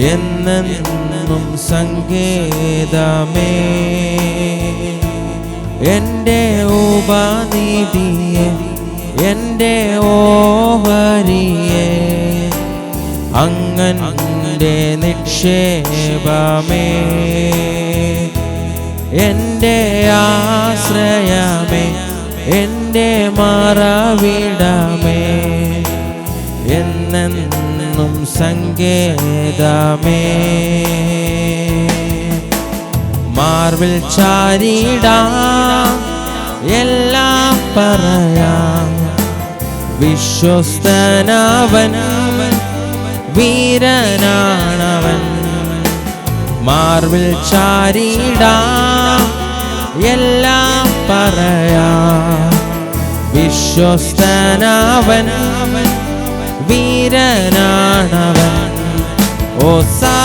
എന്നെന്നും സങ്കേതമേ, എൻ്റെ ഉപനിധിയെ, എൻ്റെ ഓഹരിയെ, അങ്ങൻ്റെ നിക്ഷേപമേ, എൻ്റെ ആശ്രയമേ, എൻ്റെ മറവിടമേ, എന്നെന്നും സങ്കേതമേ. മാർവിൽ ചാരിടാം, എല്ലാം പറയാം, വിശ്വസ്തനവൻ, വീരനാണവൻ. മാർവിൽ ചാരിടാം, എല്ലാം പറയാം, വിശ്വസ്തനവൻ, വീരനാണവൻ. ഹോസാന,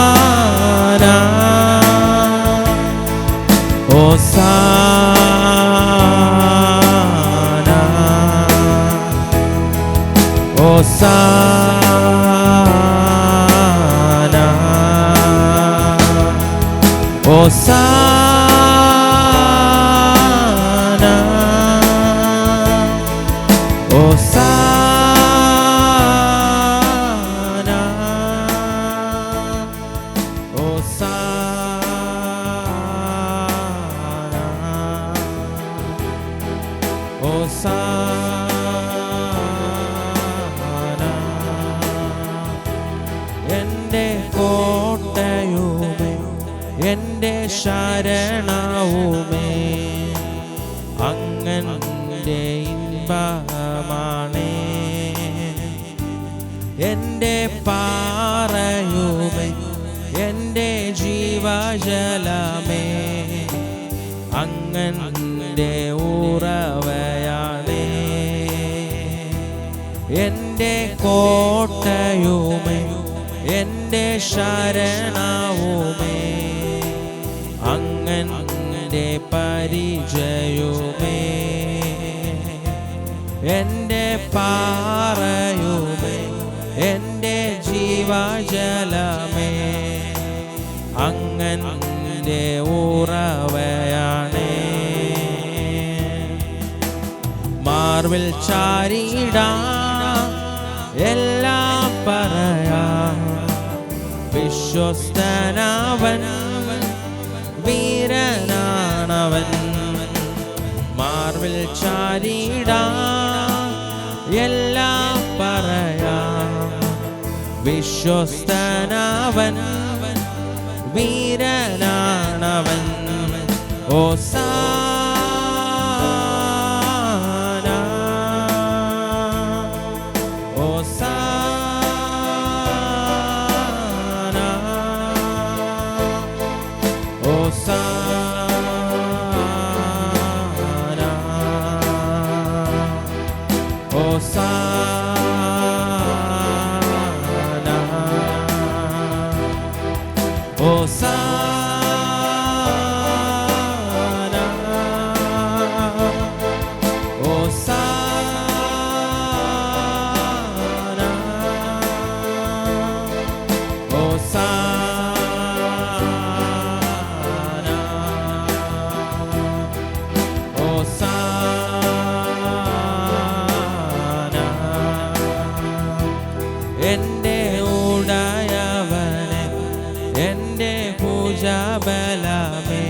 ഹോസാന, ഹോസാന, ഹോസാന, ഹോസാന, ഹോസാന, ഹോസാന, ഹോസാന. എൻ്റെ കോട്ടയുമേ, എൻ്റെ ശരണവുമേ, അങ്ങൻ്റെ ഇൻപമാണേ. എൻ്റെ പാറയുമേ, എൻ്റെ ജീവജലമേ, അങ്ങൻ്റെ ഉറവയാണേ. എൻ്റെ കോട്ടയുമേ, എൻ്റെ ശരണവുമേ, അങ്ങൻ്റെ പരിചയുമേ, എൻ്റെ പാറയുമേ, എൻ്റെ ജീവജലമേ, അങ്ങൻ്റെ ഉറവയാണേ. മാർവിൽ ചാരിടാം, എല്ലാം പറയാം, വിശ്വസ്തനവൻ, വീരനാണവൻ. മാർവിൽ ചാരിടാം, എല്ലാം പറയാം, വിശ്വസ്തനവൻ, വീരനാണവൻ. ഹോസാന, ഹോസാന, ഹോസാന, ഹോസാന, ഹോസാന, ഹോസാന, ഹോസാന, ഹോസാന. എൻ്റെ ഉടയവനെ, എൻ്റെ പൂജാബലമേ,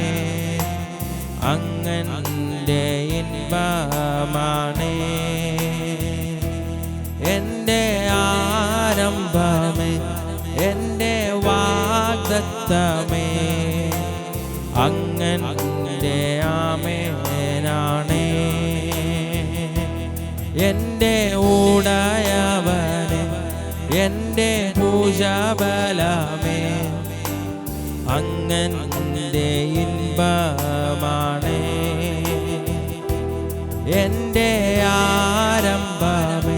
അങ്ങൻ്റെ ഇൻപമാണേ. എൻ്റെ ആരംഭമേ, എൻ്റെ വാഗ്ദത്തമേ, അങ്ങൻ്റെ ആമേനാണേ. എൻ്റെ ഉടയവനെ, എൻ്റെ പൂജാബലമേ, അങ്ങൻ്റെ ഇൻപമാണേ. എൻ്റെ ആരംഭമേ,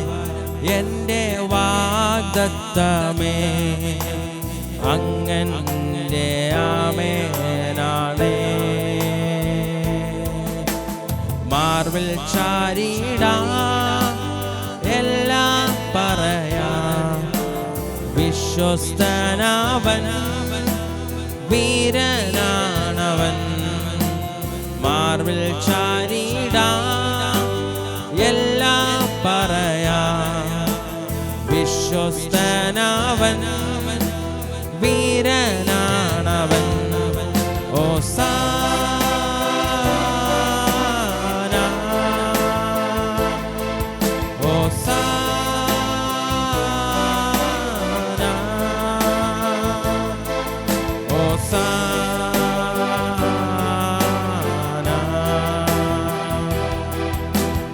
എൻ്റെ വാഗ്ദത്തമേ, അങ്ങൻ്റെ ആമേനാണേ. മാർവിൽ ചാരിടാം എല്ലാം പറയാം. വിശ്വസ്തനവൻ വീരനാണവൻ, മാർവിൽ ചാരിടാം എല്ലാം പറയാം. വിശ്വസ്തനവൻ വീരനാണവൻ. ഹോസാന ഹോസാന ഹോസാന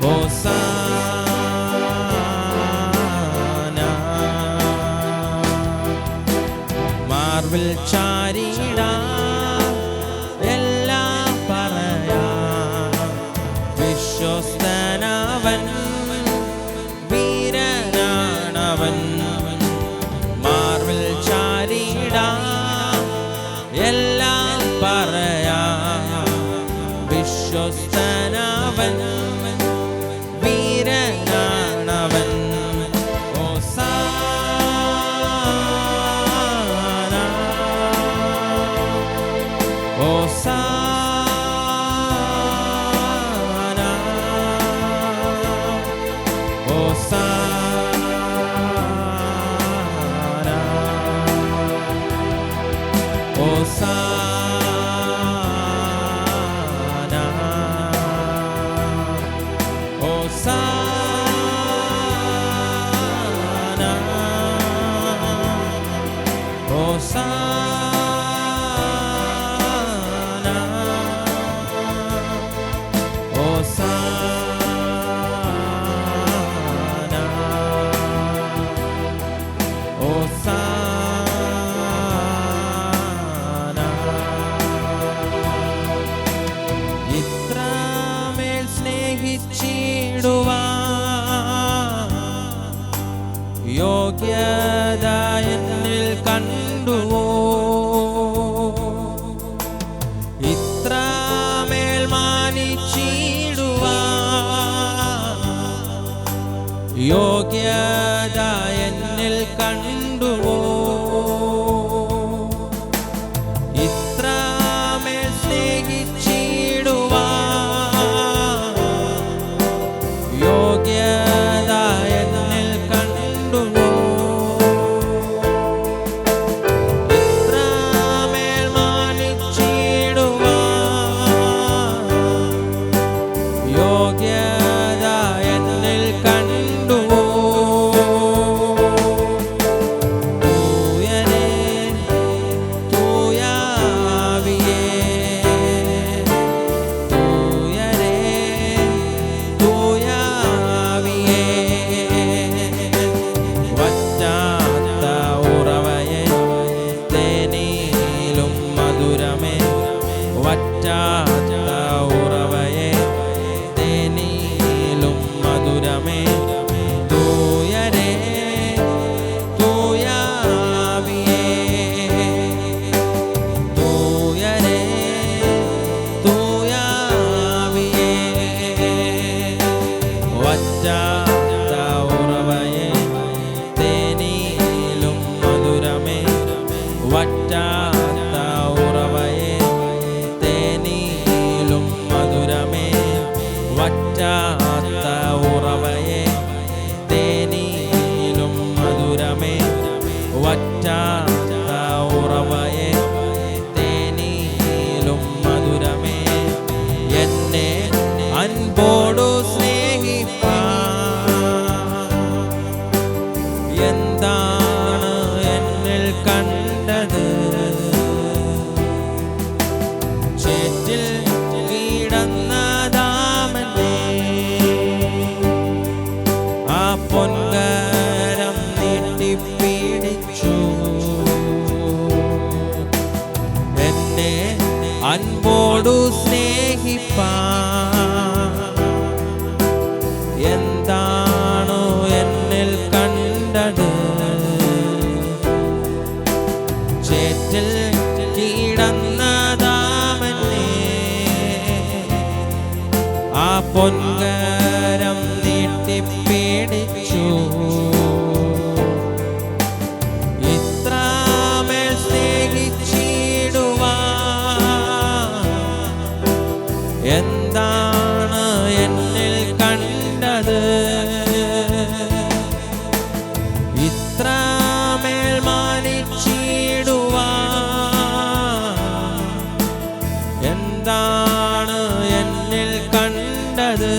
ഹോസാന. മാർവിൽ ചാരിടാം എല്ലാം പറയാം. വിശ്വസ്തനവൻ വീരനാണവൻ, മാർവിൽ ചാരിടാം എല്ലാം പറയാം. വിശ്വസ്തനവൻ വീരനാണവൻ. ഹോസാന ഹോസാന ഹോസാന ഹോസാന ഹോസാന ഹോസാന ഹോസാന ഹോസാന. ഇത്രമേൽ സ്നേഹിച്ചിടുവാൻ യോഗ്യത എന്നിൽ കണ്ടുവോ? ഇത്രമേൽ മാനിച്ചിടുവാൻ യോഗ്യത എന്നിൽ കണ്ടുവോ? ഇത്രമേൽ സ്നേഹിച്ചിടുവാൻ യോഗ്യത എന്നിൽ കണ്ടുവോ? ഇത്രമേൽ മാനിച്ചിടുവാൻ യോഗ്യത എന്നിൽ കണ്ടുവോ? തൂയനേ തൂയാവിയേ തൂയനേ തൂയാവിയേ വറ്റാത്ത ഉറവയെ തേനിലും മധുരമേ വറ്റാത്ത ഉറവയെ തേനിലും മധുരമേ തൂയനേ തൂയാവിയേ തൂയനേ തൂയാവിയേ വറ്റാത്ത ഉറവയെ തേനിലും മധുരമേ വറ്റാത്ത ഉറവയെ തേനിലും മധുരമേ വറ്റാത്ത ഉറവയെ തേനിലും മധുരമേ വറ്റാത്ത ഉറവയെ തേനിലും മധുരമേ. എന്നെ അൻപോടു സ്നേഹിപ്പാൻ എന്താണ് എന്നിൽ കണ്ടത്? ചേറ്റിൽ കിടന്നതാമനെ ആ പൊൻകരം നീട്ടിപ്പിടിച്ചു. എന്നെ അൻപോടു സ്നേഹിപ്പാൻ ആ പൊൻകരം നീട്ടിപ്പിടിച്ചു. ഇത്രമേൽ സ്നേഹിച്ചിടുവാൻ എന്താണ് എന്നിൽ കണ്ടത്? ഇത്രമേൽ മാനിച്ചിടുവാൻ എന്താണ് എന്നിൽ കണ്ടത്?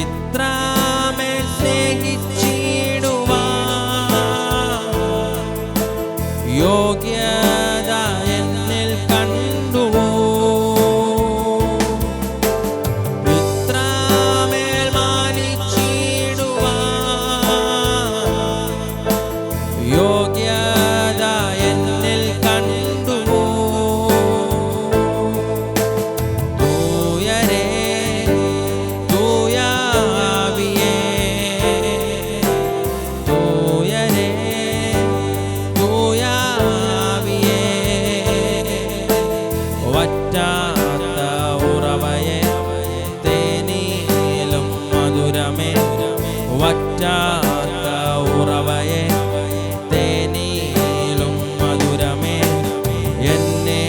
ഇത്രമേൽ സ്നേഹിച്ചിടുവാൻ യോഗ്യത എന്നിൽ കണ്ടുവോ? ഇത്രമേൽ മാനിച്ചിടുവാൻ യോഗ്യത എന്നിൽ കണ്ടുവോ? തൂയരേ തൂയാവിയേ തൂയരേ തൂയാവിയേ വറ്റാത്ത ഉറവയെ തേനിലും മധുരമേ വറ്റാത്ത ഉറവയെ തേനിലും മധുരമേ എന്നെ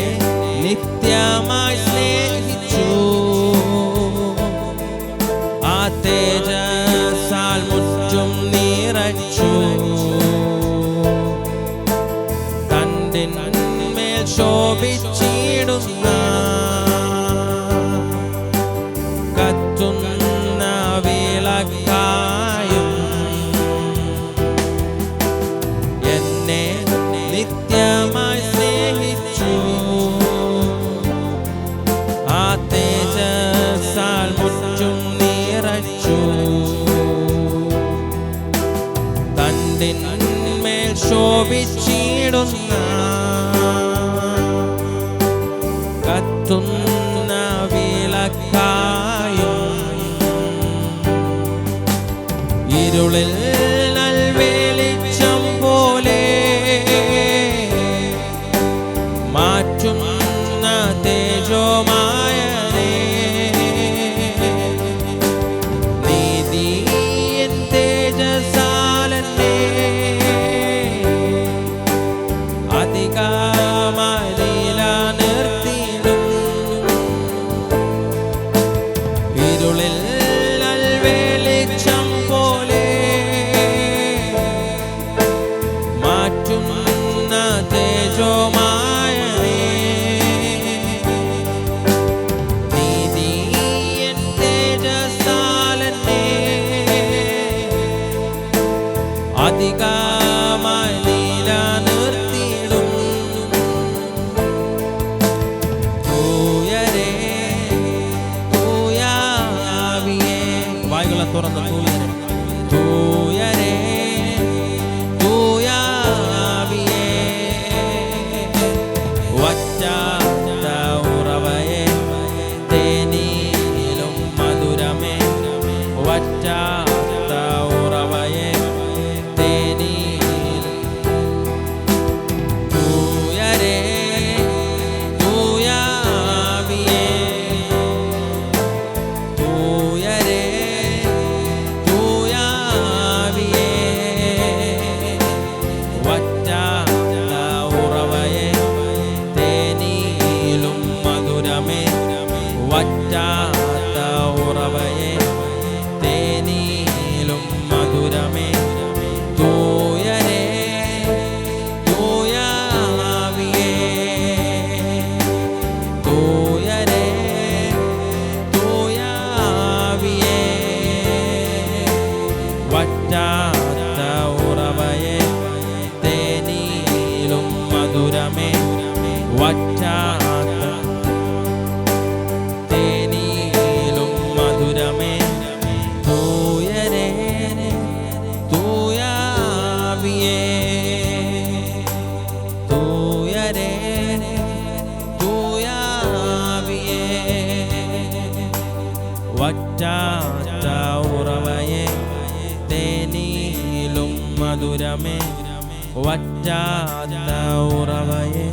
നിത്യമായി സ്നേഹിച്ചു. ആ തേജസാൽ മുറ്റും നിറച്ചു. തണ്ടിന്മേൽ ശോഭിച്ചിടുന്ന കത്തുന്ന വിളക്കായും എന്നെ നിത്യമായി സ്നേഹിച്ചു. ആ തേജസാൽ മുറ്റും നിറച്ചു. തണ്ടിന്മേൽ ശോഭിച്ചിടുന്ന കത്തുന്ന വിളക്കായും ഇരുളിൽ നൽവെളിച്ചം പോലെ മാറ്റുന്ന തേജോമായനേ നീതിയിൻ തേജസാലെന്നെ അധികമായി നിലനിർത്തിയിടും. ഇരുളിൽ നൽവെളിച്ചം പോലെ മാറ്റുന്ന തേജോമായനേ നീതിയിൻ തേജസാലെന്നെ അധികമായി നിലനിർത്തിയിടും. തൂയരേ തൂയാവിയേ വായ്കളെ തുറന്ന് തൂയരേ തൂയാവിയേ വറ്റാത്ത ഉറവയെ തേനിലും മധുരമേ വറ്റാത്ത ഉറവയെ തേനിലും തൂയരേ തൂയാവിയേ തൂയരേ തൂയാവിയേ വറ്റാത്ത ഉറവയെ തേനിലും മധുരമേ വറ്റാത്ത ഉറവയെ തേനിലും മധുരമേ തൂയരേ തൂയാവിയേ തൂയരേ തൂയാവിയേ വറ്റാത്ത ഉറവയെ തേനിലും മധുരമേ വറ്റാത്ത തേനിലും മധുരമേ തൂയരേ തൂയാവിയേ തൂയരേ തൂയാവിയേ വറ്റാത്ത ഉറവയെ തേനിലും മധുരമേ വറ്റാത്ത ഉറവയെ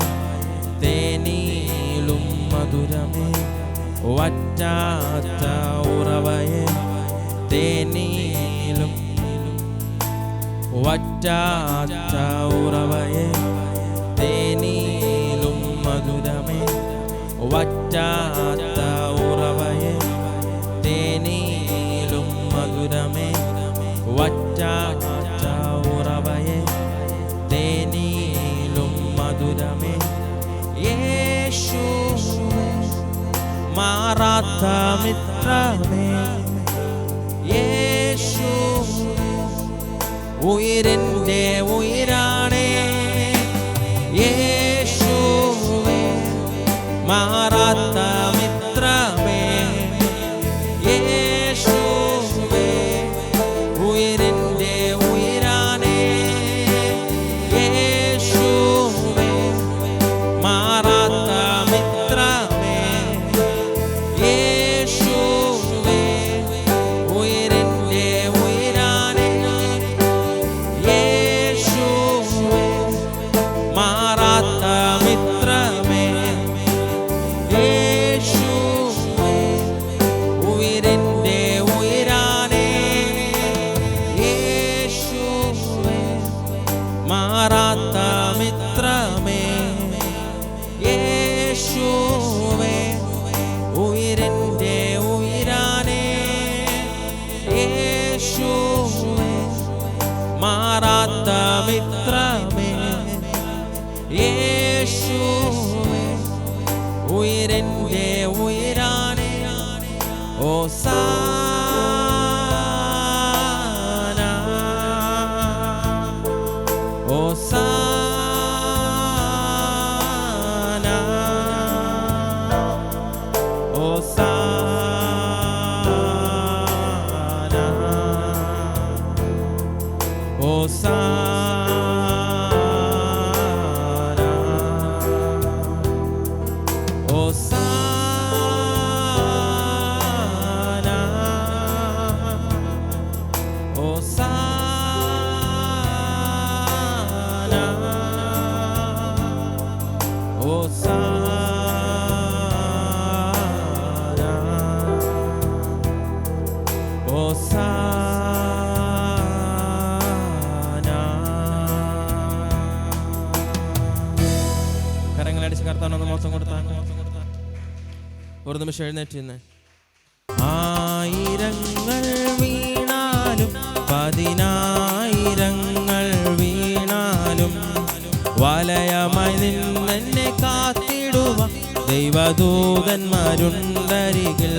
തേനിലും മധുരമേ വറ്റാത്ത ഉറവയെ തേനിലും വറ്റാത്ത ഉറവയെ തേനിലും മധുരമേ വറ്റാത്ത ഉറവയെ തേനിലും മധുരമേ വറ്റാത്ത ഉറവയെ തേനിലും മധുരമേ യേശുവേ മാറാത്ത മിത്രമേ യേശുവേ ഉയരിൻ്റെ ഉയരാണേ യേശുവേ മാറാത്ത മിത്രമേ യേശുവേ ഉയരിൻ്റെ ഉയരാണേ യേശുവേ മാറാത്ത മിത്രമേ യേശുവേ ഉയരിൻ്റെ ഉയരാണേ യേശുവേ മാറാത്ത മിത്രമേ യേശുവേ ഉയരിൻ്റെ ഉയരാണേ യേശുവേ മാറാത്ത മിത്രമേ യേശുവേ ഉയരിൻ്റെ ഉയരാണേ യേശുവേ മാറാത്ത മിത്രമേ യേശുവേ ഉയരിൻ്റെ ഉയരാണേ ഹോസാന ഹോസാന ഹോസാന ഹോസാന ഹോസാന ഹോസാന ഹോസാന ഹോസാന. കരങ്ങളടിച്ച് കർത്താവിനൊന്ന് മോശം കൊടുത്താൽ ഒരു നിമിഷം എഴുന്നേറ്റ് നിന്ന് ആയിരങ്ങൾ വീണാലും പതിനായിരങ്ങൾ വീണാലും വലയമായി നിന്നെന്നെ കാത്തിടുക ദൈവദൂതന്മാരുണ്ടരികിൽ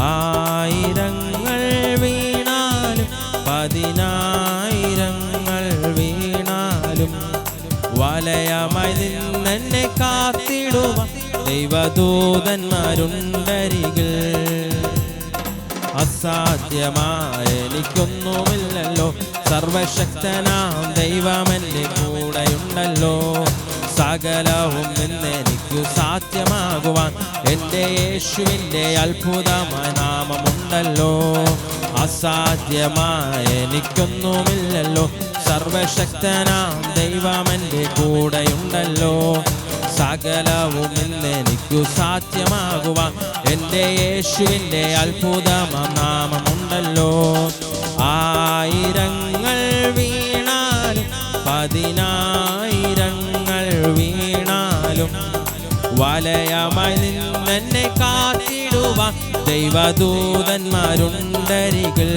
ആയിരങ്ങൾ വീണാലും പതിനായിരങ്ങൾ വീണാലും വലയമായി നിന്നെന്നെ കാത്തിടുക ദൈവദൂതന്മാരുണ്ടരികിൽ അസാധ്യമായ എനിക്കൊന്നുമില്ലല്ലോ സർവശക്തനാം ദൈവമെൻ്റെ കൂടെയുണ്ടല്ലോ സകലവും നിന്നെനിക്കു സാധ്യമാകുവാൻ എൻ്റെ യേശുവിൻ്റെ അത്ഭുതമായ നാമമുണ്ടല്ലോ അസാധ്യമായ എനിക്കൊന്നുമില്ലല്ലോ സർവശക്തനാം ദൈവമെൻ്റെ കൂടെയുണ്ടല്ലോ സകലവും ഇന്നെനിക്കു സാധ്യമാകുവാൻ എൻ്റെ യേശുവിൻ്റെ അത്ഭുതമാം നാമമുണ്ടല്ലോ ആയിരങ്ങൾ വീണാലും പതിനായിരങ്ങൾ വീണാലും വലയമായി നിന്നെന്നെ കാത്തിടുവാൻ ദൈവദൂതന്മാരുണ്ടരികിൽ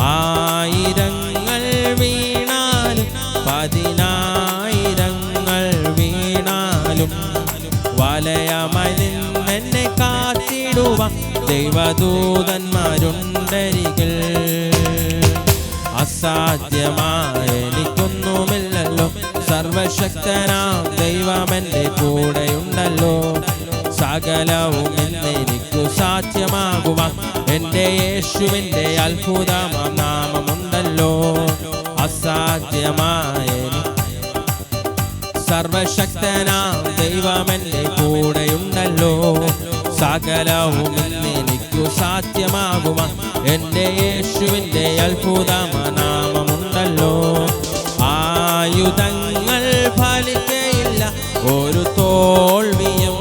ആയിരങ്ങൾ വീണാലും പതിനായിരങ്ങൾ വീണാലും വലയമായി നിന്നെന്നെ കാത്തിടുവാൻ ദൈവദൂതന്മാരുണ്ടരികിൽ അസാധ്യമായ എനിക്കൊന്നുമില്ലല്ലോ സർവശക്തനാം ദൈവമെൻ്റെ കൂടെയുണ്ടല്ലോ സകലവും ഇന്നെനിക്കു സാധ്യമാകുവാൻ എൻ്റെ യേശുവിൻ്റെ അത്ഭുതമാം നാമമുണ്ടല്ലോ അസാധ്യമായ സർവശക്തനാം ദൈവമെൻ്റെ കൂടെയുണ്ടല്ലോ സകലവും ഇന്നെനിക്കു സാധ്യമാകുവാൻ എൻ്റെ യേശുവിൻ്റെ അത്ഭുതമാം നാമമുണ്ടല്ലോ ആയുധങ്ങൾ ഫലിക്കയില്ല ഒരു തോൽവിയും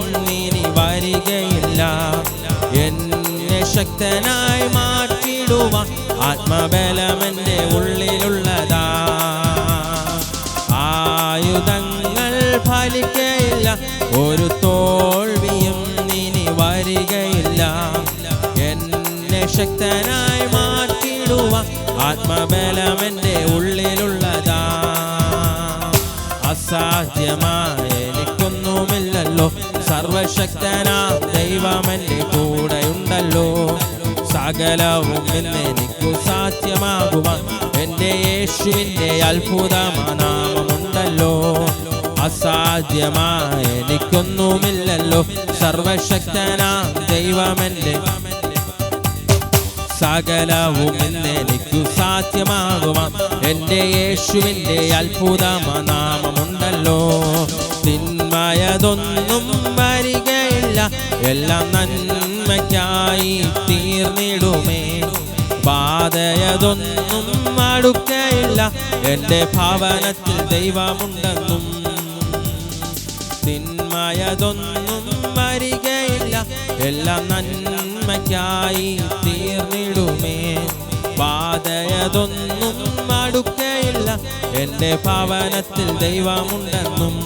ശക്തനായി മാറ്റിടുവാൻ ആത്മബലമെന്റെ ഉള്ളിലുള്ളതാ. ആയുധങ്ങൾ ഫലിക്കയില്ല, ഒരു തോൽവിയും ഇനി വരികയില്ല. എന്നെ ശക്തനായി മാറ്റിടുവാൻ ആത്മബലമെന്റെ ഉള്ളിലുള്ളതാ. അസാധ്യമായ എനിക്കൊന്നുമില്ലല്ലോ, സർവശക്തനാം ദൈവമെന്റെ കൂടെയുണ്ടല്ലോ. സകലവും ഇന്നെനിക്കു സാധ്യമാകുവാൻ എൻ്റെ യേശുവിൻ്റെ അത്ഭുതനാമമുണ്ടല്ലോ. അസാധ്യമായ എനിക്കൊന്നുമില്ലല്ലോ, സർവശക്തനാം ദൈവമെന്റെ സകലവും ഇന്നെനിക്കു സാധ്യമാകുവാൻ എൻ്റെ യേശുവിൻ്റെ അത്ഭുതനാമമുണ്ടല്ലോ. തിന്മയതൊന്നും വരികയില്ല, എല്ലാം നന്മയ്ക്കായി തീർന്നിടുമേ. ബാധയതൊന്നും അടുക്കയില്ല, എൻ്റെ ഭവനത്തിൽ ദൈവമുണ്ടെന്നും. തിന്മയതൊന്നും വരികയില്ല, എല്ലാം നന്മയ്ക്കായി തീർന്നിടുമേ. ബാധയതൊന്നും അടുക്കയില്ല, എൻ്റെ ഭവനത്തിൽ ദൈവമുണ്ടെന്നും.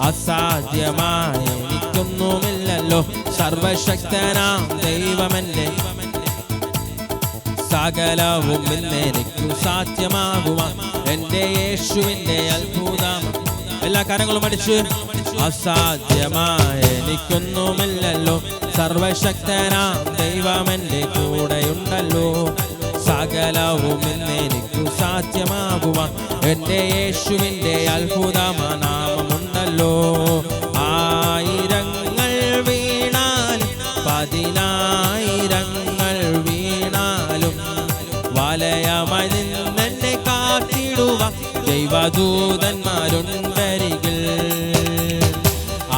അസാധ്യമായ എനിക്കൊന്നുമില്ലല്ലോ, സർവശക്തനാം ദൈവമെന്റെ സകലവും ഇന്നെനിക്കു സാധ്യമാകുവാൻ എൻ്റെ യേശുവിൻ്റെ അത്ഭുതം. എല്ലാ കാര്യങ്ങളും അടിച്ച്. അസാധ്യമായ എനിക്കൊന്നുമില്ലല്ലോ, സർവശക്തനാം ദൈവമെന്റെ കൂടെയുണ്ടല്ലോ. സകലവും ഇന്നെനിക്കു സാധ്യമാകുവാൻ എൻ്റെ യേശുവിൻ്റെ അത്ഭുതനാമമുണ്ടല്ലോ. ആയിരങ്ങൾ വീണാലും പതിനായിരങ്ങൾ വീണാലും വലയമായി നിന്നെന്നെ കാത്തിടുവാൻ ദൈവദൂതന്മാരുണ്ടരികിൽ.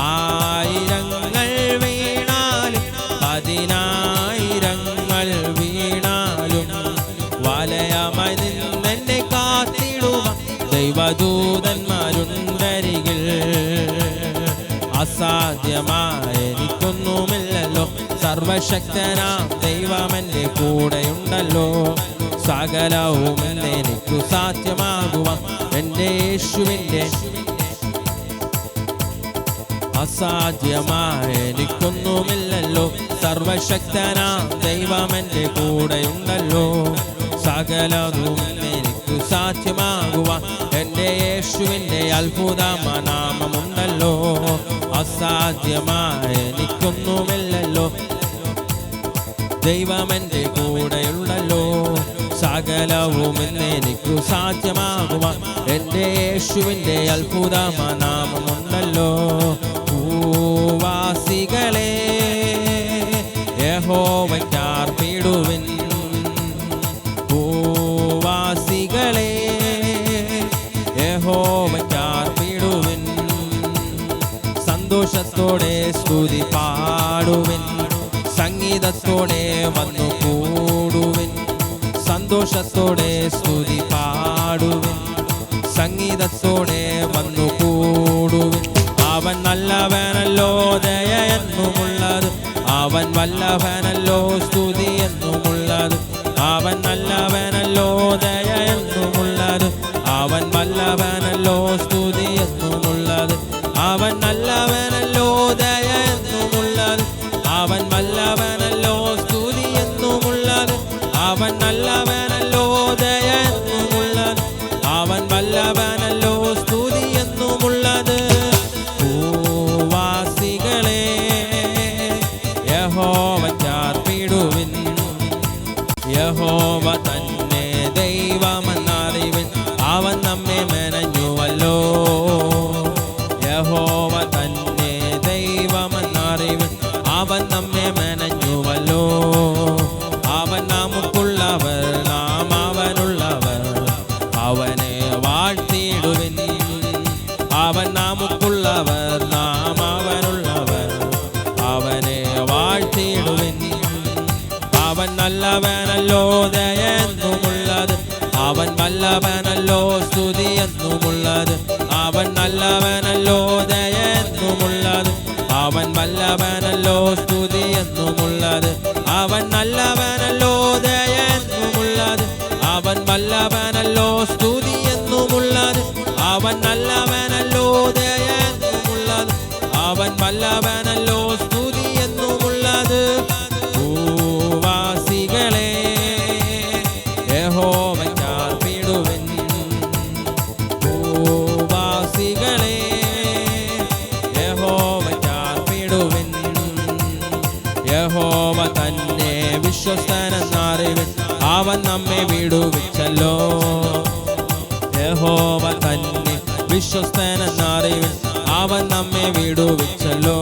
ആയിരങ്ങൾ വീണാലും പതിനായിരങ്ങൾ വീണാലും വലയമായി നിന്നെന്നെ കാത്തിടുവാൻ ദൈവദൂതന്മാരുണ്ടരികിൽ. അസാധ്യമായ എനിക്കൊന്നുമില്ലല്ലോ, സർവശക്തനാം ദൈവമെന്റെ കൂടെയുണ്ടല്ലോ. സകലവും ഇന്നെനിക്കു സാധ്യമാകുവാൻ എൻ്റെ യേശുവിൻ്റെ അസാധ്യമായ എനിക്കൊന്നുമില്ലല്ലോ, സർവശക്തനാം ദൈവമെന്റെ കൂടെയുണ്ടല്ലോ. സകലവും എനിക്ക് സാധ്യമാകുവാൻ എൻ്റെ യേശുവിൻ്റെ അത്ഭുതനാമമുണ്ടല്ലോ. അസാധ്യമായ എനിക്കൊന്നുമില്ലല്ലോ, ദൈവമെന്റെ കൂടെയുള്ളല്ലോ. സകലവും എനിക്ക് സാധ്യമാകുവാൻ എൻ്റെ യേശുവിൻ്റെ അത്ഭുതനാമമുണ്ടല്ലോ. ഭൂവാസികളെ യഹോവയ്ക്കർപ്പിടുവിൻ, ഭൂവാസികളെ യഹോവയ്ക്കർപ്പിടുവിൻ. സന്തോഷത്തോടെ സ്തുതി പാടുവിൻ, സംഗീതത്തോടെ വന്നു കൂടുവിൻ. സന്തോഷത്തോടെ സ്തുതി പാടുവിൻ, സംഗീതത്തോടെ വന്നു കൂടുവിൻ. അവൻ നല്ലവനല്ലോ, ദയ എന്നുമുള്ളത്. അവൻ വല്ലഭനല്ലോ, സ്തുതി എന്നുമുള്ളത്. അവൻ നല്ലവനല്ലോ, ദയ എന്നുമുള്ളത്. അവൻ വല്ലഭനല്ലോ, സ്തുതി എന്നുമുള്ളത്. അവൻ നല്ലവനല്ലോ, ദയ എന്നുമുള്ളത്. അവൻ വല്ലഭനല്ലോ, സ്തുതി എന്നുമുള്ളത്. അവൻ നല്ലവനല്ലോ, ദയ എന്നുമുള്ളത്. അവൻ വല്ലഭനല്ലോ, സ്തുതി എന്നുമുള്ളത്. ഭൂവാസികളെ യഹോവയ്ക്കർപ്പിടുവിൻ, യഹോവ തന്നെ ദൈവമെന്നറിവിൻ. അവൻ നമ്മെ മെനഞ്ഞുവല്ലോ, യഹോവ തന്നെ ദൈവമെന്നറിവിൻ. അവൻ നമ്മെ മെനഞ്ഞുവല്ലോ. അവൻ നമുക്കുള്ളവർ, നാം അവനുള്ളവർ. അവനെ വാഴ്ത്തിടുവിൻ. അവൻ നമുക്കുള്ളവർ, നാം അവനുള്ളവർ. അവനെ വാഴ്ത്തിടുവിൻ. അവൻ നല്ലവനല്ലോ, ദയ എന്നുമുള്ളത്. അവൻ വല്ലഭനല്ലോ, സ്തുതി എന്നുമുള്ളത്. അവൻ നല്ലവനല്ലോ, ദയ എന്നുമുള്ളത്. അവൻ വല്ലഭനല്ലോ, സ്തുതി എന്നുമുള്ളത്. അവൻ നല്ലവനല്ലോ ദയെന്നുമുള്ളത്, അവൻ വല്ലവനല്ലോ സ്തുതി എന്നുമുള്ളത്, അവൻ നല്ലവനല്ലോ ദയെന്നുമുള്ളത്, അവൻ വല്ലവനല്ലോ സ്തുതി എന്നുമുള്ളത്. ഭൂവാസികളെ യഹോവയ്ക്കർപ്പിടുവിൻ, ഭൂവാസികളെ യഹോവയ്ക്കർപ്പിടുവിൻ. യഹോവ തന്നെ വിശ്വസ്തനെന്നറിവിൻ, അവൻ നമ്മെ വിടുവിച്ചല്ലോ. യഹോവ തന്നെ വിശ്വസ്തനെന്നറിവിൻ, അവൻ നമ്മെ വിടുവിച്ചല്ലോ.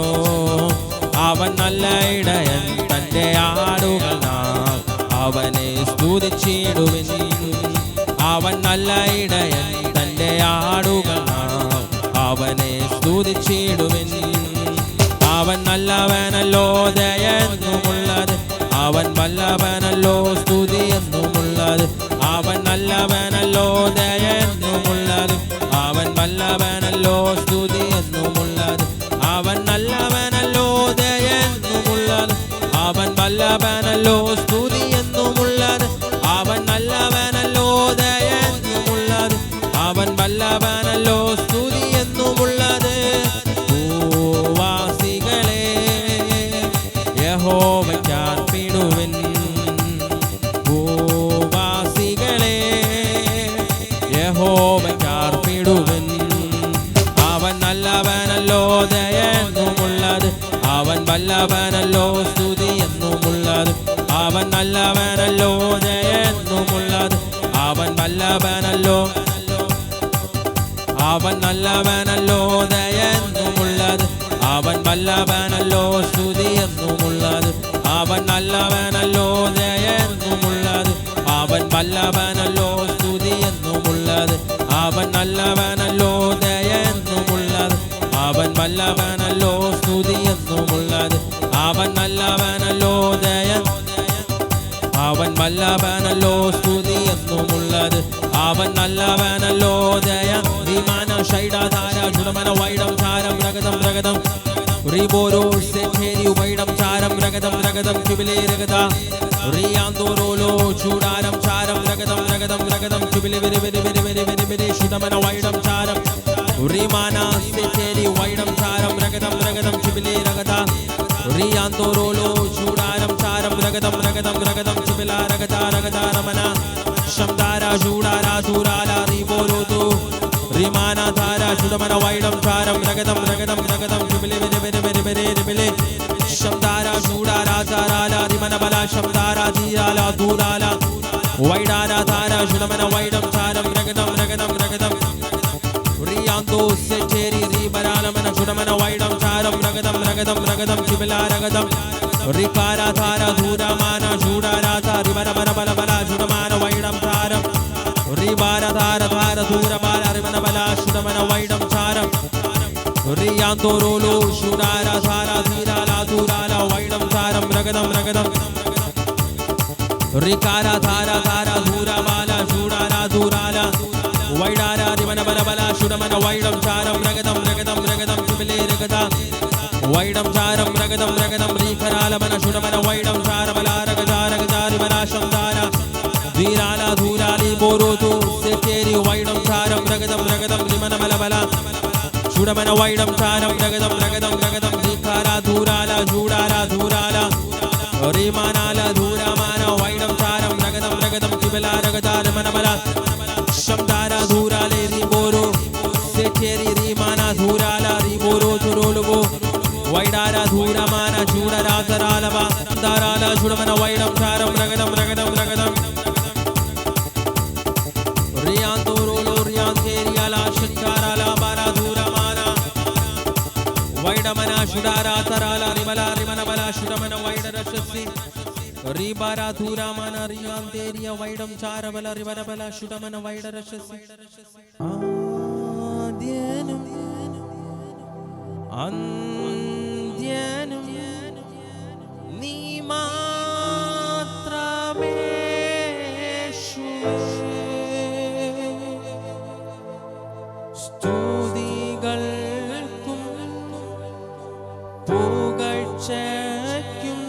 അവൻ നല്ല ഇടയൻ, തൻ്റെ ആടുകൾ നാം അവനെ സ്തുതിച്ചിടുവിൻ. അവൻ നല്ല ഇടയൻ, തൻ്റെ ആടുകൾ നാം അവനെ സ്തുതിച്ചിടുവിൻ. അവൻ നല്ലവനല്ലോ ദയെന്നുമുള്ളത്, അവൻ വല്ലവനല്ലോ സ്തുതി എന്നുമുള്ളത്, അവൻ നല്ലവനല്ലോ ദയെന്നുമുള്ളത്, അവൻ വല്ലവനല്ലോ സ്തുതി എന്നുമുള്ളത്, അവൻ നല്ലവനല്ലോ ദയെന്നുമുള്ളത്, അവൻ വല്ലവനല്ലോ സ്തുതി എന്നുമുള്ളത്, അവൻ നല്ലവനല്ലോ ദയെന്നുമുള്ളത്, അവൻ വല്ലവനല്ലോ സ്തുതി എന്നുമുള്ളത്. ഭൂവാസികളെ യഹോവയ്ക്കർപ്പിടുവിൻ, ഭൂവാസികളെ യഹോവയ്ക്കർപ്പിടുവിൻ. അവൻ നല്ലവനല്ലോ ദയെന്നുമുള്ളത്, അവൻ വല്ലവനല്ലോ സ്തുതി എന്നുമുള്ളത്, അവൻ നല്ലവനല്ലോ ദയെന്നുമുള്ളത്, അവൻ വല്ലവനല്ലോ, അവൻ നല്ലവനല്ലോ ദയെന്നുമുള്ളത്, അവൻ വല്ലവനല്ലോ സ്തുതി എന്നുമുള്ളത്, അവൻ നല്ലവനല്ലോ ദയെന്നുമുള്ളത്, അവൻ വല്ലവനല്ലോ സ്തുതി എന്നുമുള്ളത്, അവൻ നല്ലവനല്ലോ ദയെന്നുമുള്ളത്, അവൻ വല്ലവനല്ലോ സ്തുതി എന്നുമുള്ളത്, അവൻ നല്ലവനല്ലോ ദയ, അവൻ വല്ലവനല്ലോ സ്തുതി എന്നുമുള്ളത്, അവൻ നല്ലവനല്ലോ ദയ. വിമാന ഷൈഡാധാര ചുടമന വൈഡം ചാരം രഗതം രഗതം റിബോരോ സെറ്റേരി വൈഡം ചാരം രഗതം രഗതം കിബിലേ രഗത റിയാന്തോരോലോ ചൂടാരം ചാരം രഗതം രഗതം രഗതം കിബിലി വെരി വെരി വെരി വെരി വെരി വെരി ശുടമന വൈഡം ചാരം റിമാന സെറ്റേരി വൈഡം ചാരം രഗതം രഗതം കിബിലേ രഗത റിയാന്തോരോലോ ചൂടാരം ചാരം രഗതം രഗതം രഗതം കിബില രഗത രഗത രമന ശംദാര ചൂടാര ചൂരാല റിബോരോതു റിമാന ധാര ചുടമന വൈഡം ചാരം രഗതം രഗതം രഗതം കിബിലി വെരി വെരി വെരി വെരി വെരി ശംദാര ചൂടാര ചാരാല റിമന ബല ശംദാര ധീരാല ദൂരാല വൈഡാര ധാര ചുടമന വൈഡം ചാരം രഗതം രഗതം രഗതം റിയാന്തോ സെറ്റേരി റിബരാലമന ചുടമന വൈഡം ചാരം രഗതം രഗതം രഗതം കിബില രഗതം റികാര ധാര ധൂരമാന ചൂടാരാധ റിമന ബല ബല ബല ചുടമാന വൈഡം ചാരം റിബാര ധാര ധാര ധൂരമാന റിമന ബല ചുടമന വൈഡം ചാരം റിയാന്തോരോലോ ചൂടാര ധാര ധീരാല ദൂരാല വൈഡം ചാരം രഗതം രഗതം റികാര ധാര ധാര ധൂരമാല ചൂടാര ദൂരാല വൈഡാര റിമന ബല ബല ചുടമന വൈഡം ചാരം രഗതം രഗതം രഗതം കിബിലേ രഗത വൈഡം ചാരം രഗതം രഗതം റീഖരാലമന ചുടമന വൈഡം ചാരമല രഗത രഗത റിമന ശംദാര ധീരാല ധൂരാലി ബോരോതു സെറ്റേരി വൈഡം ചാരം രഗതം രഗതം റിമന ബല ബല ചുടമന വൈഡം ചാരം രഗതം രഗതം രഗതം റീഖാര ധൂരാല ചൂടാര ധൂരാല റിമാനാല ധൂരമാന വൈഡം ചാരം രഗതം രഗതം കിബില രഗത റിമന ബല ശംദാര ധൂരാലേ റിബോരോ സെറ്റേരി റിമാന ധൂരാല റിബോരോ തുരോലുവോ വൈഡാര ധൂരമാന ചൂടരാധരാലവ ധാരാല ചുടമന വൈഡം ചാരം രഗതം രഗതം രഗതം റിയാന്തോരോലോ റിയാന്തേരിയാല ശംദാരാല ബാര ധൂരമാന വൈഡമന ചുടാരാധരാല റിമല റിമന ബല ചുടമന വൈഡരശസി റിബാര ധൂരമാന റിയാന്തേരിയ വൈഡം ചാരബല റിമന ബല ചുടമന വൈഡരശസി ആദ്യനും അന്ത്യനും നീ മാത്രമേ സ്തുതികൾക്കും പുകഴ്ചയ്ക്കും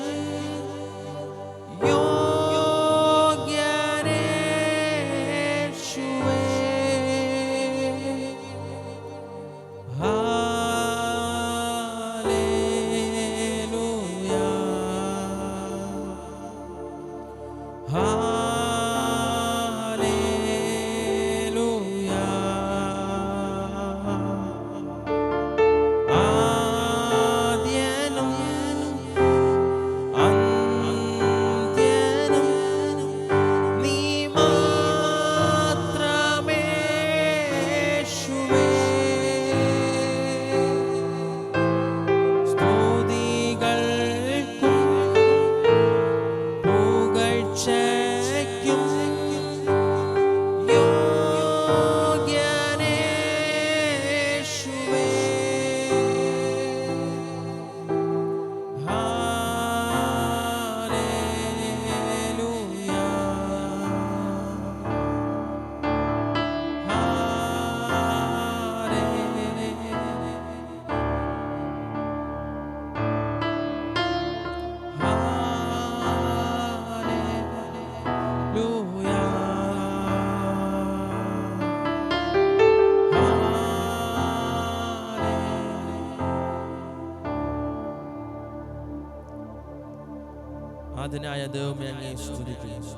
ആദിനായ ദൈവമേ അങ്ങേ സ്തുതിക്കുന്നു.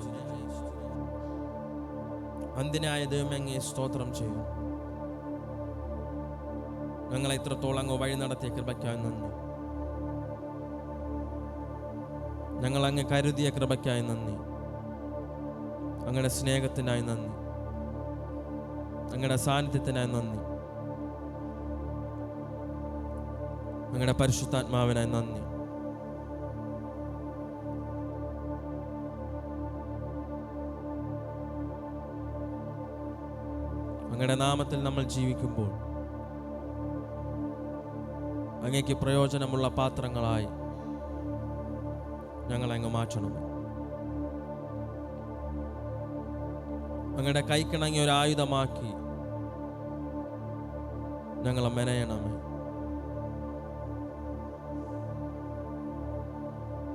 അന്തിനായ ദൈവമേ അങ്ങേ സ്തോത്രം ചെയ്യും. ഞങ്ങളെ ഇത്രത്തോളം അങ്ങ് വഴി നടത്തിയ കൃപയ്ക്കായി നന്ദി. ഞങ്ങൾ അങ്ങ് കരുതിയ കൃപയ്ക്കായി നന്ദി. അങ്ങയുടെ സ്നേഹത്തിനായി നന്ദി. അങ്ങയുടെ സാന്നിധ്യത്തിനായി നന്ദി. അങ്ങയുടെ പരിശുദ്ധാത്മാവിനായി നന്ദി. അങ്ങയുടെ നാമത്തിൽ നമ്മൾ ജീവിക്കുമ്പോൾ അങ്ങേക്ക് പ്രയോജനമുള്ള പാത്രങ്ങളായി ഞങ്ങളെ അങ്ങ് മാറ്റണം. അങ്ങയുടെ കൈക്കിണങ്ങിയ ഒരു ആയുധമാക്കി ഞങ്ങളെ മെനയണമേ.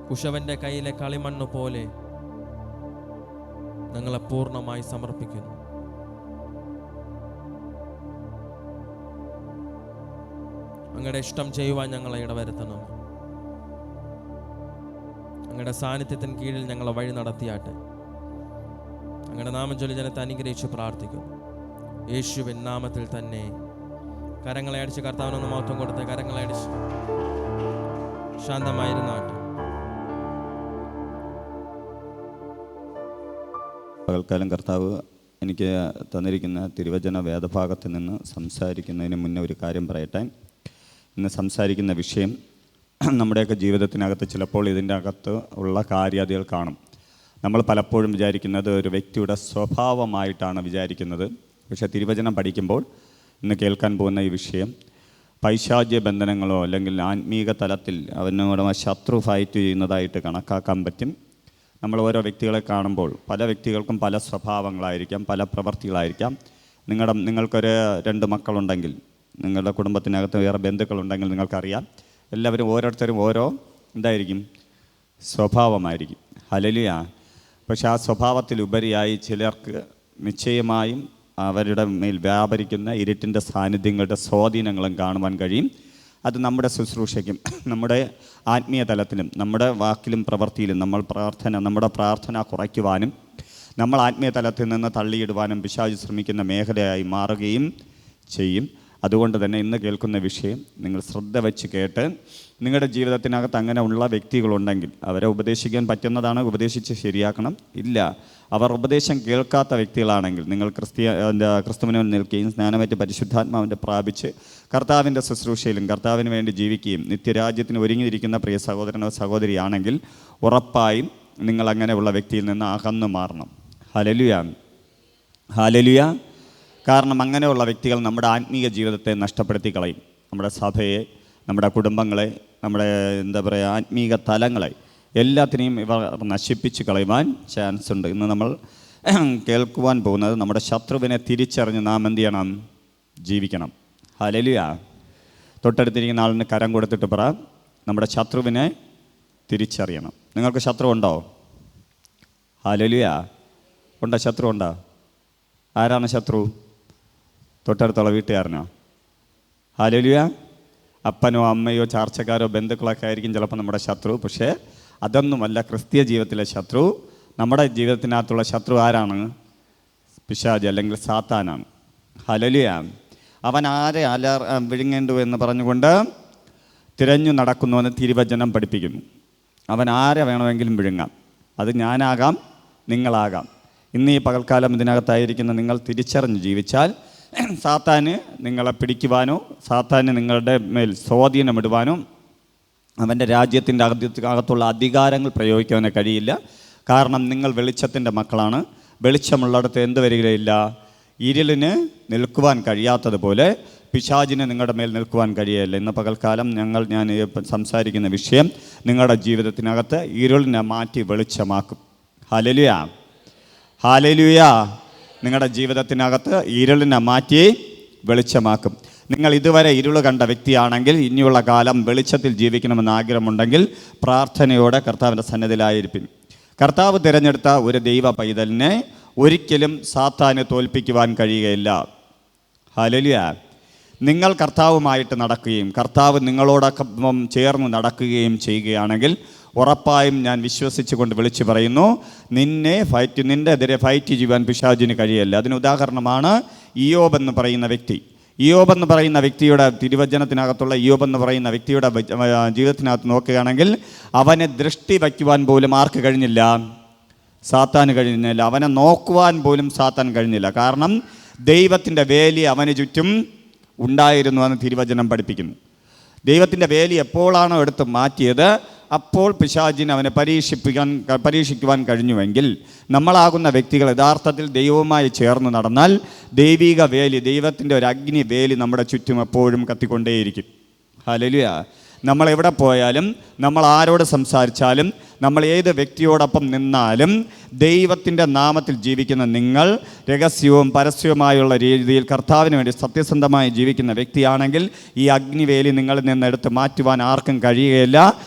കുശവന്റെ കയ്യിലെ കളിമണ്ണ് പോലെ ഞങ്ങളെ പൂർണ്ണമായി സമർപ്പിക്കുന്നു. അങ്ങയുടെ ഇഷ്ടം ചെയ്യുവാൻ ഞങ്ങളെ ഇടവരുത്തണം. അങ്ങയുടെ സാന്നിധ്യത്തിന് കീഴിൽ ഞങ്ങളെ വഴി നടത്തിയാട്ടെ. അങ്ങയുടെ നാമം ചൊല്ലി ജനത്തെ അനുഗ്രഹിച്ച് പ്രാർത്ഥിക്കുന്നു. യേശുവിൻ നാമത്തിൽ തന്നെ. കരങ്ങളെ അടിച്ച് കർത്താവിനൊന്ന് മഹത്വം കൊടുത്ത് കരങ്ങളെ അടിച്ച് ശാന്തമായിരുന്നാട്ടെ. പകൽക്കാലം കർത്താവ് എനിക്ക് തന്നിരിക്കുന്ന തിരുവചന വേദഭാഗത്ത് നിന്ന് സംസാരിക്കുന്നതിന് മുന്നേ ഒരു കാര്യം പറയട്ടെ. ഇന്ന് സംസാരിക്കുന്ന വിഷയം നമ്മുടെയൊക്കെ ജീവിതത്തിനകത്ത് ചിലപ്പോൾ ഇതിൻ്റെ അകത്ത് ഉള്ള കാര്യാദികൾ കാണും. നമ്മൾ പലപ്പോഴും വിചാരിക്കുന്നത് ഒരു വ്യക്തിയുടെ സ്വഭാവമായിട്ടാണ് വിചാരിക്കുന്നത്. പക്ഷേ തിരുവചനം പഠിക്കുമ്പോൾ ഇന്ന് കേൾക്കാൻ പോകുന്ന ഈ വിഷയം പൈശാചിക ബന്ധനങ്ങളോ അല്ലെങ്കിൽ ആത്മീക തലത്തിൽ അവനോട് ശത്രു ഫൈറ്റ് ചെയ്യുന്നതായിട്ട് കണക്കാക്കാൻ പറ്റും. നമ്മൾ ഓരോ വ്യക്തികളെ കാണുമ്പോൾ പല വ്യക്തികൾക്കും പല സ്വഭാവങ്ങളായിരിക്കാം, പല പ്രവൃത്തികളായിരിക്കാം. നിങ്ങൾക്കൊരു 2 മക്കളുണ്ടെങ്കിൽ, നിങ്ങളുടെ കുടുംബത്തിനകത്ത് വേറെ ബന്ധുക്കളുണ്ടെങ്കിൽ നിങ്ങൾക്കറിയാം, എല്ലാവരും ഓരോരുത്തരും ഓരോ എന്തായിരിക്കും സ്വഭാവമായിരിക്കും. ഹല്ലേലൂയ. പക്ഷെ ആ സ്വഭാവത്തിലുപരിയായി ചിലർക്ക് നിശ്ചയമായും അവരുടെ മേൽ വ്യാപരിക്കുന്ന ഇരുട്ടിൻ്റെ സാന്നിധ്യങ്ങളുടെ സ്വാധീനങ്ങളും കാണുവാൻ കഴിയും. അത് നമ്മുടെ ശുശ്രൂഷയ്ക്കും നമ്മുടെ ആത്മീയ തലത്തിലും നമ്മുടെ വാക്കിലും പ്രവൃത്തിയിലും നമ്മുടെ പ്രാർത്ഥന കുറയ്ക്കുവാനും നമ്മൾ ആത്മീയ തലത്തിൽ നിന്ന് തള്ളിയിടുവാനും പിശാച് ശ്രമിക്കുന്ന മേഖലയായി മാറുകയും ചെയ്യും. അതുകൊണ്ട് തന്നെ ഇന്ന് കേൾക്കുന്ന വിഷയം നിങ്ങൾ ശ്രദ്ധ വെച്ച് കേട്ട് നിങ്ങളുടെ ജീവിതത്തിനകത്ത് അങ്ങനെ ഉള്ള വ്യക്തികളുണ്ടെങ്കിൽ അവരെ ഉപദേശിക്കാൻ പറ്റുന്നതാണ്, ഉപദേശിച്ച് ശരിയാക്കണം. ഇല്ല, അവർ ഉപദേശം കേൾക്കാത്ത വ്യക്തികളാണെങ്കിൽ നിങ്ങൾ ക്രിസ്തുവിനെ നിൽക്കുകയും സ്നാനമേറ്റ് പരിശുദ്ധാത്മാവിൻ്റെ പ്രാപിച്ച് കർത്താവിൻ്റെ ശുശ്രൂഷയിലും കർത്താവിന് വേണ്ടി ജീവിക്കുകയും നിത്യരാജ്യത്തിന് ഒരുങ്ങിയിരിക്കുന്ന പ്രിയ സഹോദരനോ സഹോദരിയാണെങ്കിൽ ഉറപ്പായും നിങ്ങൾ അങ്ങനെയുള്ള വ്യക്തിയിൽ നിന്ന് അകന്നു മാറണം. Hallelujah, hallelujah. കാരണം അങ്ങനെയുള്ള വ്യക്തികൾ നമ്മുടെ ആത്മീയ ജീവിതത്തെ നഷ്ടപ്പെടുത്തി കളയും. നമ്മുടെ സഭയെ, നമ്മുടെ കുടുംബങ്ങളെ, നമ്മുടെ ആത്മീക തലങ്ങളെ എല്ലാത്തിനെയും ഇവർ നശിപ്പിച്ച് കളയുവാൻ ചാൻസ് ഉണ്ട്. ഇന്ന് നമ്മൾ കേൾക്കുവാൻ പോകുന്നത് നമ്മുടെ ശത്രുവിനെ തിരിച്ചറിഞ്ഞ് നാം എന്ത് ചെയ്യണം? ജീവിക്കണം. ഹല്ലേലൂയ. തൊട്ടടുത്തിരിക്കുന്ന ആളിന് കരം കൊടുത്തിട്ട് പറ, നമ്മുടെ ശത്രുവിനെ തിരിച്ചറിയണം. നിങ്ങൾക്ക് ശത്രു ഉണ്ടോ? ഹല്ലേലൂയ. ഉണ്ടോ? ശത്രു ഉണ്ടോ? ആരാണ് ശത്രു? തൊട്ടടുത്തുള്ള വീട്ടുകാരനോ? ഹല്ലേലൂയ. അപ്പനോ അമ്മയോ ചാർച്ചക്കാരോ ബന്ധുക്കളൊക്കെ ആയിരിക്കും ചിലപ്പോൾ നമ്മുടെ ശത്രു. പക്ഷേ അതൊന്നുമല്ല ക്രിസ്തീയ ജീവിതത്തിലെ ശത്രു. നമ്മുടെ ജീവിതത്തിനകത്തുള്ള ശത്രു ആരാണ്? പിശാച് അല്ലെങ്കിൽ സാത്താനാണ്. ഹല്ലേലൂയ. അവൻ ആരെ വിഴുങ്ങേണ്ടു എന്ന് പറഞ്ഞുകൊണ്ട് തിരഞ്ഞു നടക്കുന്നുവെന്ന് തിരുവചനം പഠിപ്പിക്കുന്നു. അവൻ ആരെ വേണമെങ്കിലും വിഴുങ്ങാം. അത് ഞാനാകാം, നിങ്ങളാകാം. ഇന്ന് ഈ പകൽക്കാലം ഇതിനകത്തായിരിക്കുന്ന നിങ്ങൾ തിരിച്ചറിഞ്ഞ് ജീവിച്ചാൽ സാത്താന് നിങ്ങളെ പിടിക്കുവാനോ സാത്താന് നിങ്ങളുടെ മേൽ സ്വാധീനമിടുവാനോ അവൻ്റെ രാജ്യത്തിൻ്റെ അകത്തുള്ള അധികാരങ്ങൾ പ്രയോഗിക്കാനോ കഴിയില്ല. കാരണം നിങ്ങൾ വെളിച്ചത്തിൻ്റെ മക്കളാണ്. വെളിച്ചമുള്ളിടത്ത് എന്ത് വരികയില്ല? ഇരുളിന് നിൽക്കുവാൻ കഴിയാത്തതുപോലെ പിശാചിന് നിങ്ങളുടെ മേൽ നിൽക്കുവാൻ കഴിയില്ല. ഇന്ന് പകൽക്കാലം ഞാൻ സംസാരിക്കുന്ന വിഷയം നിങ്ങളുടെ ജീവിതത്തിനകത്ത് ഇരുളിനെ മാറ്റി വെളിച്ചമാക്കും. Hallelujah, hallelujah. നിങ്ങളുടെ ജീവിതത്തിനകത്ത് ഇരുളിനെ മാറ്റി വെളിച്ചമാക്കും. നിങ്ങൾ ഇതുവരെ ഇരുൾ കണ്ട വ്യക്തിയാണെങ്കിൽ ഇനിയുള്ള കാലം വെളിച്ചത്തിൽ ജീവിക്കണമെന്ന് ആഗ്രഹമുണ്ടെങ്കിൽ പ്രാർത്ഥനയോടെ കർത്താവിൻ്റെ സന്നിധിയിലായിരിക്കും. കർത്താവ് തിരഞ്ഞെടുത്ത ഒരു ദൈവ പൈതലിനെ ഒരിക്കലും സാത്താന് തോൽപ്പിക്കുവാൻ കഴിയുകയില്ല. ഹല്ലേലൂയ. നിങ്ങൾ കർത്താവുമായിട്ട് നടക്കുകയും കർത്താവ് നിങ്ങളോടൊപ്പം ചേർന്ന് നടക്കുകയും ചെയ്യുകയാണെങ്കിൽ ഉറപ്പായും ഞാൻ വിശ്വസിച്ചുകൊണ്ട് വിളിച്ചു പറയുന്നു, നിന്റെ എതിരെ ഫൈറ്റ് ചെയ്യുവാൻ പിശാചിന് കഴിയല്ല. അതിന് ഉദാഹരണമാണ് ഇയ്യോബ് എന്ന് പറയുന്ന വ്യക്തി. ഇയ്യോബ് എന്ന് പറയുന്ന വ്യക്തിയുടെ തിരുവചനത്തിനകത്തുള്ള ഇയ്യോബ് എന്ന് പറയുന്ന വ്യക്തിയുടെ ജീവിതത്തിനകത്ത് നോക്കുകയാണെങ്കിൽ അവനെ ദൃഷ്ടി വയ്ക്കുവാൻ പോലും ആർക്ക് കഴിഞ്ഞില്ല? സാത്താന് കഴിഞ്ഞില്ല. അവനെ നോക്കുവാൻ പോലും സാത്താൻ കഴിഞ്ഞില്ല. കാരണം ദൈവത്തിൻ്റെ വേലി അവന് ചുറ്റും ഉണ്ടായിരുന്നു എന്ന് തിരുവചനം പഠിപ്പിക്കുന്നു. ദൈവത്തിൻ്റെ വേലി എപ്പോഴാണോ എടുത്ത് മാറ്റിയത് അപ്പോൾ പിശാചിന് അവനെ പരീക്ഷിക്കുവാൻ കഴിഞ്ഞുവെങ്കിൽ നമ്മളാകുന്ന വ്യക്തികൾ യഥാർത്ഥത്തിൽ ദൈവവുമായി ചേർന്ന് നടന്നാൽ ദൈവിക വേലി, ദൈവത്തിൻ്റെ ഒരു അഗ്നി വേലി നമ്മുടെ ചുറ്റും എപ്പോഴും കത്തിക്കൊണ്ടേയിരിക്കും. ഹല്ലേലൂയ. നമ്മൾ എവിടെ പോയാലും, നമ്മൾ ആരോട് സംസാരിച്ചാലും, നമ്മൾ ഏത് വ്യക്തിയോടൊപ്പം നിന്നാലും ദൈവത്തിൻ്റെ നാമത്തിൽ ജീവിക്കുന്ന നിങ്ങൾ രഹസ്യവും പരസ്യവുമായുള്ള രീതിയിൽ കർത്താവിന് വേണ്ടി സത്യസന്ധമായി ജീവിക്കുന്ന വ്യക്തിയാണെങ്കിൽ ഈ അഗ്നിവേലി നിങ്ങളിൽ നിന്ന് എടുത്ത് മാറ്റുവാൻ ആർക്കും കഴിയുകയില്ല.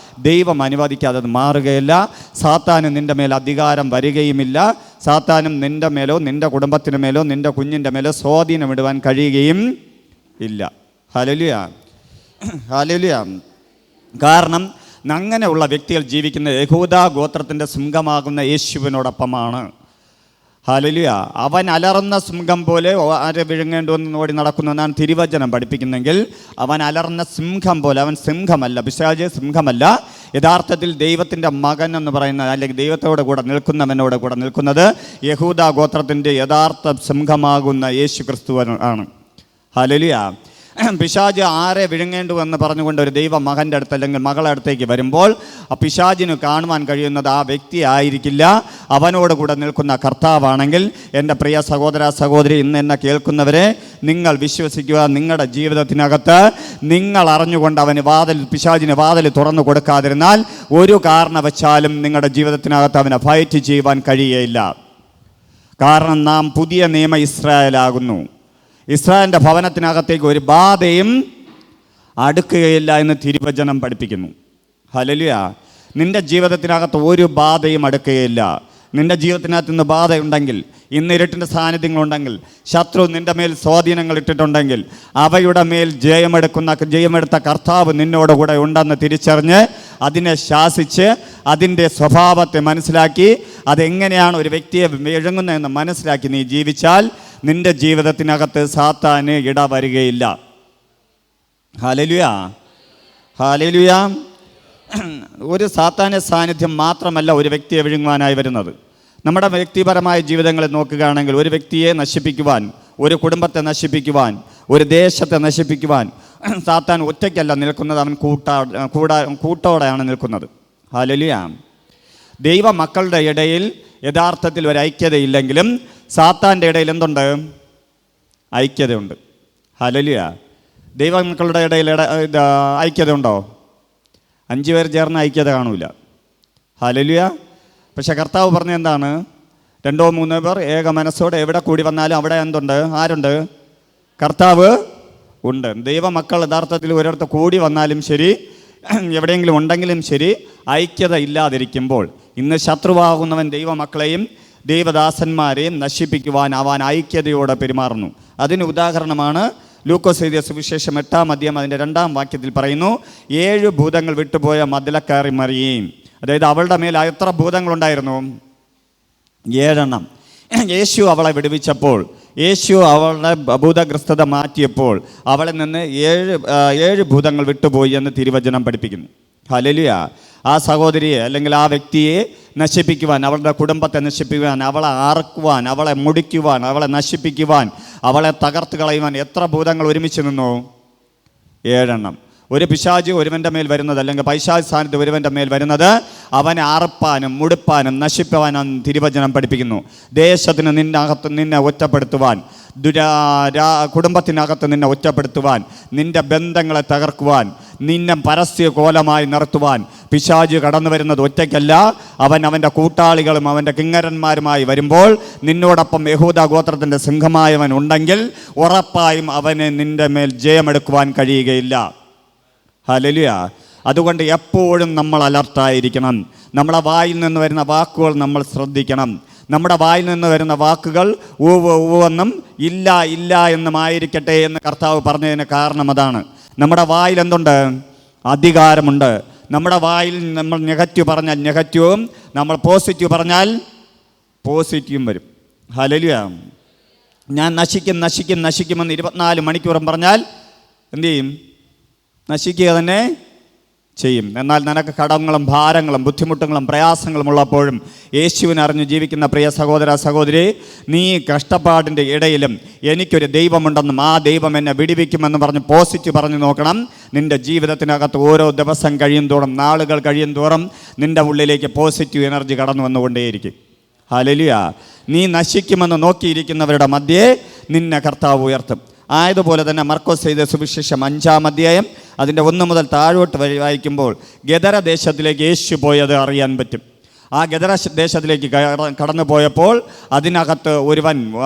ദൈവം അനുവദിക്കാതെ അത് മാറുകയില്ല. സാത്താന് നിൻ്റെ മേൽ അധികാരം വരികയുമില്ല. സാത്താനും നിൻ്റെ മേലോ നിൻ്റെ കുടുംബത്തിന് മേലോ നിൻ്റെ കുഞ്ഞിൻ്റെ മേലോ സ്വാധീനമിടുവാൻ കഴിയുകയും ഇല്ല. Hallelujah, hallelujah. കാരണം അങ്ങനെയുള്ള വ്യക്തികൾ ജീവിക്കുന്ന യഹൂദാ ഗോത്രത്തിൻ്റെ സിംഹമാകുന്ന യേശുവിനോടൊപ്പമാണ്. ഹല്ലേലൂയ. അവൻ അലറുന്ന സിംഹം പോലെ ആരെ വിഴുങ്ങേണ്ടുവെന്ന് ഓടി നടക്കുന്നു എന്നാണ് തിരുവചനം പഠിപ്പിക്കുന്നെങ്കിൽ അവൻ അലറുന്ന സിംഹം പോലെ, അവൻ സിംഹമല്ല, പിശാച് സിംഹമല്ല. യഥാർത്ഥത്തിൽ ദൈവത്തിൻ്റെ മകൻ എന്ന് പറയുന്ന അല്ലെങ്കിൽ ദൈവത്തോട് കൂടെ നിൽക്കുന്നവനോട് കൂടെ നിൽക്കുന്നത് യഹൂദാ ഗോത്രത്തിൻ്റെ യഥാർത്ഥ സിംഹമാകുന്ന യേശു ക്രിസ്തു ആണ്. ഹല്ലേലൂയ. പിശാച് ആരെ വിഴുങ്ങേണ്ടുവെന്ന് പറഞ്ഞുകൊണ്ട് ഒരു ദൈവ മകൻ്റെ അടുത്ത് അല്ലെങ്കിൽ മകളുടെ അടുത്തേക്ക് വരുമ്പോൾ ആ പിശാചിന് കാണുവാൻ കഴിയുന്നത് ആ വ്യക്തി ആയിരിക്കില്ല, അവനോട് കൂടെ നിൽക്കുന്ന കർത്താവാണെങ്കിൽ. എൻ്റെ പ്രിയ സഹോദര സഹോദരി, ഇന്ന് എന്നെ കേൾക്കുന്നവരെ, നിങ്ങൾ വിശ്വസിക്കുക, നിങ്ങളുടെ ജീവിതത്തിനകത്ത് നിങ്ങൾ അറിഞ്ഞുകൊണ്ട് പിശാചിന് വാതിൽ തുറന്നു കൊടുക്കാതിരുന്നാൽ ഒരു കാരണവശാലും നിങ്ങളുടെ ജീവിതത്തിനകത്ത് അവനെ ഫൈറ്റ് ചെയ്യുവാൻ കഴിയുകയില്ല. കാരണം നാം പുതിയ നിയമ ഇസ്രായേലാകുന്നു. ഇസ്രായേലിൻ്റെ ഭവനത്തിനകത്തേക്ക് ഒരു ബാധയും അടുക്കുകയില്ല എന്ന് തിരുവചനം പഠിപ്പിക്കുന്നു. ഹല്ലേലൂയ. നിൻ്റെ ജീവിതത്തിനകത്ത് ഒരു ബാധയും അടുക്കുകയില്ല. നിൻ്റെ ജീവിതത്തിനകത്ത് ഇന്ന് ബാധയുണ്ടെങ്കിൽ, ഇന്ന് ഇരുട്ടിൻ്റെ സാന്നിധ്യങ്ങളുണ്ടെങ്കിൽ, ശത്രു നിൻ്റെ മേൽ സ്വാധീനങ്ങൾ ഇട്ടിട്ടുണ്ടെങ്കിൽ അവയുടെ മേൽ ജയമെടുത്ത കർത്താവ് നിന്നോട് കൂടെ ഉണ്ടെന്ന് തിരിച്ചറിഞ്ഞ് അതിനെ ശാസിച്ച് അതിൻ്റെ സ്വഭാവത്തെ മനസ്സിലാക്കി അതെങ്ങനെയാണ് ഒരു വ്യക്തിയെ വിഴുങ്ങുന്നതെന്ന് മനസ്സിലാക്കി നീ ജീവിച്ചാൽ നിൻ്റെ ജീവിതത്തിനകത്ത് സാത്താന് ഇട വരികയില്ല. Hallelujah, hallelujah. ഒരു സാത്താൻ്റെ സാന്നിധ്യം മാത്രമല്ല ഒരു വ്യക്തിയെ വിഴുങ്ങുവാനായി വരുന്നത്. നമ്മുടെ വ്യക്തിപരമായ ജീവിതങ്ങളിൽ നോക്കുകയാണെങ്കിൽ ഒരു വ്യക്തിയെ നശിപ്പിക്കുവാൻ, ഒരു കുടുംബത്തെ നശിപ്പിക്കുവാൻ, ഒരു ദേശത്തെ നശിപ്പിക്കുവാൻ സാത്താൻ ഒറ്റയ്ക്കല്ല നിൽക്കുന്നത്, അവൻ കൂട്ടോടെയാണ് നിൽക്കുന്നത്. ഹല്ലേലൂയ. ദൈവ മക്കളുടെ ഇടയിൽ യഥാർത്ഥത്തിൽ ഒരു ഐക്യതയില്ലെങ്കിലും സാത്താൻ്റെ ഇടയിൽ എന്തുണ്ട്? ഐക്യതയുണ്ട്. ഹല്ലേലൂയ. ദൈവ മക്കളുടെ ഇടയിൽ ഐക്യത ഉണ്ടോ? 5 പേർ ചേർന്ന് ഐക്യത കാണൂല. ഹല്ലേലൂയ. പക്ഷെ കർത്താവ് പറഞ്ഞ എന്താണ്? 2-3 പേർ ഏക മനസ്സോടെ എവിടെ കൂടി വന്നാലും അവിടെ എന്തുണ്ട്? ആരുണ്ട്? കർത്താവ് ഉണ്ട്. ദൈവമക്കൾ യഥാർത്ഥത്തിൽ ഒരിടത്ത് കൂടി വന്നാലും ശരി, എവിടെയെങ്കിലും ഉണ്ടെങ്കിലും ശരി, ഐക്യത ഇല്ലാതിരിക്കുമ്പോൾ ഇന്ന് ശത്രുവാകുന്നവൻ ദൈവമക്കളെയും ദൈവദാസന്മാരെയും നശിപ്പിക്കുവാൻ അവൻ ഐക്യതയോടെ പെരുമാറുന്നു. അതിന് ഉദാഹരണമാണ് ലൂക്കോസ് എഴുതിയ സുവിശേഷം 8-ാം അധ്യായം അതിൻ്റെ 2-ാം വാക്യത്തിൽ പറയുന്നു, 7 ഭൂതങ്ങൾ വിട്ടുപോയ മതിലക്കയറി മറിയേയും. അതായത് അവളുടെ മേൽ എത്ര ഭൂതങ്ങളുണ്ടായിരുന്നു? 7 എണ്ണം. യേശു അവളെ വിടുവിച്ചപ്പോൾ, യേശു അവളുടെ ഭൂതഗ്രസ്തത മാറ്റിയപ്പോൾ അവളിൽ നിന്ന് 7 ഭൂതങ്ങൾ വിട്ടുപോയി എന്ന് തിരുവചനം പഠിപ്പിക്കുന്നു. ഹല്ലേലൂയ. ആ സഹോദരിയെ അല്ലെങ്കിൽ ആ വ്യക്തിയെ നശിപ്പിക്കുവാൻ, അവളുടെ കുടുംബത്തെ നശിപ്പിക്കുവാൻ, അവളെ ആർക്കുവാൻ, അവളെ മുടിക്കുവാൻ, അവളെ നശിപ്പിക്കുവാൻ, അവളെ തകർത്ത് കളയുവാൻ എത്ര ഭൂതങ്ങൾ ഒരുമിച്ച് നിന്നു? 7 എണ്ണം. ഒരു പിശാച് ഒരുവൻ്റെ മേൽ വരുന്നത്, അല്ലെങ്കിൽ പൈശാച് സാന്നിധ്യം ഒരുവൻ്റെ മേൽ വരുന്നത് അവനെ അറുപ്പാനും മുടുപ്പാനും നശിപ്പിക്കുവാനും തിരുവചനം പഠിപ്പിക്കുന്നു. ദേശത്തിന് നിന്നെ ഒറ്റപ്പെടുത്തുവാൻ, കുടുംബത്തിനകത്ത് നിന്നെ ഒറ്റപ്പെടുത്തുവാൻ, നിൻ്റെ ബന്ധങ്ങളെ തകർക്കുവാൻ, നിന്നെ പരസ്യ കോലമായി നിർത്തുവാൻ പിശാച് കടന്നു വരുന്നത് ഒറ്റയ്ക്കല്ല. അവൻ്റെ കൂട്ടാളികളും അവൻ്റെ കിങ്കരന്മാരുമായി വരുമ്പോൾ നിന്നോടൊപ്പം യഹൂദാ ഗോത്രത്തിൻ്റെ സിംഹമായവൻ ഉണ്ടെങ്കിൽ ഉറപ്പായും അവന് നിൻ്റെ മേൽ ജയമെടുക്കുവാൻ കഴിയുകയില്ല. ഹല്ലേലൂയ. അതുകൊണ്ട് എപ്പോഴും നമ്മൾ അലർട്ടായിരിക്കണം. നമ്മുടെ വായിൽ നിന്ന് വരുന്ന വാക്കുകൾ നമ്മൾ ശ്രദ്ധിക്കണം. നമ്മുടെ വായിൽ നിന്ന് വരുന്ന വാക്കുകൾ ഊവെന്നും ഇല്ല ഇല്ല എന്നുമായിരിക്കട്ടെ എന്ന് കർത്താവ് പറഞ്ഞതിന് കാരണം അതാണ്. നമ്മുടെ വായിൽ എന്തുണ്ട്? അധികാരമുണ്ട്. നമ്മുടെ വായിൽ നമ്മൾ നെഗറ്റീവ് പറഞ്ഞാൽ നെഗറ്റീവും, നമ്മൾ പോസിറ്റീവ് പറഞ്ഞാൽ പോസിറ്റീവും വരും. ഹല്ലേലൂയ. ഞാൻ നശിക്കുമെന്ന് 24 മണിക്കൂറും പറഞ്ഞാൽ എന്തു ചെയ്യും? നശിക്കുക തന്നെ ചെയ്യും. എന്നാൽ നിനക്ക് കടങ്ങളും ഭാരങ്ങളും ബുദ്ധിമുട്ടുകളും പ്രയാസങ്ങളും ഉള്ളപ്പോഴും യേശുവിനെ അറിഞ്ഞ് ജീവിക്കുന്ന പ്രിയ സഹോദര സഹോദരി, നീ കഷ്ടപ്പാടിൻ്റെ ഇടയിലും എനിക്കൊരു ദൈവമുണ്ടെന്നും ആ ദൈവം എന്നെ വിടുവിക്കുമെന്ന് പറഞ്ഞ് പോസിറ്റീവ് പറഞ്ഞു നോക്കണം. നിൻ്റെ ജീവിതത്തിനകത്ത് ഓരോ ദിവസം കഴിയും തോറും, നാളുകൾ കഴിയും തോറും നിൻ്റെ ഉള്ളിലേക്ക് പോസിറ്റീവ് എനർജി കടന്നു വന്നുകൊണ്ടേയിരിക്കും. ഹല്ലേലൂയ. നീ നശിക്കുമെന്ന് നോക്കിയിരിക്കുന്നവരുടെ മധ്യേ നിന്നെ കർത്താവ് ഉയർത്തും. ആയതുപോലെ തന്നെ മർക്കോസ് എഴുതിയ സുവിശേഷം 5-ാം അധ്യായം അതിൻ്റെ 1 മുതൽ താഴോട്ട് വായിക്കുമ്പോൾ ഗദര ദേശത്തിലേക്ക് യേശു പോയത് അറിയാൻ പറ്റും. ആ ഗദര ദേശത്തിലേക്ക് കടന്നു പോയപ്പോൾ അതിനകത്ത്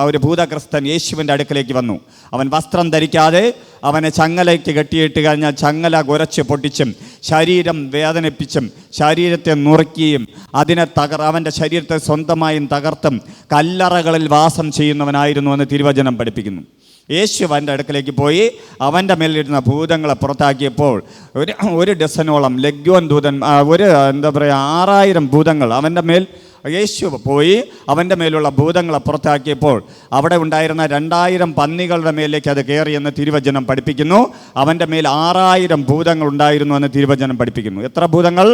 ഒരു ഭൂതഗ്രസ്തൻ യേശുവിൻ്റെ അടുക്കലേക്ക് വന്നു. അവൻ വസ്ത്രം ധരിക്കാതെ അവനെ ചങ്ങലയ്ക്ക് കെട്ടിയിട്ട് കഴിഞ്ഞാൽ ചങ്ങല കുരച്ച് പൊട്ടിച്ചും ശരീരം വേദനിപ്പിച്ചും ശരീരത്തെ നുറുക്കിയും അവൻ്റെ ശരീരത്തെ സ്വന്തമായും തകർത്തും കല്ലറകളിൽ വാസം ചെയ്യുന്നവനായിരുന്നു എന്ന് തിരുവചനം പഠിപ്പിക്കുന്നു. യേശു അവൻ്റെ അടുക്കലേക്ക് പോയി അവൻ്റെ മേലിരുന്ന ഭൂതങ്ങളെ പുറത്താക്കിയപ്പോൾ ഒരു ഡസനോളം ലഗ്യോൻ ദൂതൻ, 6000 ഭൂതങ്ങൾ അവൻ്റെ മേൽ യേശു പോയി അവൻ്റെ മേലുള്ള ഭൂതങ്ങളെ പുറത്താക്കിയപ്പോൾ അവിടെ ഉണ്ടായിരുന്ന 2000 പന്നികളുടെ മേലേക്ക് അത് കയറിയെന്ന് തിരുവചനം പഠിപ്പിക്കുന്നു. അവൻ്റെ മേൽ 6000 ഭൂതങ്ങൾ ഉണ്ടായിരുന്നു എന്ന് തിരുവചനം പഠിപ്പിക്കുന്നു. എത്ര ഭൂതങ്ങൾ?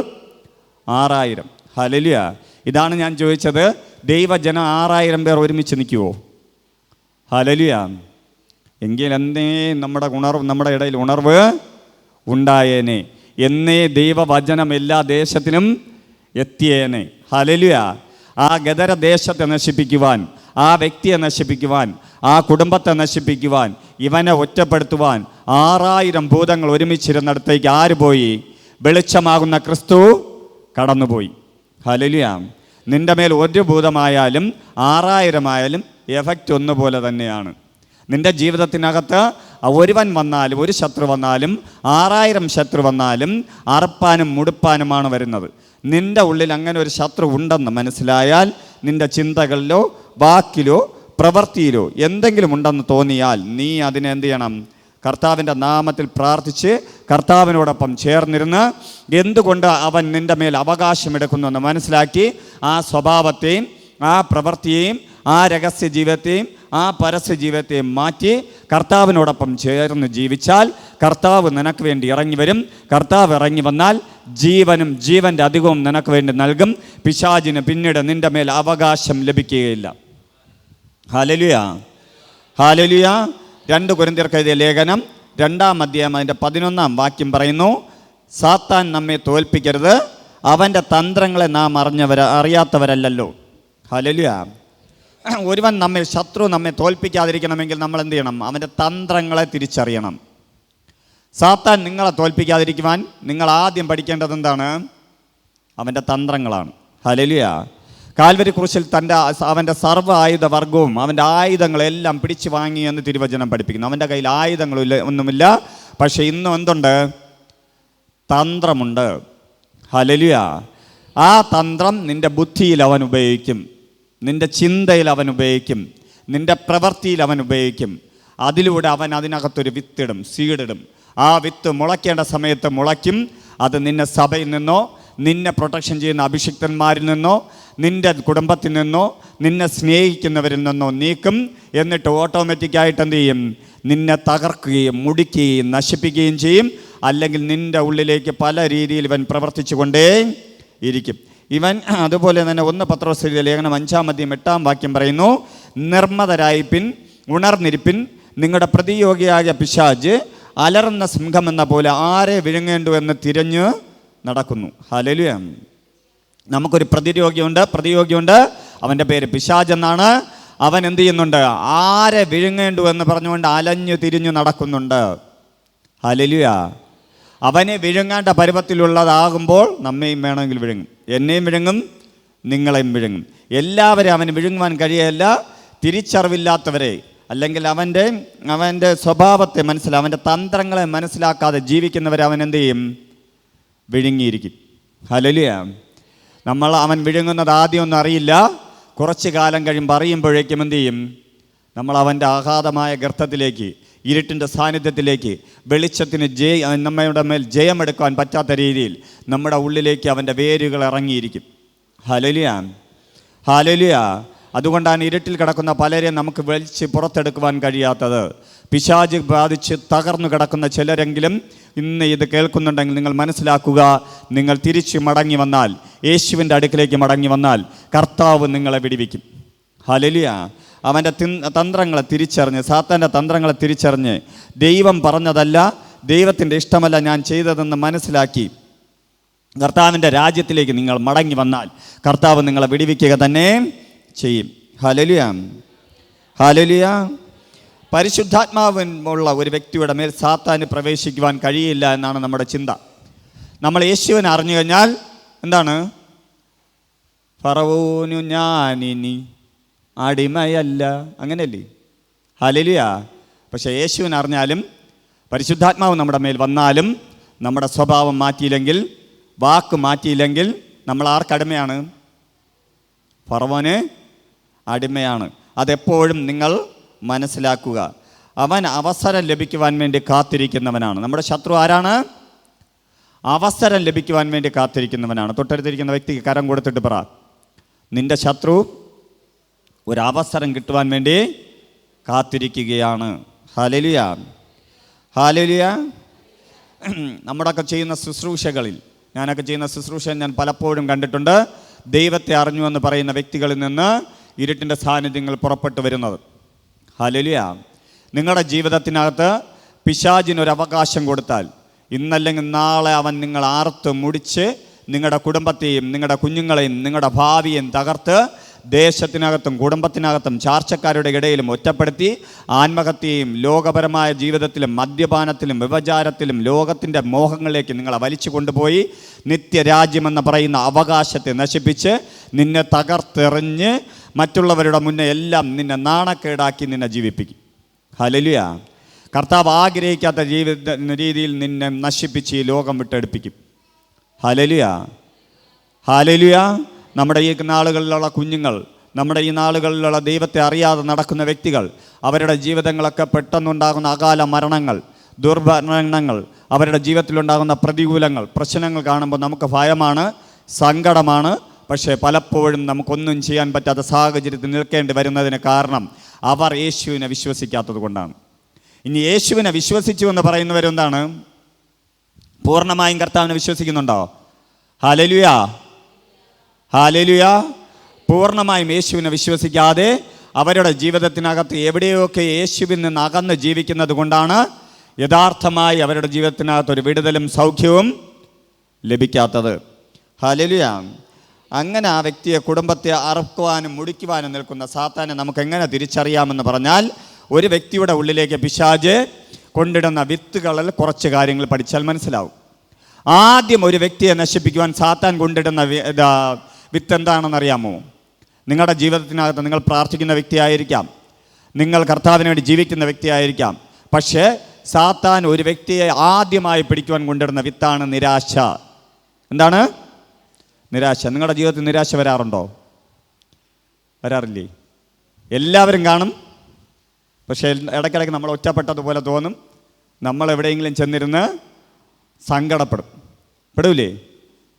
6000. ഹല്ലേലൂയ. ഇതാണ് ഞാൻ ചോദിച്ചത്, ദൈവജനം 6000 പേർ ഒരുമിച്ച് നിൽക്കുമോ? ഹല്ലേലൂയ. എങ്കിൽ എന്നേ നമ്മുടെ ഇടയിൽ ഉണർവ് ഉണ്ടായേനെ, എന്നേ ദൈവവചനം എല്ലാ ദേശത്തിനും എത്തിയേനെ. ഹല്ലേലൂയ. ആ ഗദര ദേശത്തെ നശിപ്പിക്കുവാൻ, ആ വ്യക്തിയെ നശിപ്പിക്കുവാൻ, ആ കുടുംബത്തെ നശിപ്പിക്കുവാൻ, ഇവനെ ഒറ്റപ്പെടുത്തുവാൻ 6000 ഭൂതങ്ങൾ ഒരുമിച്ചിരുന്നിടത്തേക്ക് ആര് പോയി? വെളിച്ചമാകുന്ന ക്രിസ്തു കടന്നുപോയി. ഹല്ലേലൂയ. നിൻ്റെ മേൽ ഒരു ഭൂതമായാലും 6000 ആയാലും എഫക്റ്റ് ഒന്നുപോലെ തന്നെയാണ്. നിൻ്റെ ജീവിതത്തിനകത്ത് ഒരുവൻ വന്നാലും ഒരു ശത്രു വന്നാലും 6000 ശത്രു വന്നാലും അറുപ്പാനും മുടുപ്പാനുമാണ് വരുന്നത്. നിൻ്റെ ഉള്ളിൽ അങ്ങനെ ഒരു ശത്രു ഉണ്ടെന്ന് മനസ്സിലായാൽ, നിൻ്റെ ചിന്തകളിലോ വാക്കിലോ പ്രവൃത്തിയിലോ എന്തെങ്കിലും ഉണ്ടെന്ന് തോന്നിയാൽ നീ അതിനെ എന്ത് ചെയ്യണം? കർത്താവിൻ്റെ നാമത്തിൽ പ്രാർത്ഥിച്ച് കർത്താവിനോടൊപ്പം ചേർന്നിരുന്ന് എന്തുകൊണ്ട് അവൻ നിൻ്റെ മേൽ അവകാശമെടുക്കുന്നുവെന്ന് മനസ്സിലാക്കി ആ സ്വഭാവത്തെയും ആ പ്രവൃത്തിയെയും ആ രഹസ്യ ജീവിതത്തെയും ആ പരസ്യ ജീവിതത്തെയും മാറ്റി കർത്താവിനോടൊപ്പം ചേർന്ന് ജീവിച്ചാൽ കർത്താവ് നിനക്ക് വേണ്ടി ഇറങ്ങി വരും. കർത്താവ് ഇറങ്ങി വന്നാൽ ജീവനും ജീവൻ്റെ അധികവും നിനക്ക് വേണ്ടി നൽകും. പിശാചിന് പിന്നീട് നിൻ്റെ മേൽ അവകാശം ലഭിക്കുകയില്ല. ഹല്ലേലൂയ. ഹല്ലേലൂയ. 2 കൊരിന്ത്യർക്ക് എഴുതിയ ലേഖനം 2-ാം അധ്യായം അതിൻ്റെ 11-ാം വാക്യം പറയുന്നു, സാത്താൻ നമ്മെ തോൽപ്പിക്കരുത്, അവൻ്റെ തന്ത്രങ്ങളെ നാം അറിയാത്തവരല്ലോ. ഹല്ലേലൂയ. ഒരുവൻ ശത്രു നമ്മെ തോൽപ്പിക്കാതിരിക്കണമെങ്കിൽ നമ്മൾ എന്ത് ചെയ്യണം? അവൻ്റെ തന്ത്രങ്ങളെ തിരിച്ചറിയണം. സാത്താൻ നിങ്ങളെ തോൽപ്പിക്കാതിരിക്കുവാൻ നിങ്ങൾ ആദ്യം പഠിക്കേണ്ടത് എന്താണ്? അവൻ്റെ തന്ത്രങ്ങളാണ്. ഹല്ലേലൂയ. കാൽവരി ക്രൂശിൽ അവൻ്റെ സർവ്വ ആയുധ വർഗവും അവൻ്റെ ആയുധങ്ങളെല്ലാം പിടിച്ചു വാങ്ങി എന്ന് തിരുവചനം പഠിപ്പിക്കുന്നു. അവൻ്റെ കയ്യിൽ ആയുധങ്ങളില്ല, ഒന്നുമില്ല. പക്ഷേ ഇന്നും എന്തുണ്ട്? തന്ത്രമുണ്ട്. ഹല്ലേലൂയ. ആ തന്ത്രം നിൻ്റെ ബുദ്ധിയിൽ അവൻ ഉപയോഗിക്കും, നിൻ്റെ ചിന്തയിൽ അവൻ ഉപയോഗിക്കും, നിൻ്റെ പ്രവൃത്തിയിൽ അവൻ ഉപയോഗിക്കും. അതിലൂടെ അവൻ അതിനകത്തൊരു വിത്തിടും, സീഡിടും. ആ വിത്ത് മുളയ്ക്കേണ്ട സമയത്ത് മുളയ്ക്കും. അത് നിന്നെ സഭയിൽ നിന്നോ നിന്നെ പ്രൊട്ടക്ഷൻ ചെയ്യുന്ന അഭിഷിക്തന്മാരിൽ നിന്നോ നിൻ്റെ കുടുംബത്തിൽ നിന്നോ നിന്നെ സ്നേഹിക്കുന്നവരിൽ നിന്നോ നീക്കും. എന്നിട്ട് ഓട്ടോമാറ്റിക്കായിട്ട് എന്ത് ചെയ്യും? നിന്നെ തകർക്കുകയും മുടിക്കുകയും നശിപ്പിക്കുകയും ചെയ്യും. അല്ലെങ്കിൽ നിൻ്റെ ഉള്ളിലേക്ക് പല രീതിയിൽ ഇവൻ പ്രവർത്തിച്ചു കൊണ്ടേ ഇരിക്കും. ഇവൻ അതുപോലെ തന്നെ 1 പത്രോസ് എഴുതിയ ലേഖനം 5-ാം അധ്യായം 8-ാം വാക്യം പറയുന്നു, നിർമ്മതരായിപ്പിൻ, ഉണർന്നിരിപ്പിൻ, നിങ്ങളുടെ പ്രതിയോഗിയായ പിശാച് അലറുന്ന സിംഹം എന്ന പോലെ ആരെ വിഴുങ്ങേണ്ടു എന്ന് തിരഞ്ഞു നടക്കുന്നു. ഹല്ലേലൂയ. നമുക്കൊരു പ്രതിയോഗിയുണ്ട്. അവൻ്റെ പേര് പിശാച് എന്നാണ്. അവൻ എന്ത് ചെയ്യുന്നുണ്ട്? ആരെ വിഴുങ്ങേണ്ടു എന്ന് പറഞ്ഞുകൊണ്ട് അലഞ്ഞു തിരിഞ്ഞു നടക്കുന്നുണ്ട്. ഹല്ലേലൂയ. അവനെ വിഴുങ്ങേണ്ട പരുവത്തിലുള്ളതാകുമ്പോൾ നമ്മയും വേണമെങ്കിൽ വിഴുങ്ങും, എന്നെയും വിഴുങ്ങും, നിങ്ങളെയും വിഴുങ്ങും. എല്ലാവരെയും അവന് വിഴുങ്ങുവാൻ കഴിയല്ല. തിരിച്ചറിവില്ലാത്തവരെ, അല്ലെങ്കിൽ അവൻ്റെ സ്വഭാവത്തെ അവൻ്റെ തന്ത്രങ്ങളെ മനസ്സിലാക്കാതെ ജീവിക്കുന്നവരെ അവൻ എന്ത് ചെയ്യും? വിഴുങ്ങിയിരിക്കും. ഹല്ലേലൂയ. അവൻ വിഴുങ്ങുന്നത് ആദ്യമൊന്നും അറിയില്ല. കുറച്ച് കാലം കഴിയുമ്പോൾ അറിയുമ്പോഴേക്കും എന്ത് ചെയ്യും? നമ്മൾ അവൻ്റെ അഗാധമായ ഗർത്തത്തിലേക്ക്, ഇരുട്ടിൻ്റെ സാന്നിധ്യത്തിലേക്ക്, വെളിച്ചത്തിന് നമ്മുടെ മേൽ ജയമെടുക്കാൻ പറ്റാത്ത രീതിയിൽ നമ്മുടെ ഉള്ളിലേക്ക് അവൻ്റെ വേരുകൾ ഇറങ്ങിയിരിക്കും. Hallelujah, hallelujah. അതുകൊണ്ടാണ് ഇരുട്ടിൽ കിടക്കുന്ന പലരെയും നമുക്ക് വലിച്ച് പുറത്തെടുക്കുവാൻ കഴിയാത്തത്. പിശാച് ബാധിച്ച് തകർന്നു കിടക്കുന്ന ചിലരെങ്കിലും ഇന്ന് ഇത് കേൾക്കുന്നുണ്ടെങ്കിൽ നിങ്ങൾ മനസ്സിലാക്കുക, നിങ്ങൾ തിരിച്ച് മടങ്ങി വന്നാൽ, യേശുവിൻ്റെ അടുക്കിലേക്ക് മടങ്ങി വന്നാൽ കർത്താവ് നിങ്ങളെ വിടുവിക്കും. ഹല്ലേലൂയ. അവൻ്റെ തന്ത്രങ്ങളെ തിരിച്ചറിഞ്ഞ്, സാത്താൻ്റെ തന്ത്രങ്ങളെ തിരിച്ചറിഞ്ഞ്, ദൈവം പറഞ്ഞതല്ല, ദൈവത്തിൻ്റെ ഇഷ്ടമല്ല ഞാൻ ചെയ്തതെന്ന് മനസ്സിലാക്കി കർത്താവിൻ്റെ രാജ്യത്തിലേക്ക് നിങ്ങൾ മടങ്ങി വന്നാൽ കർത്താവ് നിങ്ങളെ വിടുവിക്കുക തന്നെ ചെയ്യും. Hallelujah, hallelujah. പരിശുദ്ധാത്മാവുള്ള ഒരു വ്യക്തിയുടെ മേൽ സാത്താന് പ്രവേശിക്കുവാൻ കഴിയില്ല എന്നാണ് നമ്മുടെ ചിന്ത. നമ്മൾ യേശുവിനെ അറിഞ്ഞു കഴിഞ്ഞാൽ എന്താണ്? ഫറവോനു ഞാനിനി അടിമയല്ല, അങ്ങനെയല്ലേ? ഹല്ലേലൂയ. പക്ഷേ യേശുവിനെ അറിഞ്ഞാലും പരിശുദ്ധാത്മാവ് നമ്മുടെ മേൽ വന്നാലും നമ്മുടെ സ്വഭാവം മാറ്റിയില്ലെങ്കിൽ, വാക്ക് മാറ്റിയില്ലെങ്കിൽ നമ്മൾ ആർക്കടിമയാണ്? ഫറവോന് അടിമയാണ്. അതെപ്പോഴും നിങ്ങൾ മനസ്സിലാക്കുക. അവൻ അവസരം ലഭിക്കുവാൻ വേണ്ടി കാത്തിരിക്കുന്നവനാണ്. നമ്മുടെ ശത്രു ആരാണ്? അവസരം ലഭിക്കുവാൻ വേണ്ടി കാത്തിരിക്കുന്നവനാണ്. തൊട്ടടുത്തിരിക്കുന്ന വ്യക്തിക്ക് കരം കൊടുത്തിട്ട് പറ, നിന്റെ ശത്രു ഒരവസരം കിട്ടുവാൻ വേണ്ടി കാത്തിരിക്കുകയാണ്. Hallelujah, hallelujah. നമ്മുടെയൊക്കെ ചെയ്യുന്ന ശുശ്രൂഷകളിൽ, ഞാനൊക്കെ ചെയ്യുന്ന ശുശ്രൂഷ ഞാൻ പലപ്പോഴും കണ്ടിട്ടുണ്ട്, ദൈവത്തെ അറിഞ്ഞു എന്ന് പറയുന്ന വ്യക്തികളിൽ നിന്ന് ഇരുട്ടിൻ്റെ സാന്നിധ്യങ്ങൾ പുറപ്പെട്ടു വരുന്നത്. ഹല്ലേലൂയ. നിങ്ങളുടെ ജീവിതത്തിനകത്ത് പിശാചിനൊരവകാശം കൊടുത്താൽ ഇന്നല്ലെങ്കിൽ നാളെ അവൻ നിങ്ങൾ ആർത്ത് മുടിച്ച് നിങ്ങളുടെ കുടുംബത്തെയും നിങ്ങളുടെ കുഞ്ഞുങ്ങളെയും നിങ്ങളുടെ ഭാവിയെയും തകർത്ത് ദേശത്തിനകത്തും കുടുംബത്തിനകത്തും ചാർച്ചക്കാരുടെ ഇടയിലും ഒറ്റപ്പെടുത്തി ആത്മഹത്യയും ലോകപരമായ ജീവിതത്തിലും മദ്യപാനത്തിലും വ്യഭിചാരത്തിലും ലോകത്തിൻ്റെ മോഹങ്ങളിലേക്ക് നിങ്ങളെ വലിച്ചു കൊണ്ടുപോയി നിത്യരാജ്യമെന്ന് പറയുന്ന അവകാശത്തെ നശിപ്പിച്ച് നിന്നെ തകർത്തെറിഞ്ഞ് മറ്റുള്ളവരുടെ മുന്നേ എല്ലാം നിന്നെ നാണക്കേടാക്കി നിന്നെ ജീവിപ്പിക്കും. ഹല്ലേലൂയ. കർത്താവ് ആഗ്രഹിക്കാത്ത രീതിയിൽ നിന്നെ നശിപ്പിച്ച് ഈ ലോകം വിട്ടെടുപ്പിക്കും. Hallelujah, hallelujah. നമ്മുടെ ഈ നാളുകളിലുള്ള കുഞ്ഞുങ്ങൾ, നമ്മുടെ ഈ നാളുകളിലുള്ള ദൈവത്തെ അറിയാതെ നടക്കുന്ന വ്യക്തികൾ, അവരുടെ ജീവിതങ്ങളൊക്കെ പെട്ടെന്നുണ്ടാകുന്ന അകാല മരണങ്ങൾ, ദുർമരണങ്ങൾ, അവരുടെ ജീവിതത്തിലുണ്ടാകുന്ന പ്രതികൂലങ്ങൾ, പ്രശ്നങ്ങൾ കാണുമ്പോൾ നമുക്ക് ഭയമാണ്, സങ്കടമാണ്. പക്ഷേ പലപ്പോഴും നമുക്കൊന്നും ചെയ്യാൻ പറ്റാത്ത സാഹചര്യത്തിൽ നിൽക്കേണ്ടി വരുന്നതിന് കാരണം അവർ യേശുവിനെ വിശ്വസിക്കാത്തത് കൊണ്ടാണ്. ഇനി യേശുവിനെ വിശ്വസിച്ചു എന്ന് പറയുന്നവരെന്താണ്? പൂർണ്ണമായും കർത്താവിനെ വിശ്വസിക്കുന്നുണ്ടോ? Hallelujah, hallelujah. പൂർണ്ണമായും യേശുവിനെ വിശ്വസിക്കാതെ അവരുടെ ജീവിതത്തിനകത്ത് എവിടെയൊക്കെ യേശുവിൽ നിന്ന് അകന്ന് ജീവിക്കുന്നത് കൊണ്ടാണ് യഥാർത്ഥമായി അവരുടെ ജീവിതത്തിനകത്ത് ഒരു വിടുതലും സൗഖ്യവും ലഭിക്കാത്തത്. ഹല്ലേലൂയ. അങ്ങനെ ആ വ്യക്തിയെ, കുടുംബത്തെ അറുക്കുവാനും മുടിക്കുവാനും നിൽക്കുന്ന സാത്താനെ നമുക്ക് എങ്ങനെ തിരിച്ചറിയാമെന്ന് പറഞ്ഞാൽ, ഒരു വ്യക്തിയുടെ ഉള്ളിലേക്ക് പിശാച് കൊണ്ടിടുന്ന വിത്തുകളിൽ കുറച്ച് കാര്യങ്ങൾ പഠിച്ചാൽ മനസ്സിലാവും. ആദ്യം ഒരു വ്യക്തിയെ നശിപ്പിക്കുവാൻ സാത്താൻ കൊണ്ടിടുന്ന വിത്ത് എന്താണെന്നറിയാമോ? നിങ്ങളുടെ ജീവിതത്തിനകത്ത് നിങ്ങൾ പ്രാർത്ഥിക്കുന്ന വ്യക്തിയായിരിക്കാം, നിങ്ങൾ കർത്താവിന് വേണ്ടി ജീവിക്കുന്ന വ്യക്തിയായിരിക്കാം. പക്ഷേ സാത്താൻ ഒരു വ്യക്തിയെ ആദ്യമായി പിടിക്കുവാൻ കൊണ്ടിടുന്ന വിത്താണ് നിരാശ. എന്താണ്? നിരാശ. നിങ്ങളുടെ ജീവിതത്തിൽ നിരാശ വരാറുണ്ടോ? വരാറില്ലേ? എല്ലാവരും കാണും. പക്ഷേ ഇടയ്ക്കിടയ്ക്ക് നമ്മൾ ഒറ്റപ്പെട്ടതുപോലെ തോന്നും. നമ്മൾ എവിടെയെങ്കിലും ചെന്നിരുന്ന് സങ്കടപ്പെടും. പെടൂലേ?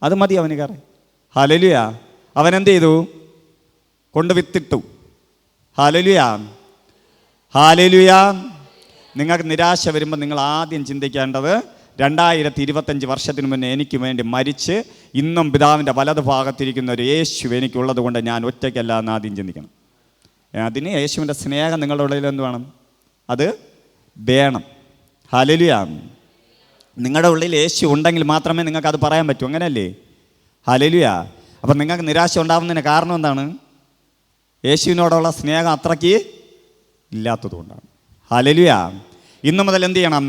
അത് മതി അവന് കയറി. ഹല്ലേലൂയ. അവനെന്ത് ചെയ്തു? കൊണ്ട് വിത്തിട്ടു. Hallelujah, hallelujah. നിങ്ങൾക്ക് നിരാശ വരുമ്പോൾ നിങ്ങൾ ആദ്യം ചിന്തിക്കേണ്ടത്, 2025 വർഷത്തിന് മുന്നേ എനിക്ക് വേണ്ടി മരിച്ച് ഇന്നും പിതാവിൻ്റെ വലത് ഭാഗത്തിരിക്കുന്ന ഒരു യേശു എനിക്കുള്ളത് കൊണ്ട് ഞാൻ ഒറ്റയ്ക്കല്ല എന്ന് ആദ്യം ചിന്തിക്കണം. അതിന് യേശുവിൻ്റെ സ്നേഹം നിങ്ങളുടെ ഉള്ളിൽ എന്ത് വേണം? അത് വേണം. ഹല്ലേലൂയ. നിങ്ങളുടെ ഉള്ളിൽ യേശു ഉണ്ടെങ്കിൽ മാത്രമേ നിങ്ങൾക്കത് പറയാൻ പറ്റൂ. അങ്ങനെയല്ലേ? ഹല്ലേലൂയ. അപ്പം നിങ്ങൾക്ക് നിരാശ ഉണ്ടാകുന്നതിന് കാരണം എന്താണ്? യേശുവിനോടുള്ള സ്നേഹം അത്രയ്ക്ക് ഇല്ലാത്തതുകൊണ്ടാണ്. ഹല്ലേലൂയ. ഇന്നു മുതൽ എന്ത് ചെയ്യണം?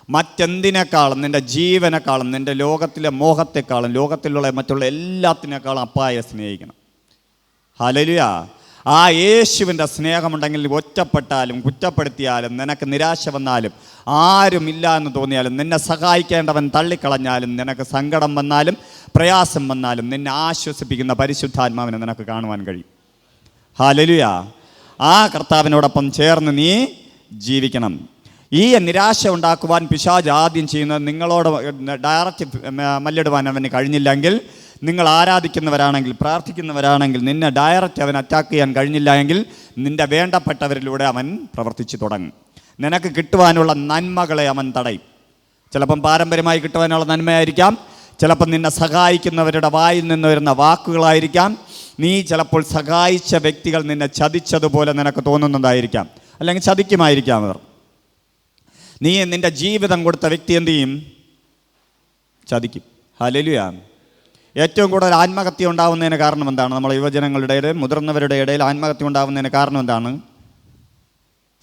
മറ്റെന്തിനേക്കാളും, നിൻ്റെ ജീവനേക്കാളും, നിൻ്റെ ലോകത്തിലെ മോഹത്തെക്കാളും, ലോകത്തിലുള്ള മറ്റുള്ള എല്ലാത്തിനേക്കാളും അപ്പായെ സ്നേഹിക്കണം. ഹല്ലേലൂയ. ആ യേശുവിൻ്റെ സ്നേഹമുണ്ടെങ്കിൽ ഒറ്റപ്പെട്ടാലും കുറ്റപ്പെടുത്തിയാലും നിനക്ക് നിരാശ വന്നാലും ആരുമില്ല എന്ന് തോന്നിയാലും നിന്നെ സഹായിക്കേണ്ടവൻ തള്ളിക്കളഞ്ഞാലും നിനക്ക് സങ്കടം വന്നാലും പ്രയാസം വന്നാലും നിന്നെ ആശ്വസിപ്പിക്കുന്ന പരിശുദ്ധാത്മാവിനെ നിനക്ക് കാണുവാൻ കഴിയും. ഹല്ലേലൂയ. ആ കർത്താവിനോടൊപ്പം ചേർന്ന് നീ ജീവിക്കണം. ഈ നിരാശ ഉണ്ടാക്കുവാൻ പിശാച് ആദ്യം ചെയ്യുന്നത് നിങ്ങളോട് ഡയറക്റ്റ് മല്ലിടുവാൻ അവന് കഴിഞ്ഞില്ലെങ്കിൽ, നിങ്ങൾ ആരാധിക്കുന്നവരാണെങ്കിൽ, പ്രാർത്ഥിക്കുന്നവരാണെങ്കിൽ, നിന്നെ ഡയറക്റ്റ് അവൻ അറ്റാക്ക് ചെയ്യാൻ കഴിഞ്ഞില്ല എങ്കിൽ നിൻ്റെ വേണ്ടപ്പെട്ടവരിലൂടെ അവൻ പ്രവർത്തിച്ചു തുടങ്ങും. നിനക്ക് കിട്ടുവാനുള്ള നന്മകളെ അവൻ തടയും. ചിലപ്പം പാരമ്പര്യമായി കിട്ടുവാനുള്ള നന്മയായിരിക്കാം, ചിലപ്പം നിന്നെ സഹായിക്കുന്നവരുടെ വായിൽ നിന്ന് വരുന്ന വാക്കുകളായിരിക്കാം, നീ ചിലപ്പോൾ സഹായിച്ച വ്യക്തികൾ നിന്നെ ചതിച്ചതുപോലെ നിനക്ക് തോന്നുന്നതായിരിക്കാം, അല്ലെങ്കിൽ ചതിക്കുമായിരിക്കാം അവർ. നീ നിൻ്റെ ജീവിതം കൊടുത്ത വ്യക്തി എന്തു ചെയ്യും? ചതിക്കും. ഹല്ലേലൂയ. ഏറ്റവും കൂടുതൽ ആത്മഹത്യ ഉണ്ടാകുന്നതിന് കാരണം എന്താണ്? നമ്മളെ യുവജനങ്ങളുടെ ഇടയിൽ, മുതിർന്നവരുടെ ഇടയിൽ ആത്മഹത്യ ഉണ്ടാകുന്നതിന് കാരണം എന്താണ്?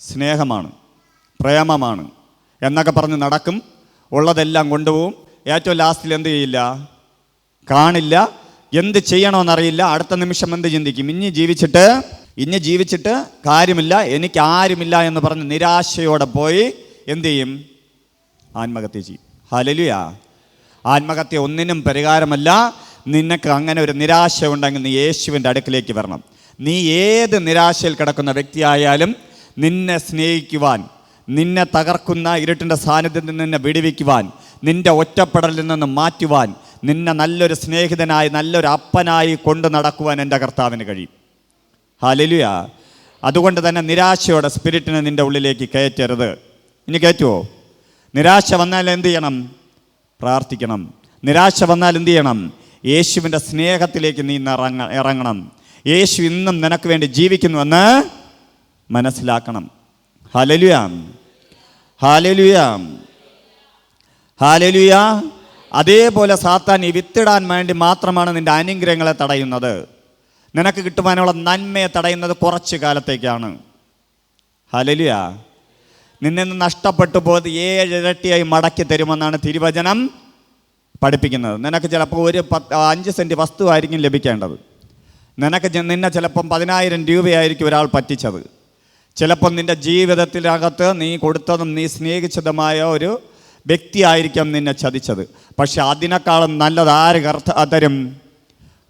സ്നേഹമാണ്, പ്രേമമാണ് എന്നൊക്കെ പറഞ്ഞ് നടക്കും, ഉള്ളതെല്ലാം കൊണ്ടുപോകും, ഏറ്റവും ലാസ്റ്റിൽ എന്ത് ചെയ്യില്ല? കാണില്ല, എന്ത് ചെയ്യണമെന്നറിയില്ല. അടുത്ത നിമിഷം എന്ത് ചിന്തിക്കും? ഇനി ജീവിച്ചിട്ട് കാര്യമില്ല, എനിക്ക് ആരുമില്ല എന്ന് പറഞ്ഞ് നിരാശയോടെ പോയി എന്തു ചെയ്യും? ആത്മഹത്യ ചെയ്യും. ഹല്ലേലൂയ. ആത്മഹത്യ ഒന്നിനും പരിഹാരമല്ല. നിനക്ക് അങ്ങനെ ഒരു നിരാശ ഉണ്ടെങ്കിൽ നീ യേശുവിൻ്റെ അടുക്കിലേക്ക് വരണം. നീ ഏത് നിരാശയിൽ കിടക്കുന്ന വ്യക്തിയായാലും നിന്നെ സ്നേഹിക്കുവാൻ, നിന്നെ തകർക്കുന്ന ഇരുട്ടിൻ്റെ സാന്നിധ്യത്തിൽ നിന്നെ വിടുവിക്കുവാൻ, നിൻ്റെ ഒറ്റപ്പെടലിൽ നിന്ന് മാറ്റുവാൻ, നിന്നെ നല്ലൊരു സ്നേഹിതനായി, നല്ലൊരു അപ്പനായി കൊണ്ടു നടക്കുവാൻ എൻ്റെ കർത്താവിന് കഴിയും. ഹല്ലേലൂയ. അതുകൊണ്ട് തന്നെ നിരാശയോടെ സ്പിരിറ്റിനെ നിൻ്റെ ഉള്ളിലേക്ക് കയറ്റരുത്. ഇനി കയറ്റുമോ? നിരാശ വന്നാൽ എന്ത് ചെയ്യണം? പ്രാർത്ഥിക്കണം. നിരാശ വന്നാൽ എന്ത് ചെയ്യണം? യേശുവിൻ്റെ സ്നേഹത്തിലേക്ക് നീ ഇറങ്ങണം. യേശു ഇന്നും നിനക്ക് വേണ്ടി ജീവിക്കുന്നുവെന്ന് മനസ്സിലാക്കണം. Hallelujah, hallelujah, hallelujah. അതേപോലെ സാത്താൻ ഈ വിത്തിടാൻ വേണ്ടി മാത്രമാണ് നിൻ്റെ അനുഗ്രഹങ്ങളെ തടയുന്നത്. നിനക്ക് കിട്ടുവാനുള്ള നന്മയെ തടയുന്നത് കുറച്ച് കാലത്തേക്കാണ്. ഹല്ലേലൂയ. നിന്നെ നഷ്ടപ്പെട്ടു പോയത് 7 ഇരട്ടിയായി മടക്കി തരുമെന്നാണ് തിരുവചനം പഠിപ്പിക്കുന്നത്. നിനക്ക് ചിലപ്പോൾ ഒരു 5 സെൻറ്റ് വസ്തുവായിരിക്കും ലഭിക്കേണ്ടത്. നിന്നെ ചിലപ്പം 10,000 രൂപയായിരിക്കും ഒരാൾ പറ്റിച്ചത്. ചിലപ്പം നിൻ്റെ ജീവിതത്തിനകത്ത് നീ കൊടുത്തതും നീ സ്നേഹിച്ചതുമായ ഒരു വ്യക്തിയായിരിക്കാം നിന്നെ ചതിച്ചത്. പക്ഷെ അതിനേക്കാളും നല്ലത് ആര് തരും?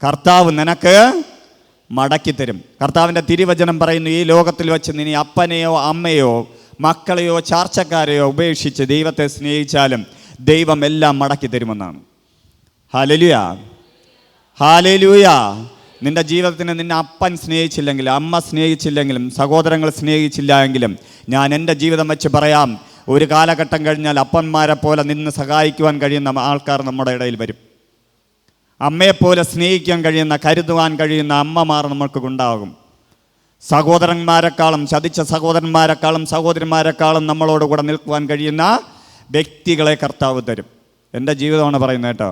കർത്താവ് നിനക്ക് മടക്കി തരും. കർത്താവിൻ്റെ തിരുവചനം പറയുന്നു, ഈ ലോകത്തിൽ വെച്ച് നീ അപ്പനെയോ അമ്മയോ മക്കളെയോ ചാർച്ചക്കാരെയോ ഉപേക്ഷിച്ച് ദൈവത്തെ സ്നേഹിച്ചാലും ദൈവം എല്ലാം മടക്കി തരുമെന്നാണ്. Hallelujah, hallelujah. നിൻ്റെ ജീവിതത്തിന് നിന്നെ അപ്പൻ സ്നേഹിച്ചില്ലെങ്കിലും, അമ്മ സ്നേഹിച്ചില്ലെങ്കിലും, സഹോദരങ്ങൾ സ്നേഹിച്ചില്ല എങ്കിലും, ഞാൻ എൻ്റെ ജീവിതം വെച്ച് പറയാം, ഒരു കാലഘട്ടം കഴിഞ്ഞാൽ അപ്പന്മാരെ പോലെ നിന്ന് സഹായിക്കുവാൻ കഴിയുന്ന ആൾക്കാർ നമ്മുടെ ഇടയിൽ വരും. അമ്മയെപ്പോലെ സ്നേഹിക്കാൻ കഴിയുന്ന, കരുതുവാൻ കഴിയുന്ന അമ്മമാർ നമ്മൾക്ക് ഉണ്ടാകും. സഹോദരന്മാരെക്കാളും, ചതിച്ച സഹോദരന്മാരെക്കാളും സഹോദരിമാരെക്കാളും നമ്മളോടുകൂടെ നിൽക്കുവാൻ കഴിയുന്ന വ്യക്തികളെ കർത്താവ് തരും. എൻ്റെ ജീവിതമാണ് പറയുന്നത് കേട്ടോ.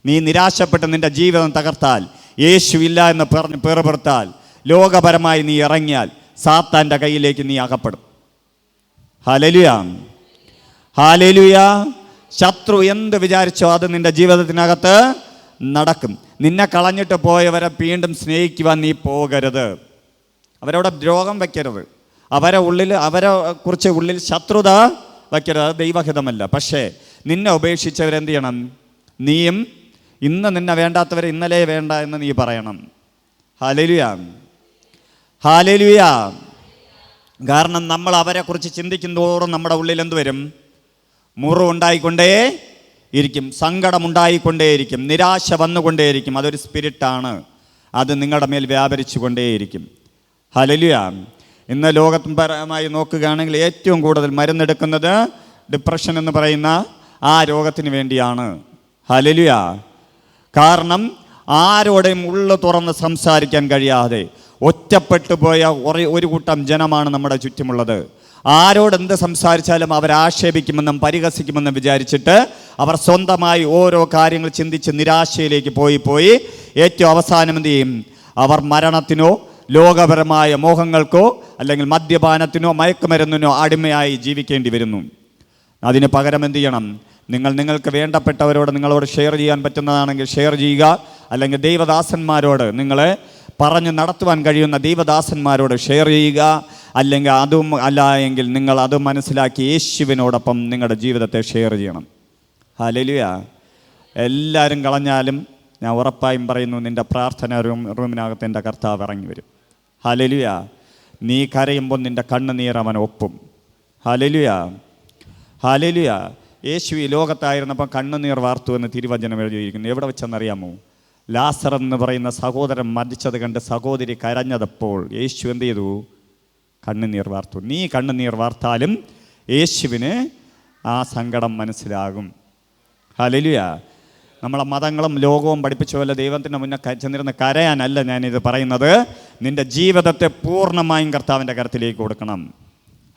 നീ നിരാശപ്പെട്ട് നിൻ്റെ ജീവിതം തകർത്താൽ, യേശു ഇല്ല എന്ന് പറഞ്ഞ് പിറുപിറുത്താൽ, ലോകപരമായി നീ ഇറങ്ങിയാൽ സാത്താൻ്റെ കയ്യിലേക്ക് നീ അകപ്പെടും. Hallelujah, hallelujah. ശത്രു എന്ത് വിചാരിച്ചോ അത് നിൻ്റെ ജീവിതത്തിനകത്ത് നടക്കും. നിന്നെ കളഞ്ഞിട്ട് പോയവരെ വീണ്ടും സ്നേഹിക്കുവാൻ നീ പോകരുത്. അവരോട് ദ്രോഹം വയ്ക്കരുത്. അവരെ കുറിച്ച് ഉള്ളിൽ ശത്രുത വയ്ക്കരുത്. അത് ദൈവഹിതമല്ല. പക്ഷേ നിന്നെ ഉപേക്ഷിച്ചവരെന്ത് ചെയ്യണം? നീയും ഇന്ന് നിന്നെ വേണ്ടാത്തവരെ ഇന്നലെ വേണ്ട എന്ന് നീ പറയണം. Hallelujah, hallelujah. കാരണം നമ്മൾ അവരെക്കുറിച്ച് ചിന്തിക്കുന്തോറും നമ്മുടെ ഉള്ളിൽ എന്ത് വരും? മുറിവുണ്ടായിക്കൊണ്ടേ ഇരിക്കും, സങ്കടമുണ്ടായിക്കൊണ്ടേയിരിക്കും, നിരാശ വന്നുകൊണ്ടേയിരിക്കും. അതൊരു സ്പിരിറ്റാണ്. അത് നിങ്ങളുടെ മേൽ വ്യാപരിച്ചു കൊണ്ടേയിരിക്കും. ഹല്ലേലൂയ. ഇന്ന് ലോകപരമായി നോക്കുകയാണെങ്കിൽ ഏറ്റവും കൂടുതൽ മരുന്നെടുക്കുന്നത് ഡിപ്രഷൻ എന്ന് പറയുന്ന ആ രോഗത്തിന് വേണ്ടിയാണ്. ഹല്ലേലൂയ. കാരണം ആരോടെയും ഉള്ളു തുറന്ന് സംസാരിക്കാൻ കഴിയാതെ ഒറ്റപ്പെട്ടു പോയ ഒരു കൂട്ടം ജനമാണ് നമ്മുടെ ചുറ്റുമുള്ളത്. ആരോടെന്ത് സംസാരിച്ചാലും അവരാക്ഷേപിക്കുമെന്നും പരിഹസിക്കുമെന്നും വിചാരിച്ചിട്ട് അവർ സ്വന്തമായി ഓരോ കാര്യങ്ങൾ ചിന്തിച്ച് നിരാശയിലേക്ക് പോയി ഏറ്റവും അവസാനം എന്ത് ചെയ്യും? അവർ മരണത്തിനോ ലോകപരമായ മോഹങ്ങൾക്കോ അല്ലെങ്കിൽ മദ്യപാനത്തിനോ മയക്കുമരുന്നിനോ അടിമയായി ജീവിക്കേണ്ടി വരുന്നു. അതിന് പകരം എന്ത് ചെയ്യണം? നിങ്ങൾക്ക് വേണ്ടപ്പെട്ടവരോട് നിങ്ങളോട് ഷെയർ ചെയ്യാൻ പറ്റുന്നതാണെങ്കിൽ ഷെയർ ചെയ്യുക. അല്ലെങ്കിൽ ദൈവദാസന്മാരോട്, നിങ്ങളെ പറഞ്ഞ് നടത്തുവാൻ കഴിയുന്ന ദൈവദാസന്മാരോട് ഷെയർ ചെയ്യുക. അല്ലെങ്കിൽ അതും അല്ല എങ്കിൽ നിങ്ങൾ അത് മനസ്സിലാക്കി യേശുവിനോടൊപ്പം നിങ്ങളുടെ ജീവിതത്തെ ഷെയർ ചെയ്യണം. ഹല്ലേലൂയ. എല്ലാവരും കളഞ്ഞാലും ഞാൻ ഉറപ്പായും പറയുന്നു, നിൻ്റെ പ്രാർത്ഥന റൂമിനകത്ത് എൻ്റെ കർത്താവ് ഇറങ്ങി വരും. ഹല്ലേലൂയ. നീ കരയുമ്പോൾ നിൻ്റെ കണ്ണുനീർ അവൻ ഒപ്പും. ഹല്ലേലൂയ. ഹല്ലേലൂയ. യേശു ഈ ലോകത്തായിരുന്നപ്പോൾ കണ്ണുനീർ വാർത്തു എന്ന് തിരുവചനം എഴുതിയിരിക്കുന്നു. എവിടെ വെച്ചെന്നറിയാമോ? ലാസർ എന്ന് പറയുന്ന സഹോദരൻ മരിച്ചത് കണ്ട് സഹോദരി കരഞ്ഞതപ്പോൾ യേശു എന്ത് ചെയ്തു? കണ്ണുനീർ വാർത്തു. നീ കണ്ണുനീർ വാർത്താലും യേശുവിന് ആ സങ്കടം മനസ്സിലാകും. ഹല്ലേലൂയ. നമ്മളെ മതങ്ങളും ലോകവും പഠിപ്പിച്ച പോലെ ദൈവത്തിൻ്റെ മുന്നേ ചെന്നിരുന്ന് കരയാനല്ല ഞാനിത് പറയുന്നത്. നിൻ്റെ ജീവിതത്തെ പൂർണ്ണമായും കർത്താവിൻ്റെ കരത്തിലേക്ക് കൊടുക്കണം.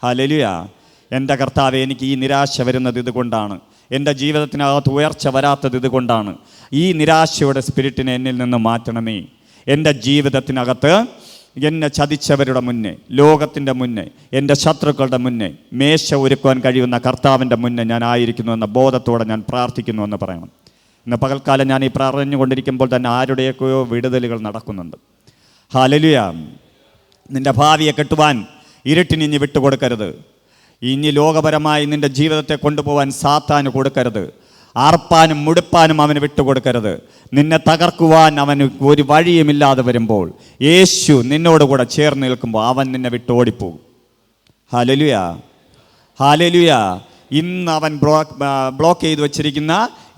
ഹല്ലേലൂയ. എൻ്റെ കർത്താവേ, എനിക്ക് ഈ നിരാശ വരുന്നത് ഇതുകൊണ്ടാണ്, എൻ്റെ ജീവിതത്തിനകത്ത് ഉയർച്ച വരാത്തത് ഇതുകൊണ്ടാണ്. ഈ നിരാശയുടെ സ്പിരിറ്റിനെ എന്നിൽ നിന്ന് മാറ്റണമേ. എൻ്റെ ജീവിതത്തിനകത്ത് എന്നെ ചതിച്ചവരുടെ മുന്നേ, ലോകത്തിൻ്റെ മുന്നേ, എൻ്റെ ശത്രുക്കളുടെ മുന്നേ മേശ ഒരുക്കുവാൻ കഴിയുന്ന കർത്താവിൻ്റെ മുന്നേ ഞാൻ ആയിരിക്കുന്നു എന്ന ബോധത്തോടെ ഞാൻ പ്രാർത്ഥിക്കുന്നു എന്ന് പറയണം. ഇന്ന് പകൽക്കാലം ഞാൻ ഈ പറഞ്ഞുകൊണ്ടിരിക്കുമ്പോൾ തന്നെ ആരുടെയൊക്കെയോ വിടുതലുകൾ നടക്കുന്നുണ്ട്. ഹല്ലേലൂയ. നിൻ്റെ ഭാവിയെ കെട്ടുവാൻ ഇരുട്ടിന് ഇനി വിട്ടുകൊടുക്കരുത്. ഇനി ലോകപരമായി നിൻ്റെ ജീവിതത്തെ കൊണ്ടുപോകാൻ സാത്താന് കൊടുക്കരുത്. ആർപ്പാനും മുടുപ്പാനും അവന് വിട്ടുകൊടുക്കരുത്. നിന്നെ തകർക്കുവാൻ അവന് ഒരു വഴിയുമില്ലാതെ വരുമ്പോൾ യേശു നിന്നോടുകൂടെ ചേർന്ന് നിൽക്കുമ്പോൾ അവൻ നിന്നെ വിട്ടോടിപ്പോകും. ഹല്ലേലൂയ. ഹല്ലേലൂയ. ഇന്ന് അവൻ ബ്ലോക്ക് ചെയ്ത് വച്ചിരിക്കുന്ന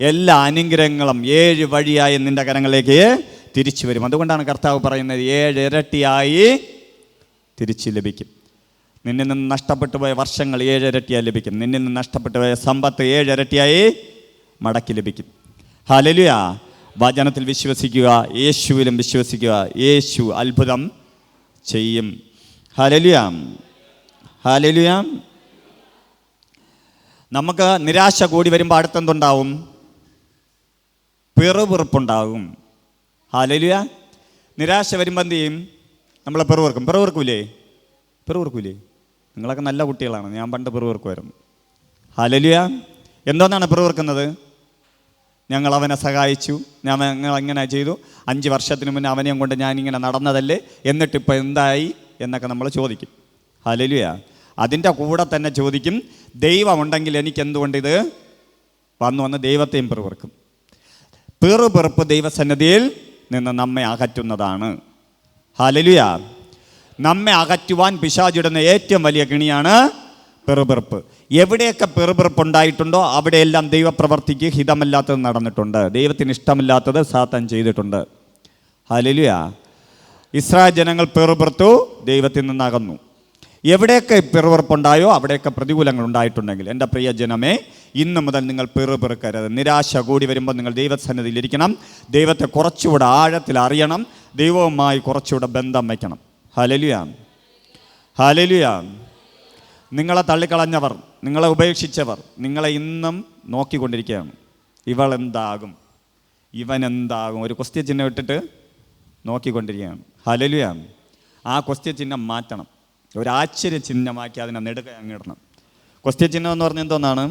എല്ലാ അനുഗ്രഹങ്ങളും 7 വഴിയായി നിൻ്റെ കരങ്ങളിലേക്ക് തിരിച്ചു വരും. അതുകൊണ്ടാണ് കർത്താവ് പറയുന്നത് 7 ഇരട്ടിയായി തിരിച്ചു ലഭിക്കും. നിന്നിൽ നിന്ന് നഷ്ടപ്പെട്ടു പോയ വർഷങ്ങൾ 7 ഇരട്ടിയായി ലഭിക്കും. നിന്നിൽ നിന്ന് നഷ്ടപ്പെട്ടു പോയ സമ്പത്ത് 7 ഇരട്ടിയായി മടക്കി ലഭിക്കും. ഹല്ലേലൂയ. വചനത്തിൽ വിശ്വസിക്കുക, യേശുവിലും വിശ്വസിക്കുക. യേശു അത്ഭുതം ചെയ്യും. ഹല്ലേലൂയ. ഹല്ലേലൂയ. നമുക്ക് നിരാശ കൂടി വരുമ്പോൾ അടുത്തെന്തുണ്ടാവും? പിറുപിറുപ്പുണ്ടാകും. ഹല്ലേലൂയ. നിരാശ വരുമ്പോൾ എന്ത് ചെയ്യും? നമ്മൾ പിറുപിറുക്കൂലേ? നിങ്ങളൊക്കെ നല്ല കുട്ടികളാണ്. ഞാൻ പണ്ട് പിറുപിറുക്കുമായിരുന്നു. ഹല്ലേലൂയ. എന്തോന്നാണ് പിറുപിറുക്കുന്നത്? ഞങ്ങൾ അവനെ സഹായിച്ചു, ഞങ്ങൾ എങ്ങനെ ചെയ്തു, 5 വർഷത്തിന് മുന്നേ അവനെയും കൊണ്ട് ഞാനിങ്ങനെ നടന്നതല്ലേ, എന്നിട്ടിപ്പോൾ എന്തായി എന്നൊക്കെ നമ്മൾ ചോദിക്കും. ഹല്ലേലൂയ. അതിൻ്റെ കൂടെ തന്നെ ചോദിക്കും, ദൈവമുണ്ടെങ്കിൽ എനിക്ക് എന്തുകൊണ്ടിത് വന്ന് ദൈവത്തെയും പിറുപിറുക്കും. പിറുപിറുപ്പ് ദൈവസന്നിധിയിൽ നിന്ന് നമ്മെ അകറ്റുന്നതാണ്. ഹല്ലേലൂയ. നമ്മെ അകറ്റുവാൻ പിശാചിടുന്ന ഏറ്റവും വലിയ കെണിയാണ് പിറുപിറുപ്പ്. എവിടെയൊക്കെ പിറുപിറുപ്പ് ഉണ്ടായിട്ടുണ്ടോ അവിടെയെല്ലാം ദൈവപ്രവർത്തിക്ക് ഹിതമല്ലാത്തത് നടന്നിട്ടുണ്ട്. ദൈവത്തിന് ഇഷ്ടമില്ലാത്തത് സാത്താൻ ചെയ്തിട്ടുണ്ട്. ഹല്ലേലൂയ. ഇസ്രായേൽ ജനങ്ങൾ പിറുപിറുത്തു, ദൈവത്തിൽ നിന്നകന്നു. എവിടെയൊക്കെ പിറുപിറുപ്പുണ്ടായോ അവിടെയൊക്കെ പ്രതികൂലങ്ങൾ ഉണ്ടായിട്ടുണ്ടെങ്കിൽ എൻ്റെ പ്രിയ ജനമേ, ഇന്നു മുതൽ നിങ്ങൾ പിറുപിറുക്കരുത്. നിരാശ കൂടി വരുമ്പോൾ നിങ്ങൾ ദൈവസന്നിധിയിൽ ഇരിക്കണം. ദൈവത്തെ കുറച്ചുകൂടെ ആഴത്തിൽ അറിയണം. ദൈവവുമായി കുറച്ചുകൂടെ ബന്ധം വയ്ക്കണം. ഹല്ലേലൂയ. ഹല്ലേലൂയ. നിങ്ങളെ തള്ളിക്കളഞ്ഞവർ, നിങ്ങളെ ഉപേക്ഷിച്ചവർ നിങ്ങളെ ഇന്നും നോക്കിക്കൊണ്ടിരിക്കുകയാണ്. ഇവൾ എന്താകും, ഇവൻ എന്താകും, ഒരു ക്വസ്റ്റ്യൻ ചിഹ്നം ഇട്ടിട്ട് നോക്കിക്കൊണ്ടിരിക്കുകയാണ്. ഹല്ലേലൂയ. ആ ക്വസ്റ്റ്യൻ ചിഹ്നം മാറ്റണം. ഒരു ആശ്ചര്യ ചിഹ്നമാക്കി അതിനെ നെടുക അങ്ങിടണം. ക്വസ്റ്റ്യൻ ചിഹ്നം എന്ന് പറഞ്ഞാൽ എന്തോന്നാണ്?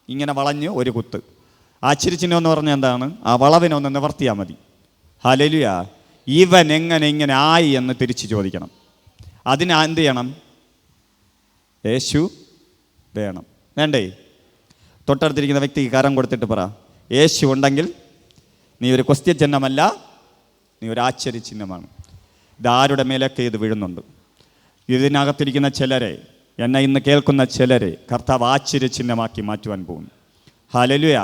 ഇങ്ങനെ വളഞ്ഞ് ഒരു കുത്ത്. ആശ്ചര്യ ചിഹ്നം എന്ന് പറഞ്ഞാൽ എന്താണ്? ആ വളവിനൊന്ന് നിവർത്തിയാൽ മതി. ഹല്ലേലൂയ. ഇവൻ എങ്ങനെ ഇങ്ങനെ ആയി എന്ന് തിരിച്ച് ചോദിക്കണം. അതിന് എന്ത് ചെയ്യണം? യേശു വേണം. വേണ്ടേ? തൊട്ടടുത്തിരിക്കുന്ന വ്യക്തിക്ക് കരം കൊടുത്തിട്ട് പറ, യേശു ഉണ്ടെങ്കിൽ നീ ഒരു ക്വസ്റ്റ്യൻ ചിഹ്നമല്ല, നീ ഒരു ആശ്ചര്യ ചിഹ്നമാണ്. ഇതാരുടെ മേലൊക്കെ ഇത് വീഴുന്നുണ്ട്. ഇതിനകത്തിരിക്കുന്ന ചിലരെ, എന്നെ ഇന്ന് കേൾക്കുന്ന ചിലരെ കർത്താവ് ആശ്ചര്യ ചിഹ്നമാക്കി മാറ്റുവാൻ പോകുന്നു. ഹല്ലേലൂയ.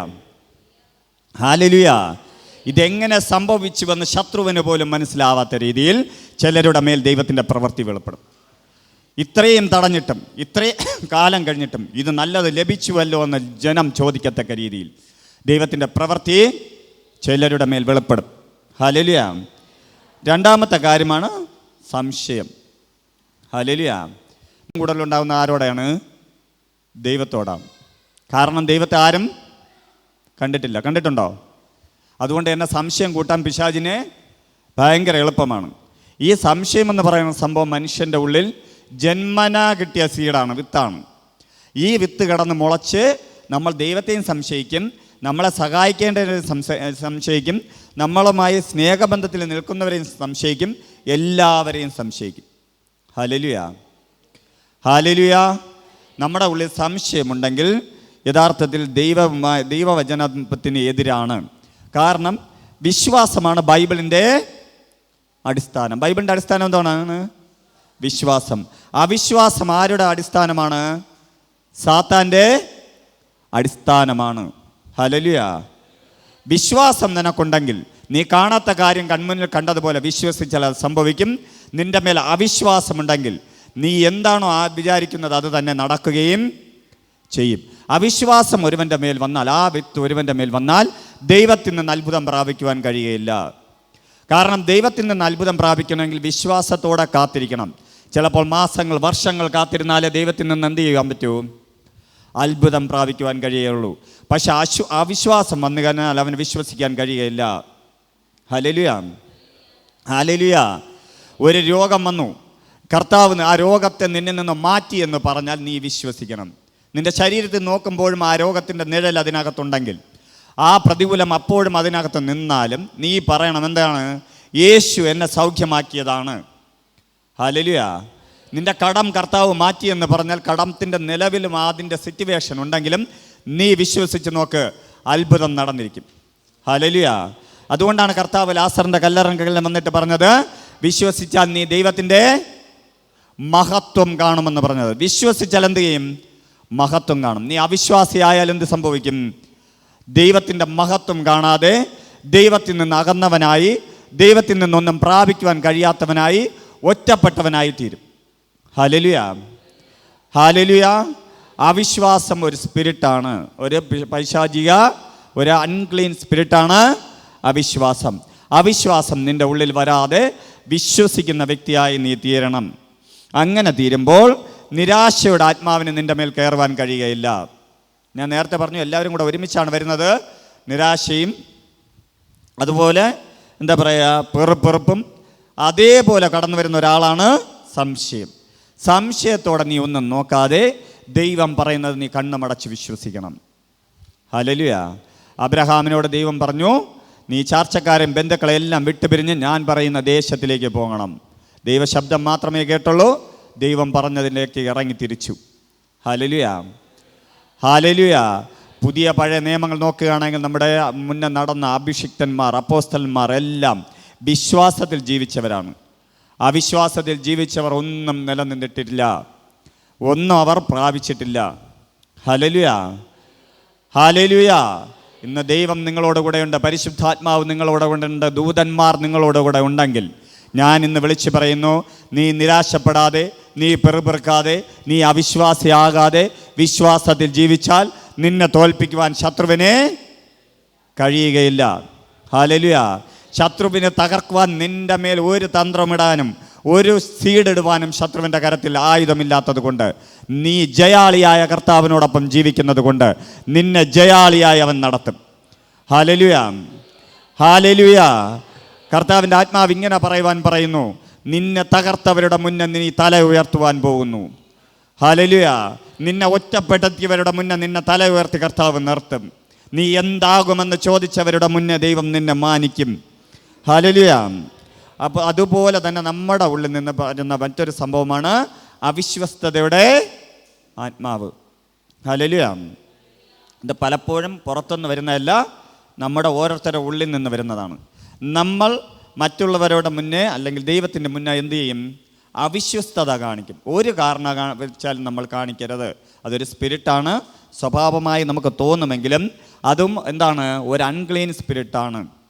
ഹല്ലേലൂയ. ഇതെങ്ങനെ സംഭവിച്ചുവെന്ന് ശത്രുവിന് പോലും മനസ്സിലാവാത്ത രീതിയിൽ ചിലരുടെ മേൽ ദൈവത്തിൻ്റെ പ്രവൃത്തി വെളിപ്പെടും. ഇത്രയും തടഞ്ഞിട്ടും ഇത്രയും കാലം കഴിഞ്ഞിട്ടും ഇത് നല്ലത് ലഭിച്ചുവല്ലോ എന്ന് ജനം ചോദിക്കത്തക്ക രീതിയിൽ ദൈവത്തിൻ്റെ പ്രവൃത്തി ചിലരുടെ മേൽ വെളിപ്പെടും. ഹല്ലേലൂയ. രണ്ടാമത്തെ കാര്യമാണ് സംശയം. ഹല്ലേലൂയ. കൂടുതലുണ്ടാകുന്ന ആരോടാണ്? ദൈവത്തോടാണ്. കാരണം ദൈവത്തെ ആരും കണ്ടിട്ടില്ല. കണ്ടിട്ടുണ്ടോ? അതുകൊണ്ട് തന്നെ സംശയം കൂട്ടാൻ പിശാചിന് ഭയങ്കര എളുപ്പമാണ്. ഈ സംശയം എന്ന് പറയുന്ന സംഭവം മനുഷ്യൻ്റെ ഉള്ളിൽ ജന്മനാ കിട്ടിയ സീഡാണ്, വിത്താണ്. ഈ വിത്ത് കിടന്ന് മുളച്ച് നമ്മൾ ദൈവത്തെയും സംശയിക്കും, നമ്മളെ സഹായിക്കേണ്ടവരെയും സംശയിക്കും, നമ്മളുമായി സ്നേഹബന്ധത്തിൽ നിൽക്കുന്നവരെയും സംശയിക്കും, എല്ലാവരെയും സംശയിക്കും. ഹല്ലേലൂയ. ഹല്ലേലൂയ. നമ്മുടെ ഉള്ളിൽ സംശയമുണ്ടെങ്കിൽ യഥാർത്ഥത്തിൽ ദൈവവചനത്തിന് എതിരാണ്. കാരണം വിശ്വാസമാണ് ബൈബിളിൻ്റെ അടിസ്ഥാനം. ബൈബിളിൻ്റെ അടിസ്ഥാനം എന്താണ്? വിശ്വാസം. അവിശ്വാസം ആരുടെ അടിസ്ഥാനമാണ്? സാത്താൻ്റെ അടിസ്ഥാനമാണ്. ഹല്ലേലൂയ. വിശ്വാസം നിനക്കുണ്ടെങ്കിൽ നീ കാണാത്ത കാര്യം കൺമുന്നിൽ കണ്ടതുപോലെ വിശ്വസിച്ചാൽ അത് സംഭവിക്കും. നിന്റെ മേൽ അവിശ്വാസമുണ്ടെങ്കിൽ നീ എന്താണോ വിചാരിക്കുന്നത് അത് തന്നെ നടക്കുകയും ചെയ്യും. അവിശ്വാസം ഒരുവൻ്റെ മേൽ വന്നാൽ, ആ വ്യക്തി ഒരുവൻ്റെ മേൽ വന്നാൽ ദൈവത്തിൽ നിന്ന് അത്ഭുതം പ്രാപിക്കുവാൻ കഴിയുകയില്ല. കാരണം ദൈവത്തിൽ നിന്ന് അത്ഭുതം പ്രാപിക്കണമെങ്കിൽ വിശ്വാസത്തോടെ കാത്തിരിക്കണം. ചിലപ്പോൾ മാസങ്ങൾ, വർഷങ്ങൾ കാത്തിരുന്നാലേ ദൈവത്തിൽ നിന്ന് എന്ത് ചെയ്യാൻ പറ്റൂ? അത്ഭുതം പ്രാപിക്കുവാൻ കഴിയുകയുള്ളൂ. പക്ഷെ അവിശ്വാസം വന്നു കഴിഞ്ഞാൽ അവന് വിശ്വസിക്കാൻ കഴിയുകയില്ല. Hallelujah, hallelujah. ഒരു രോഗം വന്നു, കർത്താവ് ആ രോഗത്തെ നിന്നിൽ നിന്ന് മാറ്റി എന്ന് പറഞ്ഞാൽ നീ വിശ്വസിക്കണം. നിന്റെ ശരീരത്തിൽ നോക്കുമ്പോഴും ആ രോഗത്തിൻ്റെ നിഴൽ അതിനകത്തുണ്ടെങ്കിൽ, ആ പ്രതികൂലം അപ്പോഴും അതിനകത്ത് നിന്നാലും നീ പറയണം, എന്താണ്? യേശു എന്നെ സൗഖ്യമാക്കിയതാണ്. ഹല്ലേലൂയ. നിന്റെ കടം കർത്താവ് മാറ്റിയെന്ന് പറഞ്ഞാൽ കടത്തിൻ്റെ നിലവിലും അതിൻ്റെ സിറ്റുവേഷൻ ഉണ്ടെങ്കിലും നീ വിശ്വസിച്ച് നോക്ക്, അത്ഭുതം നടന്നിരിക്കും. ഹല്ലേലൂയ. അതുകൊണ്ടാണ് കർത്താവ് ലാസറിൻ്റെ കല്ലറകളിൽ വന്നിട്ട് പറഞ്ഞത്, വിശ്വസിച്ചാൽ നീ ദൈവത്തിൻ്റെ മഹത്വം കാണുമെന്ന് പറഞ്ഞത്. വിശ്വസിച്ചാൽ എന്ത് ചെയ്യും? മഹത്വം കാണും. നീ അവിശ്വാസിയായാൽ എന്ത് സംഭവിക്കും? ദൈവത്തിൻ്റെ മഹത്വം കാണാതെ ദൈവത്തിൽ നിന്ന് അകന്നവനായി, ദൈവത്തിൽ നിന്നൊന്നും പ്രാപിക്കുവാൻ കഴിയാത്തവനായി, ഒറ്റപ്പെട്ടവനായി തീരും. Hallelujah, hallelujah. അവിശ്വാസം ഒരു സ്പിരിറ്റാണ്, ഒരു പൈശാചിക, ഒരു അൺക്ലീൻ സ്പിരിറ്റാണ് അവിശ്വാസം. അവിശ്വാസം നിൻ്റെ ഉള്ളിൽ വരാതെ വിശ്വസിക്കുന്ന വ്യക്തിയായി നീ തീരണം. അങ്ങനെ തീരുമ്പോൾ നിരാശയുടെ ആത്മാവിന് നിൻ്റെ മേൽ കയറുവാൻ കഴിയുകയില്ല. ഞാൻ നേരത്തെ പറഞ്ഞു, എല്ലാവരും കൂടെ ഒരുമിച്ചാണ് വരുന്നത്. നിരാശയും അതുപോലെ എന്താ പറയുക, പെറുപ്പും അതേപോലെ കടന്നു വരുന്ന ഒരാളാണ് സംശയം. സംശയത്തോടെ നീ ഒന്നും നോക്കാതെ ദൈവം പറയുന്നത് നീ കണ്ണുമടച്ച് വിശ്വസിക്കണം. ഹല്ലേലൂയ. അബ്രഹാമിനോട് ദൈവം പറഞ്ഞു, നീ ചാർച്ചക്കാരും ബന്ധുക്കളെല്ലാം വിട്ടുപിരിഞ്ഞ് ഞാൻ പറയുന്ന ദേശത്തിലേക്ക് പോകണം. ദൈവശബ്ദം മാത്രമേ കേട്ടുള്ളൂ. ദൈവം പറഞ്ഞതിലേക്ക് ഇറങ്ങി തിരിച്ചു. Hallelujah, hallelujah. പുതിയ പഴയ നിയമങ്ങൾ നോക്കുകയാണെങ്കിൽ നമ്മുടെ മുന്നേ നടന്ന അഭിഷിക്തന്മാർ, അപ്പോസ്തലന്മാർ എല്ലാം വിശ്വാസത്തിൽ ജീവിച്ചവരാണ്. അവിശ്വാസത്തിൽ ജീവിച്ചവർ ഒന്നും നിലനിന്നിട്ടില്ല, ഒന്നും അവർ പ്രാപിച്ചിട്ടില്ല. Hallelujah, hallelujah. ഇന്ന് ദൈവം നിങ്ങളോട് കൂടെയുണ്ട്, പരിശുദ്ധാത്മാവ് നിങ്ങളോട് കൂടെയുണ്ട്, ദൂതന്മാർ നിങ്ങളോട് കൂടെ ഉണ്ടെങ്കിൽ ഞാൻ ഇന്ന് വിളിച്ചു പറയുന്നു, നീ നിരാശപ്പെടാതെ, നീ പെറുപെറുക്കാതെ, നീ അവിശ്വാസിയാകാതെ വിശ്വാസത്തിൽ ജീവിച്ചാൽ നിന്നെ തോൽപ്പിക്കുവാൻ ശത്രുവിനെ കഴിയുകയില്ല. ഹല്ലേലൂയ. ശത്രുവിനെ തകർക്കുവാൻ നിന്റെ മേൽ ഒരു തന്ത്രമിടാനും ഒരു സീഡിടുവാനും ശത്രുവിൻ്റെ കരത്തിൽ ആയുധമില്ലാത്തത് കൊണ്ട്, നീ ജയാളിയായ കർത്താവിനോടൊപ്പം ജീവിക്കുന്നത് കൊണ്ട് നിന്നെ ജയാളിയായി അവൻ നടത്തും. Hallelujah, hallelujah. കർത്താവിൻ്റെ ആത്മാവ് ഇങ്ങനെ പറയുന്നു, നിന്നെ തകർത്തവരുടെ മുന്നേ നീ തല ഉയർത്തുവാൻ പോകുന്നു. ഹല്ലേലൂയ. നിന്നെ ഒറ്റപ്പെടുത്തിയവരുടെ മുന്നേ നിന്നെ തല ഉയർത്തി കർത്താവ് നിർത്തും. നീ എന്താകുമെന്ന് ചോദിച്ചവരുടെ മുന്നേ ദൈവം നിന്നെ മാനിക്കും. ഹല്ലേലൂയ. അപ്പോൾ അതുപോലെ തന്നെ നമ്മുടെ ഉള്ളിൽ നിന്ന് പറയുന്ന മറ്റൊരു സംഭവമാണ് അവിശ്വസ്തതയുടെ ആത്മാവ്. ഹല്ലേലൂയ. ഇത് പലപ്പോഴും പുറത്തുനിന്ന് വരുന്നതല്ല, നമ്മുടെ ഓരോരുത്തരുടെ ഉള്ളിൽ നിന്ന് വരുന്നതാണ്. നമ്മൾ മറ്റുള്ളവരുടെ മുന്നേ അല്ലെങ്കിൽ ദൈവത്തിൻ്റെ മുന്നേ എന്ത് ചെയ്യും? അവിശ്വസ്തത കാണിക്കും. ഒരു കാരണം വെച്ചാൽ നമ്മൾ കാണിക്കരുത്. അതൊരു സ്പിരിറ്റാണ്, സ്വഭാവമായി നമുക്ക് തോന്നുമെങ്കിലും അതും എന്താണ്? ഒരു അൺക്ലീൻ സ്പിരിറ്റാണ്.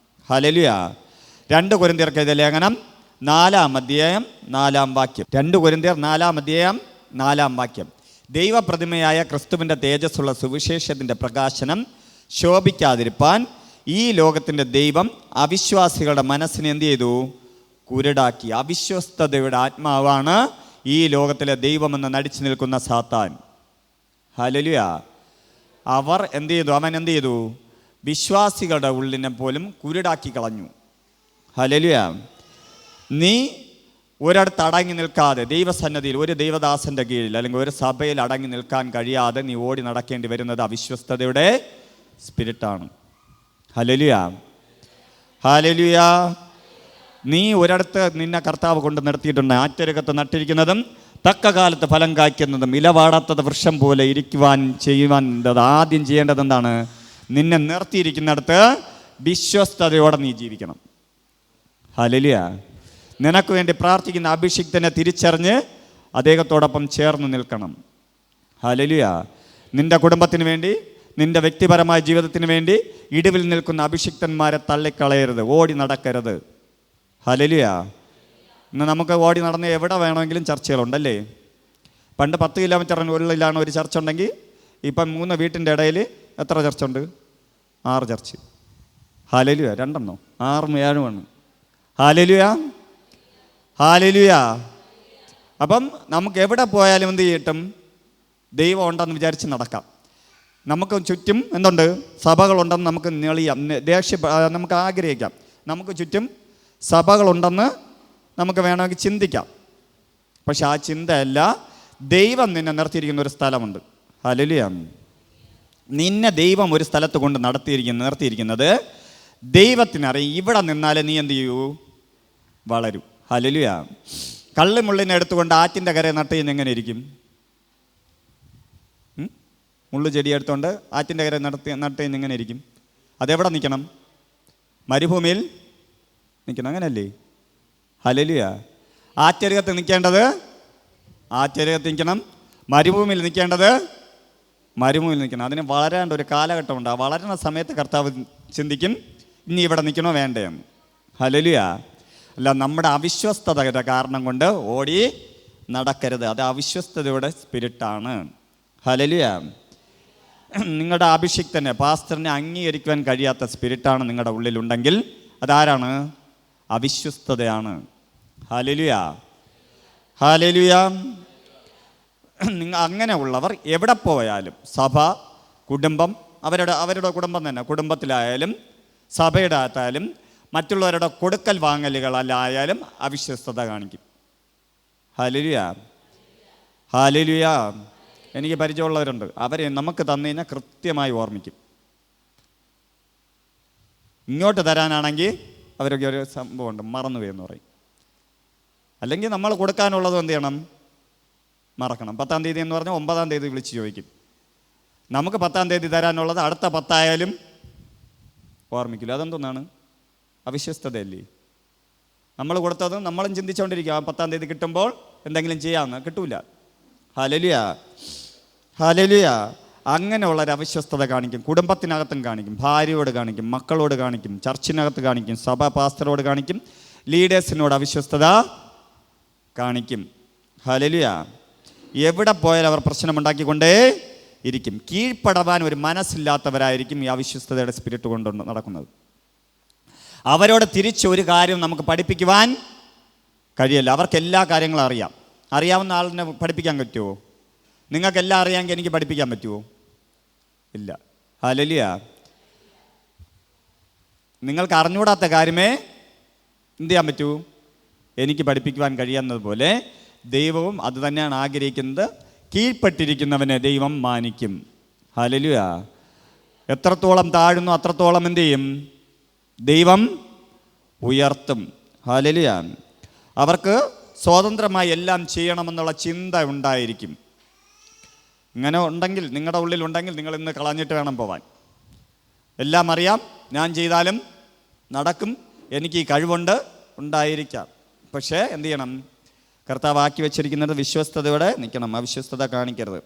ഹല്ലേലൂയ. 2 കൊരിന്ത്യർക്കെഴുതിയ ലേഖനം 4-ാം അധ്യായം 4-ാം വാക്യം. 2 കൊരിന്ത്യർ 4-ാം അധ്യായം 4-ാം വാക്യം. ദൈവപ്രതിമയായ ക്രിസ്തുവിൻ്റെ തേജസ്സുള്ള സുവിശേഷത്തിൻ്റെ പ്രകാശനം ശോഭിക്കാതിരിപ്പാൻ ഈ ലോകത്തിൻ്റെ ദൈവം അവിശ്വാസികളുടെ മനസ്സിനെ എന്ത് ചെയ്തു? കുരുടാക്കി. അവിശ്വസ്തതയുടെ ആത്മാവാണ് ഈ ലോകത്തിലെ ദൈവമെന്ന് നടിച്ചു നിൽക്കുന്ന സാത്താൻ. ഹല്ലേലൂയ. അവർ എന്ത് ചെയ്തു? അവൻ എന്ത് ചെയ്തു? വിശ്വാസികളുടെ ഉള്ളിനെ പോലും കുരുടാക്കി കളഞ്ഞു. ഹല്ലേലൂയ. നീ ഒരിടത്ത് അടങ്ങി നിൽക്കാതെ, ദൈവസന്നിധിയിൽ ഒരു ദൈവദാസൻ്റെ കീഴിൽ അല്ലെങ്കിൽ ഒരു സഭയിൽ അടങ്ങി നിൽക്കാൻ കഴിയാതെ നീ ഓടി നടക്കേണ്ടി വരുന്നത് അവിശ്വസ്തതയുടെ സ്പിരിറ്റാണ്. Hallelujah, hallelujah. നീ ഒരിടത്ത് നിന്നെ കർത്താവ് കൊണ്ട് നിർത്തിയിട്ടുണ്ട്. ആറ്റരകത്ത് നട്ടിരിക്കുന്നതും തക്ക കാലത്ത് ഫലം കായ്ക്കുന്നതും ഇലവാടാത്തത് വൃക്ഷം പോലെ ചെയ്യുവാൻ ആദ്യം ചെയ്യേണ്ടത് എന്താണ്? നിന്നെ നിർത്തിയിരിക്കുന്നിടത്ത് വിശ്വസ്തയോടെ നീ ജീവിക്കണം. ഹല്ലേലൂയ. നിനക്ക് വേണ്ടി പ്രാർത്ഥിക്കുന്ന അഭിഷിക്തനെ തിരിച്ചറിഞ്ഞ് അദ്ദേഹത്തോടൊപ്പം ചേർന്ന് നിൽക്കണം. ഹല്ലേലൂയ. നിന്റെ കുടുംബത്തിന് വേണ്ടി, നിന്റെ വ്യക്തിപരമായ ജീവിതത്തിന് വേണ്ടി ഇടിവിൽ നിൽക്കുന്ന അഭിഷിക്തന്മാരെ തള്ളിക്കളയരുത്, ഓടി നടക്കരുത്. ഹല്ലേലൂയ. ഇന്ന് നമുക്ക് ഓടി നടന്ന് എവിടെ വേണമെങ്കിലും ചർച്ചകളുണ്ടല്ലേ. പണ്ട് 10 കിലോമീറ്ററിനുള്ളിലാണ് ഒരു ചർച്ച ഉണ്ടെങ്കിൽ ഇപ്പം 3 വീട്ടിൻ്റെ ഇടയിൽ എത്ര ചർച്ചുണ്ട്? 6 ചർച്ച്. ഹല്ലേലൂയ. 2 6 7 ആണ്. Hallelujah, hallelujah. അപ്പം നമുക്ക് എവിടെ പോയാലും എന്ത് ചെയ്യട്ടും? ദൈവം ഉണ്ടെന്ന് വിചാരിച്ച് നടക്കാം. നമുക്ക് ചുറ്റും എന്തുണ്ട്? സഭകളുണ്ടെന്ന് നമുക്ക് നെളിയാം, നമുക്ക് ആഗ്രഹിക്കാം. നമുക്ക് ചുറ്റും സഭകളുണ്ടെന്ന് നമുക്ക് വേണമെങ്കിൽ ചിന്തിക്കാം. പക്ഷെ ആ ചിന്തയല്ല, ദൈവം നിന്നെ നിർത്തിയിരിക്കുന്ന ഒരു സ്ഥലമുണ്ട്. ഹല്ലേലൂയ. നിന്നെ ദൈവം ഒരു സ്ഥലത്ത് കൊണ്ട് നിർത്തിയിരിക്കുന്നത് ദൈവത്തിനറിയാം. ഇവിടെ നിന്നാലേ നീ എന്ത് ചെയ്യൂ? വളരും. ഹല്ലേലൂയ. കള്ളിമുള്ളിനെ എടുത്തുകൊണ്ട് ആറ്റിൻ്റെ കരയെ നട്ട് കഴിഞ്ഞ് എങ്ങനെ ഇരിക്കും? മുള്ളു ചെടി എടുത്തുകൊണ്ട് ആറ്റിൻ്റെ കരയെ നട്ട് കഴിഞ്ഞ് എങ്ങനെ ഇരിക്കും? അതെവിടെ നിൽക്കണം? മരുഭൂമിയിൽ നിൽക്കണം, അങ്ങനല്ലേ? ഹല്ലേലൂയ. ആറ്റരികത്ത് നിൽക്കേണ്ടത് ആറ്റരികത്ത് നിൽക്കണം, മരുഭൂമിയിൽ നിൽക്കേണ്ടത് മരുഭൂമിയിൽ നിൽക്കണം. അതിന് വളരേണ്ട ഒരു കാലഘട്ടമുണ്ട്. ആ വളരുന്ന സമയത്ത് കർത്താവ് ചിന്തിക്കും, ഇനി ഇവിടെ നിൽക്കണോ വേണ്ടേ എന്ന്. ഹല്ലേലൂയ. അല്ല, നമ്മുടെ അവിശ്വസ്തതയുടെ കാരണം കൊണ്ട് ഓടി നടക്കരുത്. അത് അവിശ്വസ്തതയുടെ സ്പിരിറ്റാണ്. ഹല്ലേലൂയ. നിങ്ങളുടെ അഭിഷിക്തനെ, പാസ്റ്ററിനെ അംഗീകരിക്കുവാൻ കഴിയാത്ത സ്പിരിറ്റാണ് നിങ്ങളുടെ ഉള്ളിലുണ്ടെങ്കിൽ അതാരാണ്? അവിശ്വസ്തതയാണ്. Hallelujah, hallelujah. അങ്ങനെയുള്ളവർ എവിടെ പോയാലും, സഭ, കുടുംബം, അവരുടെ കുടുംബം തന്നെ, കുടുംബത്തിലായാലും സഭയുടെ ആയാലും മറ്റുള്ളവരുടെ കൊടുക്കൽ വാങ്ങലുകളായാലും അവിശ്വസ്തത കാണിക്കും. Hallelujah, hallelujah. എനിക്ക് പരിചയമുള്ളവരുണ്ട്, അവരെ നമുക്ക് തന്നു കഴിഞ്ഞാൽ കൃത്യമായി ഓർമ്മിക്കും. ഇങ്ങോട്ട് തരാനാണെങ്കിൽ അവരൊക്കെ ഒരു സംഭവമുണ്ട്, മറന്നുപോയെന്ന് പറയും. അല്ലെങ്കിൽ നമ്മൾ കൊടുക്കാനുള്ളതും എന്ത് ചെയ്യണം? മറക്കണം. 10-ാം തീയതി എന്ന് പറഞ്ഞാൽ 9-ാം തീയതി വിളിച്ച് ചോദിക്കും. നമുക്ക് 10-ാം തീയതി തരാനുള്ളത് അടുത്ത 10 ആയാലും ഓർമ്മിക്കില്ല. അതെന്തൊന്നാണ്? അവിശ്വസ്തതയല്ലേ? നമ്മൾ കൊടുത്തത് നമ്മളും ചിന്തിച്ചുകൊണ്ടിരിക്കുക, 10-ാം തീയതി കിട്ടുമ്പോൾ എന്തെങ്കിലും ചെയ്യാമെന്ന്. കിട്ടൂല. Hallelujah, hallelujah. അങ്ങനെയുള്ളൊരു അവിശ്വസ്തത കാണിക്കും. കുടുംബത്തിനകത്തും കാണിക്കും, ഭാര്യയോട് കാണിക്കും, മക്കളോട് കാണിക്കും, ചർച്ചിനകത്ത് കാണിക്കും, സഭ പാസ്റ്ററോട് കാണിക്കും, ലീഡേഴ്സിനോട് അവിശ്വസ്തത കാണിക്കും. ഹല്ലേലൂയ. എവിടെ പോയാലും അവർ പ്രശ്നമുണ്ടാക്കിക്കൊണ്ടേ ഇരിക്കും. കീഴ്പ്പെടാൻ ഒരു മനസ്സില്ലാത്തവരായിരിക്കും ഈ അവിശ്വസ്തതയുടെ സ്പിരിറ്റ് കൊണ്ട് നടക്കുന്നത്. അവരോട് തിരിച്ച് ഒരു കാര്യം നമുക്ക് പഠിപ്പിക്കുവാൻ കഴിയില്ല. അവർക്ക് എല്ലാ കാര്യങ്ങളും അറിയാം. അറിയാവുന്ന ആളിനെ പഠിപ്പിക്കാൻ പറ്റുമോ? നിങ്ങൾക്കെല്ലാം അറിയാമെങ്കിൽ എനിക്ക് പഠിപ്പിക്കാൻ പറ്റുമോ? ഇല്ല. ഹല്ലേലൂയ. നിങ്ങൾക്ക് അറിഞ്ഞുകൂടാത്ത കാര്യമേ എന്ത് ചെയ്യാൻ പറ്റൂ? എനിക്ക് പഠിപ്പിക്കുവാൻ കഴിയുന്നതുപോലെ ദൈവവും അത് തന്നെയാണ് ആഗ്രഹിക്കുന്നത്. കീഴ്പ്പെട്ടിരിക്കുന്നവനെ ദൈവം മാനിക്കും. ഹല്ലേലൂയ. എത്രത്തോളം താഴുന്നു അത്രത്തോളം എന്ത് ചെയ്യും? ദൈവം ഉയർത്തും. ഹല്ലേലൂയ. അവർക്ക് സ്വതന്ത്രമായി എല്ലാം ചെയ്യണമെന്നുള്ള ചിന്ത ഉണ്ടായിരിക്കും. ഇങ്ങനെ ഉണ്ടെങ്കിൽ, നിങ്ങളുടെ ഉള്ളിലുണ്ടെങ്കിൽ, നിങ്ങൾ ഇന്ന് കളഞ്ഞിട്ട് വേണം പോവാൻ. എല്ലാം അറിയാം, ഞാൻ ചെയ്താലും നടക്കും, എനിക്ക് ഈ കഴിവുണ്ട്, ഉണ്ടായിരിക്കാം. പക്ഷേ എന്ത് ചെയ്യണം? കർത്താവ് ആക്കി വെച്ചിരിക്കുന്നത് വിശ്വസ്തയോടെ നിൽക്കണം. അവിശ്വസ്തത കാണിക്കരുത്.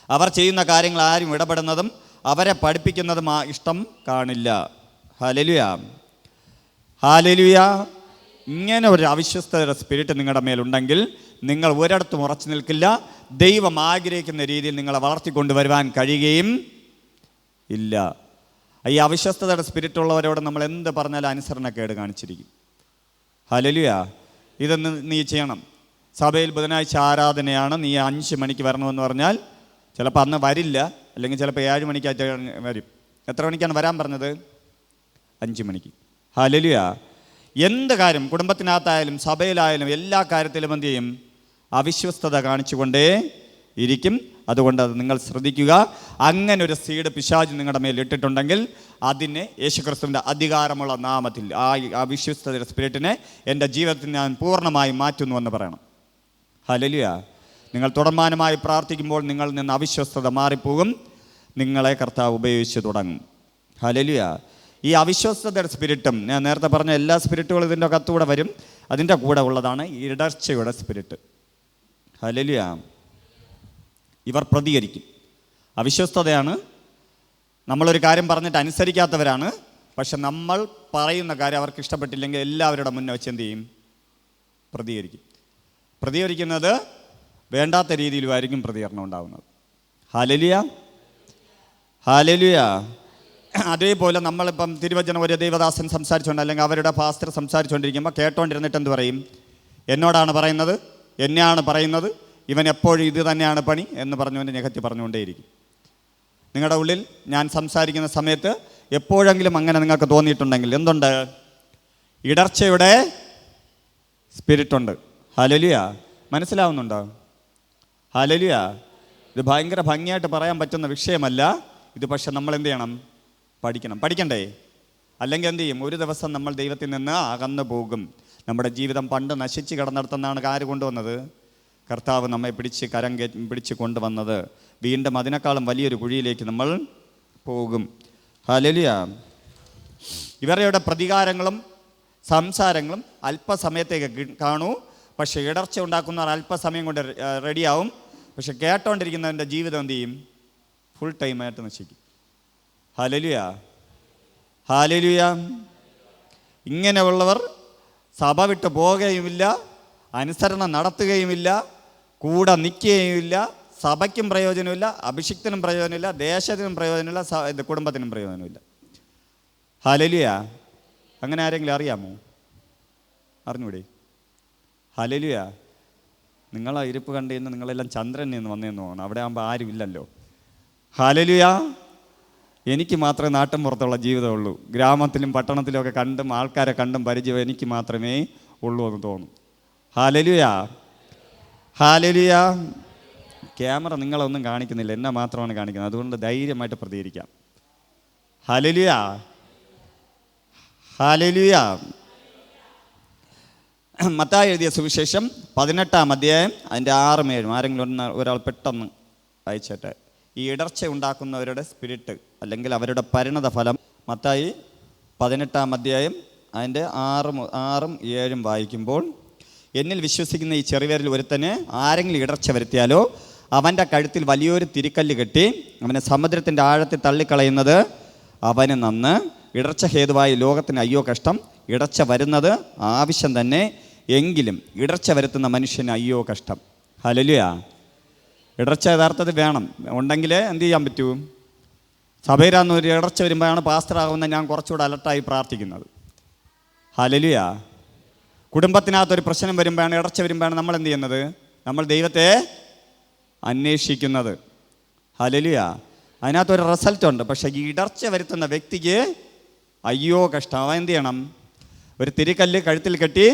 അവർ ചെയ്യുന്ന കാര്യങ്ങൾ ആരും ഇടപെടുന്നതും അവരെ പഠിപ്പിക്കുന്നതും ഇഷ്ടം കാണില്ല. Hallelujah, hallelujah. ഇങ്ങനെ ഒരു അവിശ്വസ്തയുടെ സ്പിരിറ്റ് നിങ്ങളുടെ മേലുണ്ടെങ്കിൽ നിങ്ങൾ ഒരിടത്തും ഉറച്ചു നിൽക്കില്ല. ദൈവം ആഗ്രഹിക്കുന്ന രീതിയിൽ നിങ്ങളെ വളർത്തിക്കൊണ്ടുവരുവാൻ കഴിയുകയും ഇല്ല. ഈ അവിശ്വസ്തയുടെ സ്പിരിറ്റ് ഉള്ളവരോട് നമ്മൾ എന്ത് പറഞ്ഞാലും അനുസരണക്കേട് കാണിച്ചിരിക്കും. ഹല്ലേലൂയ. ഇതൊന്ന് നീ ചെയ്യണം. സഭയിൽ ബുധനാഴ്ച ആരാധനയാണ്, നീ 5 മണിക്ക് വരണമെന്ന് പറഞ്ഞാൽ ചിലപ്പോൾ അന്ന് വരില്ല, അല്ലെങ്കിൽ ചിലപ്പോൾ 7 മണിക്കായിട്ട് വരും. എത്ര മണിക്കാണ് വരാൻ പറഞ്ഞത്? 5 മണിക്ക്. ഹല്ലേലൂയ. എന്ത് കാര്യം, കുടുംബത്തിനകത്തായാലും സഭയിലായാലും എല്ലാ കാര്യത്തിലും എന്ത് ചെയ്യും? അവിശ്വസ്തത കാണിച്ചുകൊണ്ടേ ഇരിക്കും. അതുകൊണ്ട് അത് നിങ്ങൾ ശ്രദ്ധിക്കുക. അങ്ങനെ ഒരു സീഡ് പിശാച് നിങ്ങളുടെ മേൽ ഇട്ടിട്ടുണ്ടെങ്കിൽ അതിനെ യേശുക്രിസ്തുവിൻ്റെ അധികാരമുള്ള നാമത്തിൽ ആ അവിശ്വസ്തയുടെ സ്പിരിറ്റിനെ എൻ്റെ ജീവിതത്തിൽ ഞാൻ പൂർണ്ണമായി മാറ്റുന്നു എന്ന് പറയണം. ഹല്ലേലൂയ. നിങ്ങൾ തുടർമാനമായി പ്രാർത്ഥിക്കുമ്പോൾ നിങ്ങളിൽ നിന്ന് അവിശ്വസ്തത മാറിപ്പോകും. നിങ്ങളെ കർത്താവ് ഉപയോഗിച്ച് തുടങ്ങും. ഹല്ലേലൂയ. ഈ അവിശ്വസ്തതയുടെ സ്പിരിറ്റും ഞാൻ നേരത്തെ പറഞ്ഞ എല്ലാ സ്പിരിറ്റുകളും ഇതിൻ്റെ അകത്തൂടെ വരും. അതിൻ്റെ കൂടെ ഉള്ളതാണ് ഇടർച്ചയുടെ സ്പിരിറ്റ്. ഹല്ലേലൂയ. ഇവർ പ്രതികരിക്കും. അവിശ്വസ്തതയാണ്. നമ്മളൊരു കാര്യം പറഞ്ഞിട്ട് അനുസരിക്കാത്തവരാണ്. പക്ഷെ നമ്മൾ പറയുന്ന കാര്യം അവർക്ക് ഇഷ്ടപ്പെട്ടില്ലെങ്കിൽ എല്ലാവരുടെ മുന്നേ വെച്ച് എന്ത് ചെയ്യും? പ്രതികരിക്കും. പ്രതികരിക്കുന്നത് വേണ്ടാത്ത രീതിയിലുമായിരിക്കും പ്രതികരണം ഉണ്ടാകുന്നത്. Hallelujah, hallelujah. അതേപോലെ നമ്മളിപ്പം തിരുവചനം ഒരു ദൈവദാസൻ സംസാരിച്ചുകൊണ്ട് അല്ലെങ്കിൽ അവരുടെ പാസ്റ്റർ സംസാരിച്ചുകൊണ്ടിരിക്കുമ്പോൾ കേട്ടോണ്ടിരുന്നിട്ട് എന്ത് പറയും? എന്നോടാണ് പറയുന്നത്, എന്നെയാണ് പറയുന്നത്, ഇവൻ എപ്പോഴും ഇത് തന്നെയാണ് പണി എന്ന് പറഞ്ഞുകൊണ്ട് നികത്തി പറഞ്ഞുകൊണ്ടേയിരിക്കും. നിങ്ങളുടെ ഉള്ളിൽ ഞാൻ സംസാരിക്കുന്ന സമയത്ത് എപ്പോഴെങ്കിലും അങ്ങനെ നിങ്ങൾക്ക് തോന്നിയിട്ടുണ്ടെങ്കിൽ എന്തുണ്ട്? ഇടർച്ചയുടെ സ്പിരിറ്റുണ്ട്. ഹല്ലേലൂയ. മനസ്സിലാവുന്നുണ്ടോ? ഹല്ലേലൂയ. ഇത് ഭയങ്കര ഭംഗിയായിട്ട് പറയാൻ പറ്റുന്ന വിഷയമല്ല ഇത്. പക്ഷെ നമ്മൾ എന്ത് ചെയ്യണം? പഠിക്കണ്ടേ? അല്ലെങ്കിൽ എന്ത് ചെയ്യും? ഒരു ദിവസം നമ്മൾ ദൈവത്തിൽ നിന്ന് അകന്നു പോകും. നമ്മുടെ ജീവിതം പണ്ട് നശിച്ച് കിടന്നിടത്തുനിന്നാണ് ആര് കൊണ്ടുവന്നത്? കർത്താവ് നമ്മെ പിടിച്ച് കൊണ്ടുവന്നത്. വീണ്ടും അതിനേക്കാളും വലിയൊരു കുഴിയിലേക്ക് നമ്മൾ പോകും. ഹല്ലേലൂയ. ഇവരുടെ പ്രതികാരങ്ങളും സംസാരങ്ങളും അല്പസമയത്തേക്ക് കാണൂ. പക്ഷേ ഇടർച്ച ഉണ്ടാക്കുന്നവർ അല്പസമയം കൊണ്ട് റെഡിയാവും. പക്ഷെ കേട്ടോണ്ടിരിക്കുന്നവൻ്റെ ജീവിതം എന്ത് ചെയ്യും? ഫുൾ ടൈമായിട്ട് നശിക്കും. Hallelujah, hallelujah. ഇങ്ങനെയുള്ളവർ സഭ വിട്ട് പോവുകയുമില്ല, അനുസരണം നടത്തുകയുമില്ല, കൂടെ നിൽക്കുകയുമില്ല. സഭയ്ക്കും പ്രയോജനമില്ല, അഭിഷിക്തനും പ്രയോജനമില്ല, ദേശത്തിനും പ്രയോജനമില്ല, കുടുംബത്തിനും പ്രയോജനമില്ല. ഹല്ലേലൂയ. അങ്ങനെ ആരെങ്കിലും അറിയാമോ? അറിഞ്ഞൂടെ? ഹല്ലേലൂയ. നിങ്ങളെ ഇരിപ്പ് കണ്ടിരുന്ന് നിങ്ങളെല്ലാം ചന്ദ്രനിൽ നിന്ന് വന്നതെന്ന് തോന്നുന്നു. അവിടെ ആകുമ്പോൾ ആരും ഇല്ലല്ലോ. ഹല്ലേലൂയ. എനിക്ക് മാത്രമേ നാട്ടിൻ പുറത്തുള്ള ജീവിതമുള്ളൂ. ഗ്രാമത്തിലും പട്ടണത്തിലും ഒക്കെ കണ്ടും ആൾക്കാരെ കണ്ടും പരിചയം എനിക്ക് മാത്രമേ ഉള്ളൂ എന്ന് തോന്നും. Hallelujah, hallelujah. ക്യാമറ നിങ്ങളൊന്നും കാണിക്കുന്നില്ല, എന്നെ മാത്രമാണ് കാണിക്കുന്നത്. അതുകൊണ്ട് ധൈര്യമായിട്ട് പ്രതികരിക്കാം. Hallelujah, hallelujah. മത്തായി എഴുതിയ സുവിശേഷം 18-ാം അധ്യായം അതിൻ്റെ 6-ഉം 7-ഉം ആരെങ്കിലും ഒരാൾ പെട്ടെന്ന് അയച്ചിട്ട് ഈ ഇടർച്ച ഉണ്ടാക്കുന്നവരുടെ സ്പിരിറ്റ് അല്ലെങ്കിൽ അവരുടെ പരിണത ഫലം മത്തായി 18-ാം അധ്യായം അതിൻ്റെ 6-ഉം 7-ഉം വായിക്കുമ്പോൾ, എന്നിൽ വിശ്വസിക്കുന്ന ഈ ചെറുവിരൽ ഒരുത്തന് ആരെങ്കിലും ഇടർച്ച വരുത്തിയാലോ അവൻ്റെ കഴുത്തിൽ വലിയൊരു തിരിക്കല്ല് കെട്ടി അവനെ സമുദ്രത്തിൻ്റെ ആഴത്തിൽ തള്ളിക്കളയുന്നത് അവന് നന്ന്. ഇടർച്ച ഹേതുവായി ലോകത്തിന് അയ്യോ കഷ്ടം. ഇടർച്ച വരുന്നത് ആവശ്യം തന്നെ, എങ്കിലും ഇടർച്ച വരുത്തുന്ന മനുഷ്യന് അയ്യോ കഷ്ടം. ഹല്ലേലൂയ. ഇടർച്ച യഥാർത്ഥത്തിൽ വേണം, ഉണ്ടെങ്കിലേ എന്ത് ചെയ്യാൻ പറ്റൂ? സഭയിലാന്ന് ഒരു ഇടർച്ച വരുമ്പോഴാണ് പാസ്റ്ററാകുന്ന ഞാൻ കുറച്ചുകൂടെ അലർട്ടായി പ്രാർത്ഥിക്കുന്നത്. ഹല്ലേലൂയ. കുടുംബത്തിനകത്തൊരു പ്രശ്നം വരുമ്പോഴാണ്, ഇടർച്ച വരുമ്പോഴാണ് നമ്മൾ എന്ത് ചെയ്യുന്നത്? നമ്മൾ ദൈവത്തെ അന്വേഷിക്കുന്നത്. ഹല്ലേലൂയ. അതിനകത്തൊരു റിസൾട്ടുണ്ട്. പക്ഷേ ഈ ഇടർച്ച വരുത്തുന്ന വ്യക്തിക്ക് അയ്യോ കഷ്ടം. അവൻ എന്ത് ചെയ്യണം? ഒരു തിരിക്കല്ല് കഴുത്തിൽ കെട്ടി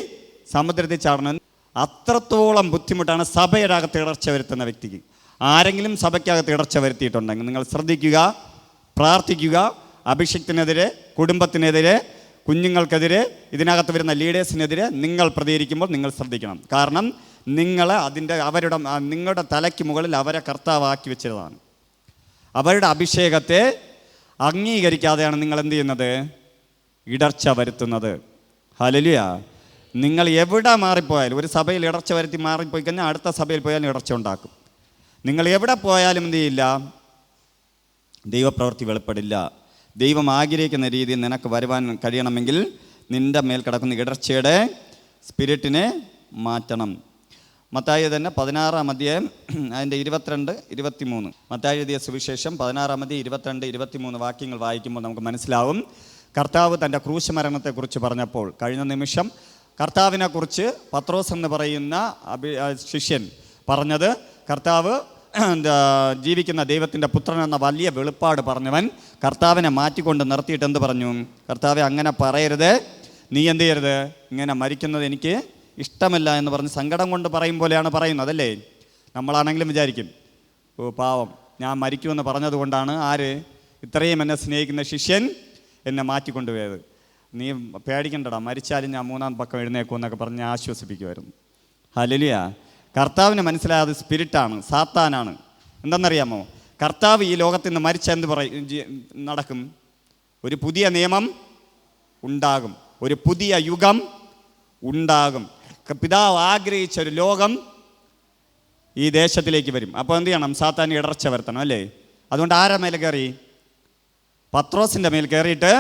സമുദ്രത്തിൽ ചാടണം. അത്രത്തോളം ബുദ്ധിമുട്ടാണ് സഭയുടെ അകത്ത് ഇടർച്ച വരുത്തുന്ന വ്യക്തിക്ക്. ആരെങ്കിലും സഭയ്ക്കകത്ത് ഇടർച്ച വരുത്തിയിട്ടുണ്ടെങ്കിൽ നിങ്ങൾ ശ്രദ്ധിക്കുക, പ്രാർത്ഥിക്കുക. അഭിഷിക്തനെതിരെ, കുടുംബത്തിനെതിരെ, കുഞ്ഞുങ്ങൾക്കെതിരെ, ഇതിനകത്ത് വരുന്ന ലീഡേഴ്സിനെതിരെ നിങ്ങൾ പ്രതികരിക്കുമ്പോൾ നിങ്ങൾ ശ്രദ്ധിക്കണം. കാരണം നിങ്ങളുടെ തലയ്ക്ക് മുകളിൽ അവരെ കർത്താവാക്കി വെച്ചതാണ്. അവരുടെ അഭിഷേകത്തെ അംഗീകരിക്കാതെയാണ് നിങ്ങൾ എന്ത് ചെയ്യുന്നത്? ഇടർച്ച വരുത്തുന്നത്. ഹല്ലേലൂയ. നിങ്ങൾ എവിടെ മാറിപ്പോയാലും, ഒരു സഭയിൽ ഇടർച്ച വരുത്തി മാറിപ്പോയി കഴിഞ്ഞാൽ അടുത്ത സഭയിൽ പോയാലും ഇടർച്ച ഉണ്ടാക്കും. നിങ്ങൾ എവിടെ പോയാലും എന്ത് ചെയ്യില്ല? ദൈവപ്രവൃത്തി വെളിപ്പെടില്ല. ദൈവം ആഗ്രഹിക്കുന്ന രീതിയിൽ നിനക്ക് വരുവാൻ കഴിയണമെങ്കിൽ നിൻ്റെ മേൽ കിടക്കുന്ന ഇടർച്ചയുടെ സ്പിരിറ്റിനെ മാറ്റണം. മത്തായി തന്നെ 16-ാം അധ്യായം അതിൻ്റെ 22-23 മത്തായി എഴുതിയ സുവിശേഷം 16-ാം അധ്യായം 22-23 വാക്യങ്ങൾ വായിക്കുമ്പോൾ നമുക്ക് മനസ്സിലാവും. കർത്താവ് തൻ്റെ ക്രൂശ് മരണത്തെക്കുറിച്ച് പറഞ്ഞപ്പോൾ കഴിഞ്ഞ നിമിഷം കർത്താവിനെക്കുറിച്ച് പത്രോസ് എന്ന് പറയുന്ന ശിഷ്യൻ പറഞ്ഞത്, കർത്താവ് ജീവിക്കുന്ന ദൈവത്തിൻ്റെ പുത്രൻ എന്ന വലിയ വെളിപ്പാട് പറഞ്ഞവൻ കർത്താവിനെ മാറ്റിക്കൊണ്ട് നിർത്തിയിട്ട് എന്ത് പറഞ്ഞു? കർത്താവെ അങ്ങനെ പറയരുത്, നീ എന്ത് ചെയ്യരുത്, ഇങ്ങനെ മരിക്കുന്നത് എനിക്ക് ഇഷ്ടമല്ല എന്ന് പറഞ്ഞ് സങ്കടം കൊണ്ട് പറയും പോലെയാണ് പറയുന്നത്, അല്ലേ? നമ്മളാണെങ്കിലും വിചാരിക്കും, ഓ പാവം, ഞാൻ മരിക്കുമെന്ന് പറഞ്ഞതുകൊണ്ടാണ് ഇത്രയും എന്നെ സ്നേഹിക്കുന്ന ശിഷ്യൻ എന്നെ മാറ്റിക്കൊണ്ടുപോയത്. നീ പേടിക്കണ്ടടാ, മരിച്ചാലും ഞാൻ 3-ാം പക്കം എഴുന്നേക്കും എന്നൊക്കെ പറഞ്ഞ് ആശ്വസിപ്പിക്കുമായിരുന്നു. ഹല്ലേലൂയ. കർത്താവിന് മനസ്സിലായത് സ്പിരിറ്റാണ്, സാത്താനാണ്. എന്തെന്നറിയാമോ? കർത്താവ് ഈ ലോകത്തിൽ നിന്ന് മരിച്ച എന്ത് നടക്കും? ഒരു പുതിയ നിയമം ഉണ്ടാകും, ഒരു പുതിയ യുഗം ഉണ്ടാകും. പിതാവ് ആഗ്രഹിച്ച ഒരു ലോകം ഈ ദേശത്തിലേക്ക് വരും. അപ്പോൾ എന്ത് ചെയ്യണം? സാത്താൻ ഇടർച്ച വരുത്തണം, അല്ലേ? അതുകൊണ്ട് ആരുടെ മേൽ കയറി? പത്രോസിൻ്റെ മേൽ കയറിയിട്ട്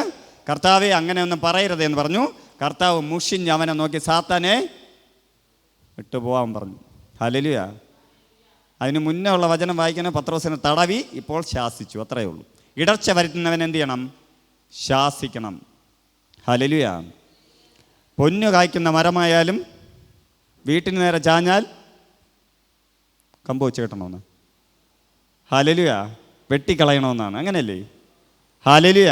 കർത്താവെ അങ്ങനെയൊന്നും പറയരുത് എന്ന് പറഞ്ഞു. കർത്താവ് മുഷിഞ്ഞ് അവനെ നോക്കി സാത്താനെ വിട്ടുപോകാൻ പറഞ്ഞു. ഹല്ലേലൂയ. അതിന് മുന്നേ ഉള്ള വചനം വായിക്കുന്ന പത്രോസിനെ തടവി, ഇപ്പോൾ ശാസിച്ചു, അത്രയേ ഉള്ളൂ. ഇടർച്ച വരുത്തുന്നവൻ എന്ത് ചെയ്യണം? ശാസിക്കണം. ഹല്ലേലൂയ. പൊന്നു കായ്ക്കുന്ന മരമായാലും വീട്ടിന് നേരെ ചാഞ്ഞാൽ കമ്പ് വെച്ച് കെട്ടണമെന്ന്. ഹല്ലേലൂയ. വെട്ടിക്കളയണമെന്നാണ്, അങ്ങനെയല്ലേ? ഹല്ലേലൂയ.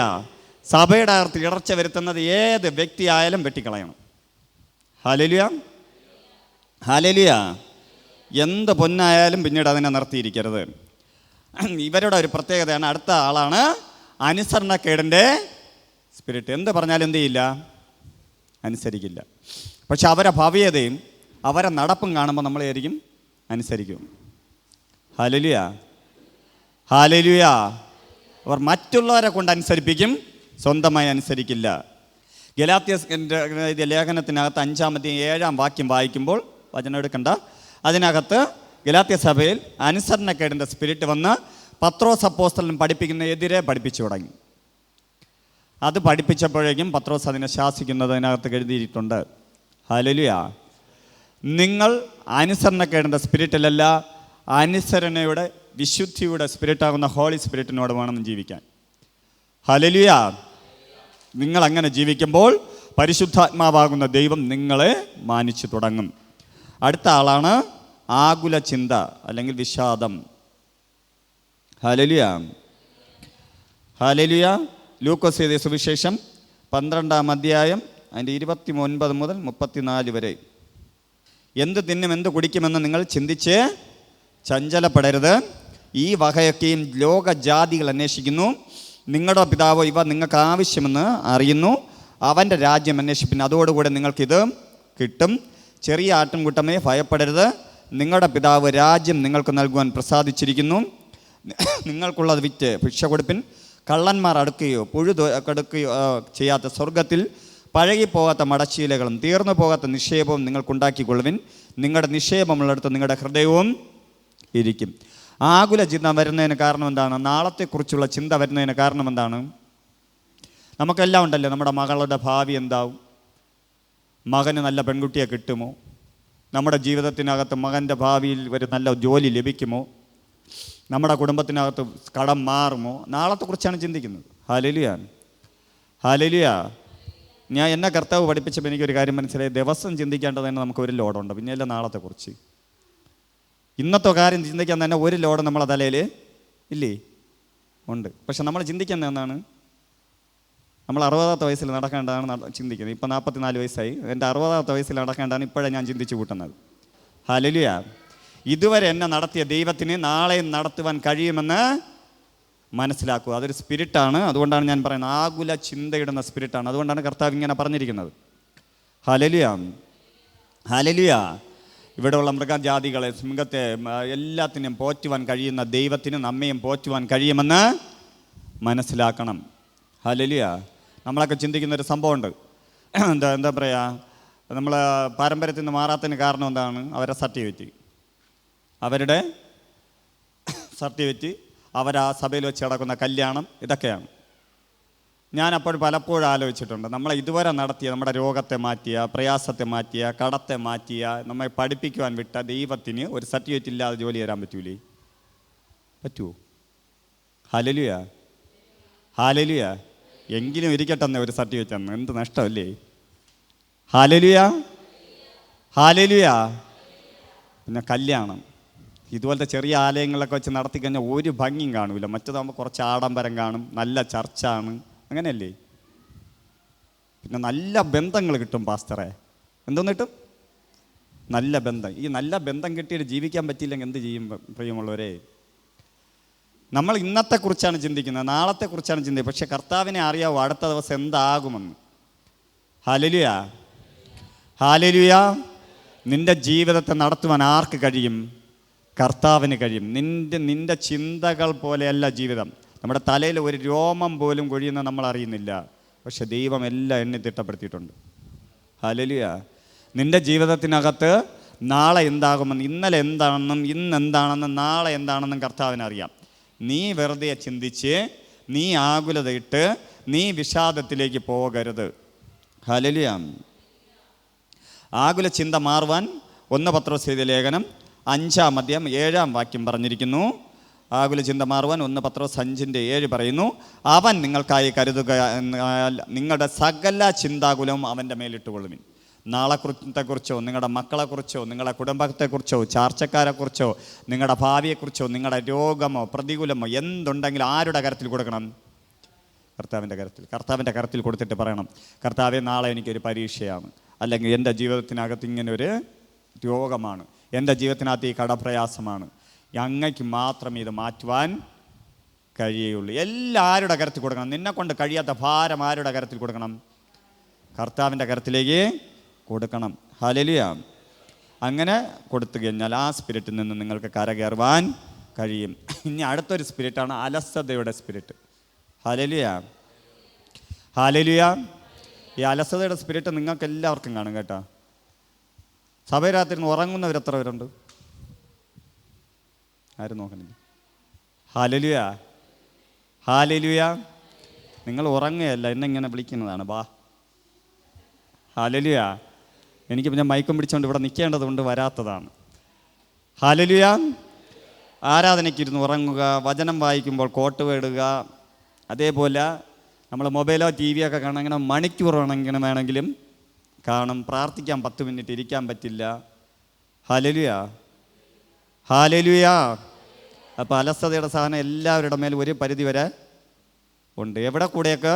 സഭയുടെ അകത്ത് ഇടർച്ച വരുത്തുന്നത് ഏത് വ്യക്തിയായാലും വെട്ടിക്കളയണം. ഹല്ലേലൂയ. ഹല്ലേലൂയ. എന്ത് പൊന്നായാലും പിന്നീട് അതിനെ നിർത്തിയിരിക്കരുത്. ഇവരുടെ ഒരു പ്രത്യേകതയാണ്. അടുത്ത ആളാണ് അനുസരണക്കേടിൻ്റെ സ്പിരിറ്റ്. എന്ത് പറഞ്ഞാലും എന്ത് ചെയ്യില്ല? അനുസരിക്കില്ല. പക്ഷെ അവരെ ഭവ്യതയും അവരെ നടപ്പും കാണുമ്പോൾ നമ്മളായിരിക്കും അനുസരിക്കും. ഹല്ലേലൂയ. ഹല്ലേലൂയ. അവർ മറ്റുള്ളവരെ കൊണ്ട് അനുസരിപ്പിക്കും, സ്വന്തമായി അനുസരിക്കില്ല. ഗലാത്യർ ലേഖനത്തിനകത്ത് 5-7 വാക്യം വായിക്കുമ്പോൾ, വചനം എടുക്കണ്ട, അതിനകത്ത് ഗലാത്യ സഭയിൽ അനുസരണക്കേടിൻ്റെ സ്പിരിറ്റ് വന്ന് പത്രോസ് അപ്പോസ്തലൻ പഠിപ്പിക്കുന്ന എതിരെ പഠിപ്പിച്ചു തുടങ്ങി. അത് പഠിപ്പിച്ചപ്പോഴേക്കും പത്രോസ് അതിനെ ശാസിക്കുന്നത് അതിനകത്ത് എഴുതിയിട്ടുണ്ട്. ഹല്ലേലൂയ. നിങ്ങൾ അനുസരണക്കേടിൻ്റെ സ്പിരിറ്റിലല്ല, അനുസരണയുടെ വിശുദ്ധിയുടെ സ്പിരിറ്റാകുന്ന ഹോളി സ്പിരിറ്റിനോട് വേണം ജീവിക്കാൻ. ഹല്ലേലൂയ. നിങ്ങൾ അങ്ങനെ ജീവിക്കുമ്പോൾ പരിശുദ്ധാത്മാവാകുന്ന ദൈവം നിങ്ങളെ മാനിച്ചു തുടങ്ങും. അടുത്ത ആളാണ് ആകുല ചിന്ത അല്ലെങ്കിൽ വിഷാദം. ഹല്ലേലൂയ. ഹല്ലേലൂയ. ലൂക്കോസ് എഴുതിയ സുവിശേഷം 12-ാം അധ്യായം അതിൻ്റെ 29 മുതൽ 34 വരെ. എന്ത് തിന്നും എന്ത് കുടിക്കുമെന്ന് നിങ്ങൾ ചിന്തിച്ച് ചഞ്ചലപ്പെടരുത്. ഈ വകയൊക്കെയും ലോകജാതികൾ അന്വേഷിക്കുന്നു. നിങ്ങളുടെ പിതാവ് ഇവ നിങ്ങൾക്ക് ആവശ്യമെന്ന് അറിയുന്നു. അവൻ്റെ രാജ്യം അന്വേഷിപ്പിൻ, അതോടുകൂടെ നിങ്ങൾക്കിത് കിട്ടും. ചെറിയ ആട്ടിൻകൂട്ടമേ, ഭയപ്പെടരുത്. നിങ്ങളുടെ പിതാവ് രാജ്യം നിങ്ങൾക്ക് നൽകുവാൻ പ്രസാദിച്ചിരിക്കുന്നു. നിങ്ങൾക്കുള്ളത് വിറ്റ് ഭിക്ഷ കൊടുപ്പിൻ. കള്ളന്മാർ അടുക്കുകയോ കടുക്കുകയോ ചെയ്യാത്ത സ്വർഗത്തിൽ പഴകിപ്പോകാത്ത മടച്ചീലകളും തീർന്നു പോകാത്ത നിക്ഷേപവും നിങ്ങൾക്കുണ്ടാക്കിക്കൊള്ളുവിൻ. നിങ്ങളുടെ നിക്ഷേപമുള്ളിടത്ത് നിങ്ങളുടെ ഹൃദയവും ഇരിക്കും. ആകുല ചിന്ത വരുന്നതിന് കാരണം എന്താണ്? നാളത്തെക്കുറിച്ചുള്ള ചിന്ത വരുന്നതിന് കാരണം എന്താണ്? നമുക്കെല്ലാം ഉണ്ടല്ലോ, നമ്മുടെ മകളുടെ ഭാവി എന്താവും, മകന് നല്ല പെൺകുട്ടിയെ കിട്ടുമോ, നമ്മുടെ ജീവിതത്തിനകത്ത് മകൻ്റെ ഭാവിയിൽ ഒരു നല്ല ജോലി ലഭിക്കുമോ, നമ്മുടെ കുടുംബത്തിനകത്ത് കടം മാറുമോ, നാളത്തെക്കുറിച്ചാണ് ചിന്തിക്കുന്നത്. ഹല്ലേലൂയ. ഹല്ലേലൂയ. എന്നെ കർത്താവ് പഠിപ്പിച്ചപ്പോൾ എനിക്കൊരു കാര്യം മനസ്സിലായി. ദിവസം ചിന്തിക്കേണ്ടത് തന്നെ നമുക്ക് ഒരു ലോഡുണ്ട്, പിന്നെയല്ല നാളത്തെക്കുറിച്ച്. ഇന്നത്തെ കാര്യം ചിന്തിക്കാൻ തന്നെ ഒരു ലോഡ് നമ്മളെ തലയിൽ ഇല്ലേ? ഉണ്ട്. പക്ഷെ നമ്മൾ ചിന്തിക്കുന്നത് എന്താണ്? നമ്മൾ 60ാമത്തെ വയസ്സിൽ നടക്കേണ്ടതാണ് ചിന്തിക്കുന്നത്. ഇപ്പം 44 വയസ്സായി, എൻ്റെ 60ാമത്തെ വയസ്സിൽ നടക്കേണ്ടതാണ് ഇപ്പോഴേ ഞാൻ ചിന്തിച്ച് കൂട്ടുന്നത്. ഹല്ലേലൂയ. ഇതുവരെ എന്നെ നടത്തിയ ദൈവത്തിന് നാളെയും നടത്തുവാൻ കഴിയുമെന്ന് മനസ്സിലാക്കുക. അതൊരു സ്പിരിറ്റാണ്. അതുകൊണ്ടാണ് ഞാൻ പറയുന്നത്, ആകുല ചിന്തയിടുന്ന സ്പിരിറ്റാണ്. അതുകൊണ്ടാണ് കർത്താവ് ഇങ്ങനെ പറഞ്ഞിരിക്കുന്നത്. ഹല്ലേലൂയ. ഹല്ലേലൂയ. ഇവിടെയുള്ള മൃഗജാതികളെ, സിംഹത്തെ, എല്ലാത്തിനെയും പോറ്റുവാൻ കഴിയുന്ന ദൈവത്തിന് നമ്മയും പോറ്റുവാൻ കഴിയുമെന്ന് മനസ്സിലാക്കണം. ഹല്ലേലൂയ. നമ്മളൊക്കെ ചിന്തിക്കുന്നൊരു സംഭവമുണ്ട്. എന്താ പറയുക, നമ്മൾ പാരമ്പര്യത്തിൽ നിന്ന് മാറാത്തതിന് കാരണം എന്താണ്? അവരുടെ സർട്ടിഫിക്കറ്റ്, അവരാ സഭയിൽ വെച്ച് നടക്കുന്ന കല്യാണം, ഇതൊക്കെയാണ്. ഞാൻ അപ്പോൾ പലപ്പോഴും ആലോചിച്ചിട്ടുണ്ട്, നമ്മളെ ഇതുവരെ നടത്തിയ, നമ്മുടെ രോഗത്തെ മാറ്റിയ, പ്രയാസത്തെ മാറ്റിയ, കടത്തെ മാറ്റിയ, നമ്മെ പഠിപ്പിക്കുവാൻ വിട്ട ദൈവത്തിന് ഒരു സർട്ടിഫിക്കറ്റ് ഇല്ലാതെ ജോലി തരാൻ പറ്റൂലേ? പറ്റുമോ? ഹല്ലേലൂയ. ഹല്ലേലൂയ. എങ്കിലും ഇരിക്കട്ടെ ഒരു സർട്ടിഫിക്കറ്റ് എന്ന്, എന്ത് നഷ്ടമല്ലേ? ഹല്ലേലൂയ. ഹല്ലേലൂയ. പിന്നെ കല്യാണം ഇതുപോലത്തെ ചെറിയ ആലയങ്ങളൊക്കെ വെച്ച് നടത്തിക്കഴിഞ്ഞാൽ ഒരു ഭംഗിയും കാണൂല. മറ്റേതാകുമ്പോൾ കുറച്ച് ആഡംബരം കാണും, നല്ല ചർച്ചാണ്, അങ്ങനെയല്ലേ? പിന്നെ നല്ല ബന്ധങ്ങൾ കിട്ടും പാസ്റ്ററെ. എന്തോന്ന് കിട്ടും? നല്ല ബന്ധം. ഈ നല്ല ബന്ധം കിട്ടിയിട്ട് ജീവിക്കാൻ പറ്റിയില്ലെങ്കിൽ എന്ത് ചെയ്യും പ്രിയമുള്ളവരെ? നമ്മൾ ഇന്നത്തെക്കുറിച്ചാണ് ചിന്തിക്കുന്നത്, നാളത്തെക്കുറിച്ചാണ് ചിന്തിക്കുന്നത്. പക്ഷെ കർത്താവിനെ അറിയാവോ അടുത്ത ദിവസം എന്താകുമെന്ന്? ഹല്ലേലൂയ. ഹല്ലേലൂയ. നിൻ്റെ ജീവിതത്തെ നടത്തുവാൻ ആർക്ക് കഴിയും? കർത്താവിന് കഴിയും. നിൻ്റെ ചിന്തകൾ പോലെയല്ല ജീവിതം. നമ്മുടെ തലയിൽ ഒരു രോമം പോലും കൊഴിയുന്ന നമ്മൾ അറിയുന്നില്ല. പക്ഷെ ദൈവം എല്ലാം എണ്ണി തിട്ടപ്പെടുത്തിയിട്ടുണ്ട്. ഹല്ലേലൂയ. നിൻ്റെ ജീവിതത്തിനകത്ത് നാളെ എന്താകുമെന്ന്, ഇന്നലെ എന്താണെന്നും ഇന്ന് എന്താണെന്നും നാളെ എന്താണെന്നും കർത്താവിനറിയാം. നീ വെറുതെ ചിന്തിച്ച്, നീ ആകുലതയിട്ട്, നീ വിഷാദത്തിലേക്ക് പോകരുത്. ഹല്ലേലൂയ. ആകുല ചിന്ത മാറുവാൻ 1 പത്രോസ് എഴുതിയ ലേഖനം 5-ാം അധ്യായം 7-ാം വാക്യം പറഞ്ഞിരിക്കുന്നു. ആകുല ചിന്ത മാറുവാൻ 1 പത്രോസ് 5:7 പറയുന്നു, അവൻ നിങ്ങൾക്കായി കരുതുക എന്നാൽ നിങ്ങളുടെ സകല ചിന്താകുലവും അവൻ്റെ മേലിട്ടുകൊള്ളുവിൻ. നാളെക്കുറിച്ചോ, നിങ്ങളുടെ മക്കളെക്കുറിച്ചോ, നിങ്ങളുടെ കുടുംബത്തെക്കുറിച്ചോ, ചാർച്ചക്കാരെക്കുറിച്ചോ, നിങ്ങളുടെ ഭാവിയെക്കുറിച്ചോ, നിങ്ങളുടെ രോഗമോ പ്രതികൂലമോ എന്തുണ്ടെങ്കിലും ആരുടെ കരത്തിൽ കൊടുക്കണം? കർത്താവിൻ്റെ കരത്തിൽ കൊടുത്തിട്ട് പറയണം, കർത്താവേ, നാളെ എനിക്കൊരു പരീക്ഷയാണ്, അല്ലെങ്കിൽ എൻ്റെ ജീവിതത്തിനകത്ത് ഇങ്ങനൊരു രോഗമാണ്, എൻ്റെ ജീവിതത്തിനകത്ത് ഈ കടപ്രയാസമാണ്, അങ്ങയ്ക്ക് മാത്രം ഇത് മാറ്റുവാൻ കഴിയുള്ളൂ. എല്ലാവരുടെ കരത്തിൽ കൊടുക്കണം. നിന്നെ കൊണ്ട് കഴിയാത്ത ഭാരം ആരുടെ കരത്തിൽ കൊടുക്കണം? കർത്താവിൻ്റെ കരത്തിലേക്ക് കൊടുക്കണം. ഹല്ലേലൂയ. അങ്ങനെ കൊടുത്തു കഴിഞ്ഞാൽ ആ സ്പിരിറ്റിൽ നിന്ന് നിങ്ങൾക്ക് കരകയറുവാൻ കഴിയും. ഇനി അടുത്തൊരു സ്പിരിറ്റാണ് അലസതയുടെ സ്പിരിറ്റ്. ഹല്ലേലൂയ. ഹല്ലേലൂയ. ഈ അലസതയുടെ സ്പിരിറ്റ് നിങ്ങൾക്ക് എല്ലാവർക്കും കാണും കേട്ടോ. സഭയിനകത്തിരുന്ന് ഉറങ്ങുന്നവർ എത്ര പേരുണ്ട്? ആരും നോക്കണില്ല. ഹല്ലേലൂയ. ഹല്ലേലൂയ. നിങ്ങൾ ഉറങ്ങുകയല്ല, എന്നെ ഇങ്ങനെ വിളിക്കുന്നതാണ്, വാ. ഹല്ലേലൂയ. എനിക്ക് പിന്നെ മയക്കം പിടിച്ചുകൊണ്ട് ഇവിടെ നിൽക്കേണ്ടത് കൊണ്ട് വരാത്തതാണ്. ഹല്ലേലൂയ. ആരാധനയ്ക്കിരുന്ന് ഉറങ്ങുക, വചനം വായിക്കുമ്പോൾ കോട്ട് വേടുക, അതേപോലെ നമ്മൾ മൊബൈലോ ടി വിയോ ഒക്കെ കാണാൻ ഇങ്ങനെ മണിക്കൂർ വേണമെങ്കിലും കാണും. പ്രാർത്ഥിക്കാൻ 10 മിനിറ്റ് ഇരിക്കാൻ പറ്റില്ല. ഹല്ലേലൂയ. ഹല്ലേലൂയ. അപ്പോൾ അലസതയുടെ സാധനം എല്ലാവരുടെ മേലും ഒരു പരിധി വരെ ഉണ്ട്. എവിടെ കൂടെയൊക്കെ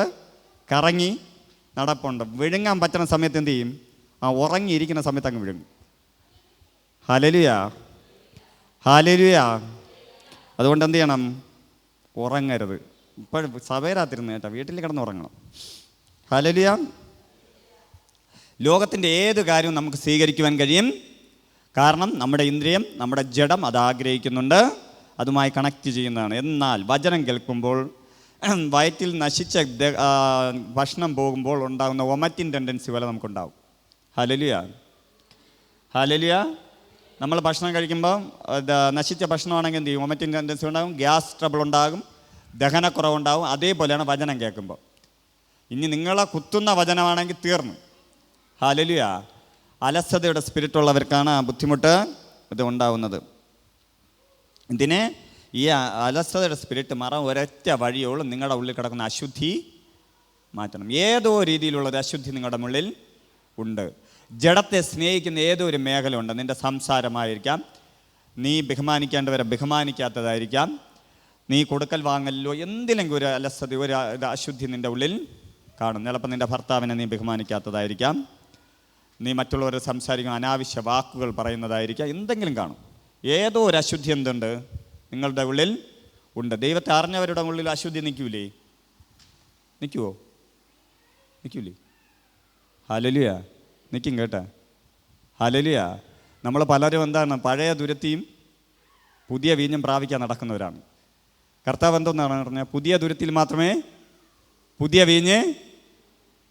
കറങ്ങി നടപ്പുണ്ട്. വിഴുങ്ങാൻ പറ്റുന്ന സമയത്ത് എന്ത് ചെയ്യും? ഉറങ്ങിയിരിക്കുന്ന സമയത്ത് അങ്ങ് വിഴുങ്ങും. ഹല്ലേലൂയ. ഹല്ലേലൂയ. അതുകൊണ്ട് എന്ത് ചെയ്യണം? ഉറങ്ങരുത്. ഇപ്പോൾ സഭയിലാത്തിരുന്ന് കേട്ടോ, വീട്ടിൽ കിടന്ന് ഉറങ്ങണം. ഹല്ലേലൂയ. ലോകത്തിൻ്റെ ഏത് കാര്യവും നമുക്ക് സ്വീകരിക്കുവാൻ കഴിയും. കാരണം നമ്മുടെ ഇന്ദ്രിയം, നമ്മുടെ ജഡം അത് ആഗ്രഹിക്കുന്നുണ്ട്, അതുമായി കണക്ട് ചെയ്യുന്നതാണ്. എന്നാൽ വചനം കേൾക്കുമ്പോൾ വയറ്റിൽ നശിച്ച ഭക്ഷണം പോകുമ്പോൾ ഉണ്ടാകുന്ന വൊമിറ്റിംഗ് ടെൻഡൻസി പോലെ നമുക്കുണ്ടാവും. ഹല്ലേലൂയ. ഹല്ലേലൂയ. നമ്മൾ ഭക്ഷണം കഴിക്കുമ്പോൾ നശിച്ച ഭക്ഷണമാണെങ്കിൽ എന്ത് ചെയ്യും? വൊമിറ്റിംഗ് ടെൻഡൻസി ഉണ്ടാകും, ഗ്യാസ് ട്രബിൾ ഉണ്ടാകും, ദഹനക്കുറവുണ്ടാകും. അതേപോലെയാണ് വചനം കേൾക്കുമ്പോൾ. ഇനി നിങ്ങളെ കുത്തുന്ന വചനമാണെങ്കിൽ തീർന്നു. ഹല്ലേലൂയ. അലസതയുടെ സ്പിരിറ്റ് ഉള്ളവർക്കാണ് ആ ബുദ്ധിമുട്ട് ഇത് ഉണ്ടാവുന്നത്. ഇതിനെ ഈ അലസതയുടെ സ്പിരിറ്റ് മാറാൻ ഒരൊറ്റ വഴിയോളം നിങ്ങളുടെ ഉള്ളിൽ കിടക്കുന്ന അശുദ്ധി മാറ്റണം. ഏതോ രീതിയിലുള്ളൊരു അശുദ്ധി നിങ്ങളുടെ ഉള്ളിൽ ഉണ്ട്. ജഡത്തെ സ്നേഹിക്കുന്ന ഏതോ ഒരു മേഖല ഉണ്ട്. നിൻ്റെ സംസാരമായിരിക്കാം, നീ ബഹുമാനിക്കേണ്ടവരെ ബഹുമാനിക്കാത്തതായിരിക്കാം, നീ കൊടുക്കൽ വാങ്ങലിലോ എന്തിലെങ്കിലും ഒരു അലസത, ഒരു അശുദ്ധി നിൻ്റെ ഉള്ളിൽ കാണും. ചിലപ്പോൾ നിൻ്റെ ഭർത്താവിനെ നീ ബഹുമാനിക്കാത്തതായിരിക്കാം, നീ മറ്റുള്ളവരെ സംസാരിക്കുന്ന അനാവശ്യ വാക്കുകൾ പറയുന്നതായിരിക്കാം, എന്തെങ്കിലും കാണും. ഏതോ ഒരു അശുദ്ധി എന്തുണ്ട് നിങ്ങളുടെ ഉള്ളിൽ ഉണ്ട്. ദൈവത്തെ അറിഞ്ഞവരുടെ ഉള്ളിൽ അശുദ്ധി നിൽക്കൂലേ? നിൽക്കുമോ? നിൽക്കൂലേ? ഹല്ലേലൂയ. നിൽക്കും കേട്ടാ. ഹല്ലേലൂയ. നമ്മൾ പലരും എന്താണ്, പഴയ ദുരത്തിയും പുതിയ വീഞ്ഞും പ്രാപിക്കാൻ നടക്കുന്നവരാണ്. കർത്താവ് എന്തെന്നാണ് പറഞ്ഞാൽ, പുതിയ ദുരത്തിൽ മാത്രമേ പുതിയ വീഞ്ഞ്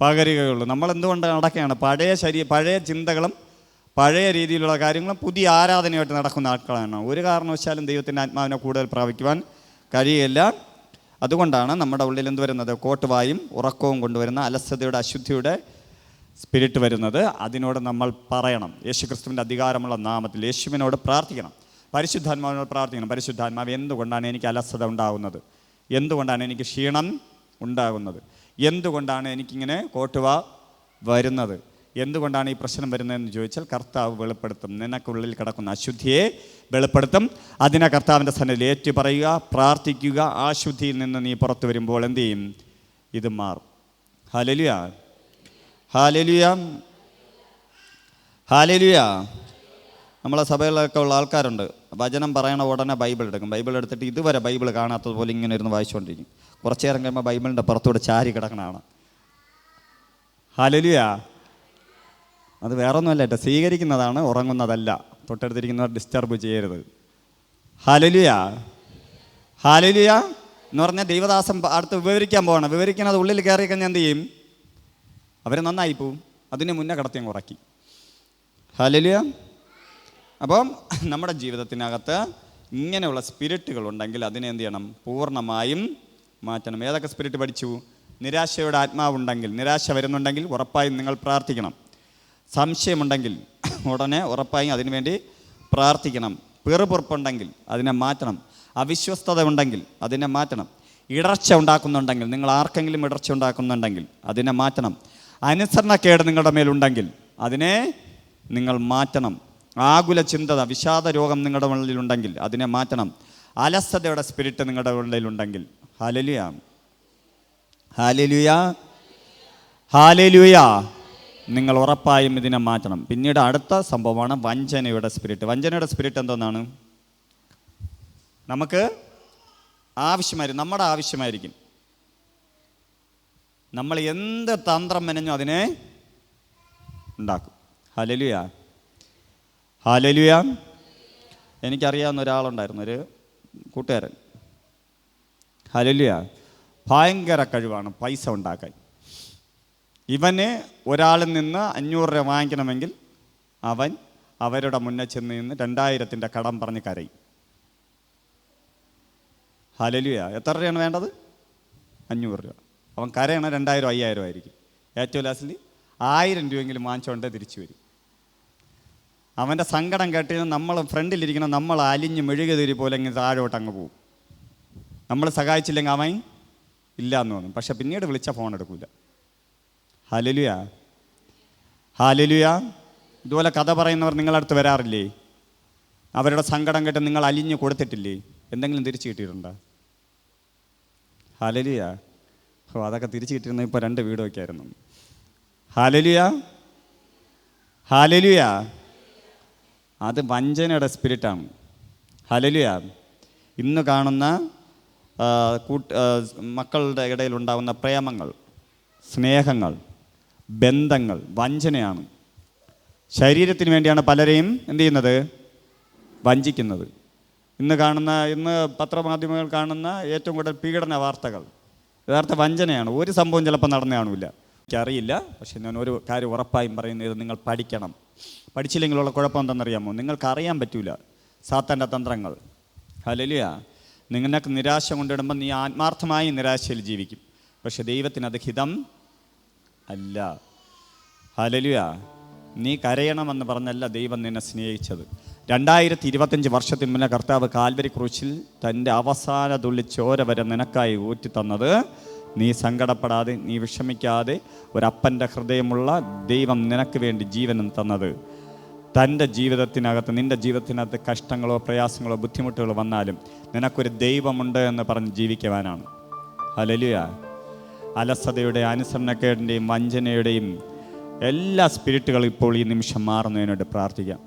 പകരുകയുള്ളൂ. നമ്മളെന്തുകൊണ്ട് നടക്കുകയാണ്? പഴയ ചിന്തകളും പഴയ രീതിയിലുള്ള കാര്യങ്ങളും പുതിയ ആരാധനയായിട്ട് നടക്കുന്ന ആൾക്കാരാണ്. ഒരു കാരണവശാലും ദൈവത്തിൻ്റെ ആത്മാവിനെ കൂടുതൽ പ്രാപിക്കുവാൻ കഴിയില്ല. അതുകൊണ്ടാണ് നമ്മുടെ ഉള്ളിൽ എന്ത് വരുന്നത്? കോട്ടുവായും ഉറക്കവും കൊണ്ടുവരുന്ന അലസതയുടെ അശുദ്ധിയുടെ സ്പിരിറ്റ് വരുന്നത്. അതിനോട് നമ്മൾ പറയണം, യേശുക്രിസ്തുവിൻ്റെ അധികാരമുള്ള നാമത്തിൽ യേശുവിനോട് പ്രാർത്ഥിക്കണം, പരിശുദ്ധാത്മാവിനോട് പ്രാർത്ഥിക്കണം. പരിശുദ്ധാത്മാവ്, എന്തുകൊണ്ടാണ് എനിക്ക് അലസത ഉണ്ടാകുന്നത്? എന്തുകൊണ്ടാണ് എനിക്ക് ക്ഷീണം ഉണ്ടാകുന്നത്? എന്തുകൊണ്ടാണ് എനിക്കിങ്ങനെ കോട്ടുവ വരുന്നത്? എന്തുകൊണ്ടാണ് ഈ പ്രശ്നം വരുന്നതെന്ന് ചോദിച്ചാൽ കർത്താവ് വെളിപ്പെടുത്തും. നിനക്കുള്ളിൽ കിടക്കുന്ന അശുദ്ധിയെ വെളിപ്പെടുത്തും. അതിനെ കർത്താവിൻ്റെ സന്നിധിയിൽ ഏറ്റു പറയുക, പ്രാർത്ഥിക്കുക. ആ ശുദ്ധിയിൽ നിന്ന് നീ പുറത്തു വരുമ്പോൾ എന്ത് ചെയ്യും? ഇത് മാറും. ഹല്ലേലൂയ. ഹല്ലേലൂയ. ഹല്ലേലൂയ. നമ്മളെ സഭകളിലൊക്കെ ഉള്ള ആൾക്കാരുണ്ട്, വചനം പറയണ ഉടനെ ബൈബിൾ എടുക്കും. ബൈബിൾ എടുത്തിട്ട് ഇതുവരെ ബൈബിൾ കാണാത്തതുപോലെ ഇങ്ങനെ ഇരുന്ന് വായിച്ചുകൊണ്ടിരിക്കും. കുറച്ച് നേരം കഴിയുമ്പോൾ ബൈബിളിൻ്റെ പുറത്തൂടെ ചാരി കിടക്കണതാണ്. ഹല്ലേലൂയ. അത് വേറൊന്നുമല്ല കേട്ടോ, സ്വീകരിക്കുന്നതാണ്, ഉറങ്ങുന്നതല്ല. തൊട്ടടുത്തിരിക്കുന്നവർ ഡിസ്റ്റർബ് ചെയ്യരുത്. ഹല്ലേലൂയ. ഹല്ലേലൂയ എന്ന് പറഞ്ഞാൽ ദൈവദാസം അടുത്ത് വിവരിക്കാൻ പോകണം. വിവരിക്കുന്നത് ഉള്ളിൽ കയറി കഴിഞ്ഞാൽ എന്ത് ചെയ്യും? അവർ നന്നായി പോവും. അതിന് മുന്നേ കടത്തി അങ്ങ് ഉറക്കി. ഹല്ലേലൂയ. അപ്പം നമ്മുടെ ജീവിതത്തിനകത്ത് ഇങ്ങനെയുള്ള സ്പിരിറ്റുകൾ ഉണ്ടെങ്കിൽ അതിനെ എന്ത് ചെയ്യണം? പൂർണ്ണമായും മാറ്റണം. ഏതൊക്കെ സ്പിരിറ്റ് പഠിച്ചു? നിരാശയുടെ ആത്മാവുണ്ടെങ്കിൽ, നിരാശ വരുന്നുണ്ടെങ്കിൽ ഉറപ്പായും നിങ്ങൾ പ്രാർത്ഥിക്കണം. സംശയമുണ്ടെങ്കിൽ ഉടനെ ഉറപ്പായും അതിനുവേണ്ടി പ്രാർത്ഥിക്കണം. പിറുപിറുപ്പുണ്ടെങ്കിൽ അതിനെ മാറ്റണം. അവിശ്വസ്തത ഉണ്ടെങ്കിൽ അതിനെ മാറ്റണം. ഇടർച്ച ഉണ്ടാക്കുന്നുണ്ടെങ്കിൽ, നിങ്ങൾ ആർക്കെങ്കിലും ഇടർച്ച ഉണ്ടാക്കുന്നുണ്ടെങ്കിൽ അതിനെ മാറ്റണം. അനുസരണക്കേട് നിങ്ങളുടെ മേലുണ്ടെങ്കിൽ അതിനെ നിങ്ങൾ മാറ്റണം. ആകുല ചിന്തത, വിഷാദ രോഗം നിങ്ങളുടെ ഉള്ളിലുണ്ടെങ്കിൽ അതിനെ മാറ്റണം. അലസതയുടെ സ്പിരിറ്റ് നിങ്ങളുടെ ഉള്ളിലുണ്ടെങ്കിൽ, ഹല്ലേലൂയ ഹല്ലേലൂയ ഹല്ലേലൂയ, നിങ്ങൾ ഉറപ്പായും ഇതിനെ മാറ്റണം. പിന്നീട് അടുത്ത സംഭവമാണ് വഞ്ചനയുടെ സ്പിരിറ്റ്. വഞ്ചനയുടെ സ്പിരിറ്റ് എന്തോന്നാണ്? നമുക്ക് നമ്മുടെ ആവശ്യമായിരിക്കും. നമ്മൾ എന്ത് തന്ത്രം മെനഞ്ഞോ അതിനെ ഉണ്ടാക്കും. Hallelujah hallelujah. എനിക്കറിയാവുന്ന ഒരാളുണ്ടായിരുന്നു, ഒരു കൂട്ടുകാരൻ. ഹല്ലേലൂയ. ഭയങ്കര കഴിവാണ് പൈസ ഉണ്ടാക്കാൻ. ഇവന് ഒരാളിൽ നിന്ന് 500 രൂപ വാങ്ങിക്കണമെങ്കിൽ അവൻ അവരുടെ മുന്നേ ചെന്ന് നിന്ന് 2000-ൻ്റെ കടം പറഞ്ഞ് കരയും. ഹല്ലേലൂയ. എത്ര രൂപയാണ് വേണ്ടത്? 500 രൂപ. അവൻ കരയണം 2000 5000 ആയിരിക്കും. ഏറ്റവും ലാസ്റ്റിൽ 1000 രൂപയെങ്കിലും വാങ്ങിച്ചുകൊണ്ട് തിരിച്ചു വരും. അവൻ്റെ സങ്കടം കേട്ട് നമ്മൾ ഫ്രണ്ടിലിരിക്കണം, നമ്മൾ അലിഞ്ഞ് മെഴുകുതിരി പോലെ ഇങ്ങനെ താഴോട്ട് അങ്ങ് പോകും. നമ്മൾ സഹായിച്ചില്ലെങ്കിൽ അവൻ ഇല്ല എന്ന് തോന്നും. പക്ഷെ പിന്നീട് വിളിച്ച ഫോൺ എടുക്കൂല. Hallelujah hallelujah. ഇതുപോലെ കഥ പറയുന്നവർ നിങ്ങളുടെ അടുത്ത് വരാറില്ലേ? അവരുടെ സങ്കടം കേട്ട് നിങ്ങൾ അലിഞ്ഞ് കൊടുത്തിട്ടില്ലേ? എന്തെങ്കിലും തിരിച്ചു കിട്ടിയിട്ടുണ്ടോ? ഹല്ലേലൂയ. അതൊക്കെ തിരിച്ചു കിട്ടിയിരുന്ന ഇപ്പോൾ 2 വീട് വയ്ക്കായിരുന്നു. Hallelujah hallelujah. അത് വഞ്ചനയുടെ സ്പിരിറ്റാണ്. ഹല്ലേലൂയ. ഇന്ന് കാണുന്ന മക്കളുടെ ഇടയിലുണ്ടാകുന്ന പ്രേമങ്ങൾ, സ്നേഹങ്ങൾ, ബന്ധങ്ങൾ വഞ്ചനയാണ്. ശരീരത്തിന് വേണ്ടിയാണ് പലരെയും എന്ത് ചെയ്യുന്നത്? വഞ്ചിക്കുന്നത്. ഇന്ന് പത്രമാധ്യമങ്ങൾ കാണുന്ന ഏറ്റവും കൂടുതൽ പീഡന വാർത്തകൾ യഥാർത്ഥ വഞ്ചനയാണ്. ഒരു സംഭവം ചിലപ്പോൾ നടന്നു കാണില്ല, എനിക്കറിയില്ല. പക്ഷെ ഞാൻ ഒരു കാര്യം ഉറപ്പായും പറയുന്നത്, നിങ്ങൾ പഠിക്കണം. പഠിച്ചില്ലെങ്കിലുള്ള കുഴപ്പം എന്താണെന്നറിയാമോ? നിങ്ങൾക്കറിയാൻ പറ്റൂല സാത്താൻ്റെ തന്ത്രങ്ങൾ. ഹല്ലേലൂയ. നിങ്ങൾക്ക് നിരാശ കൊണ്ടിടുമ്പോൾ നീ ആത്മാർത്ഥമായി നിരാശയിൽ ജീവിക്കും. പക്ഷെ ദൈവത്തിന് അത് ഹിതം അല്ല. ഹല്ലേലൂയ. നീ കരയണമെന്ന് പറഞ്ഞല്ല ദൈവം നിന്നെ സ്നേഹിച്ചത്. 2025 വർഷത്തിന് മുന്നേ കർത്താവ് കാൽവരി ക്രൂശിൽ തൻ്റെ അവസാന തുള്ളി ചോര വരെ നിനക്കായി ഊറ്റി തന്നത്. നീ സങ്കടപ്പെടാതെ, നീ വിഷമിക്കാതെ, ഒരപ്പൻ്റെ ഹൃദയമുള്ള ദൈവം നിനക്ക് വേണ്ടി ജീവനും തന്നത്. തൻ്റെ ജീവിതത്തിനകത്ത്, നിൻ്റെ ജീവിതത്തിനകത്ത് കഷ്ടങ്ങളോ പ്രയാസങ്ങളോ ബുദ്ധിമുട്ടുകളോ വന്നാലും നിനക്കൊരു ദൈവമുണ്ട് എന്ന് പറഞ്ഞ് ജീവിക്കുവാനാണ്. ഹല്ലേലൂയ. അലസതയുടെ, അനുസരണക്കേടിൻ്റെയും വഞ്ചനയുടെയും എല്ലാ സ്പിരിറ്റുകളും ഇപ്പോൾ ഈ നിമിഷം മാറുന്നതിനായിട്ട് പ്രാർത്ഥിക്കാം.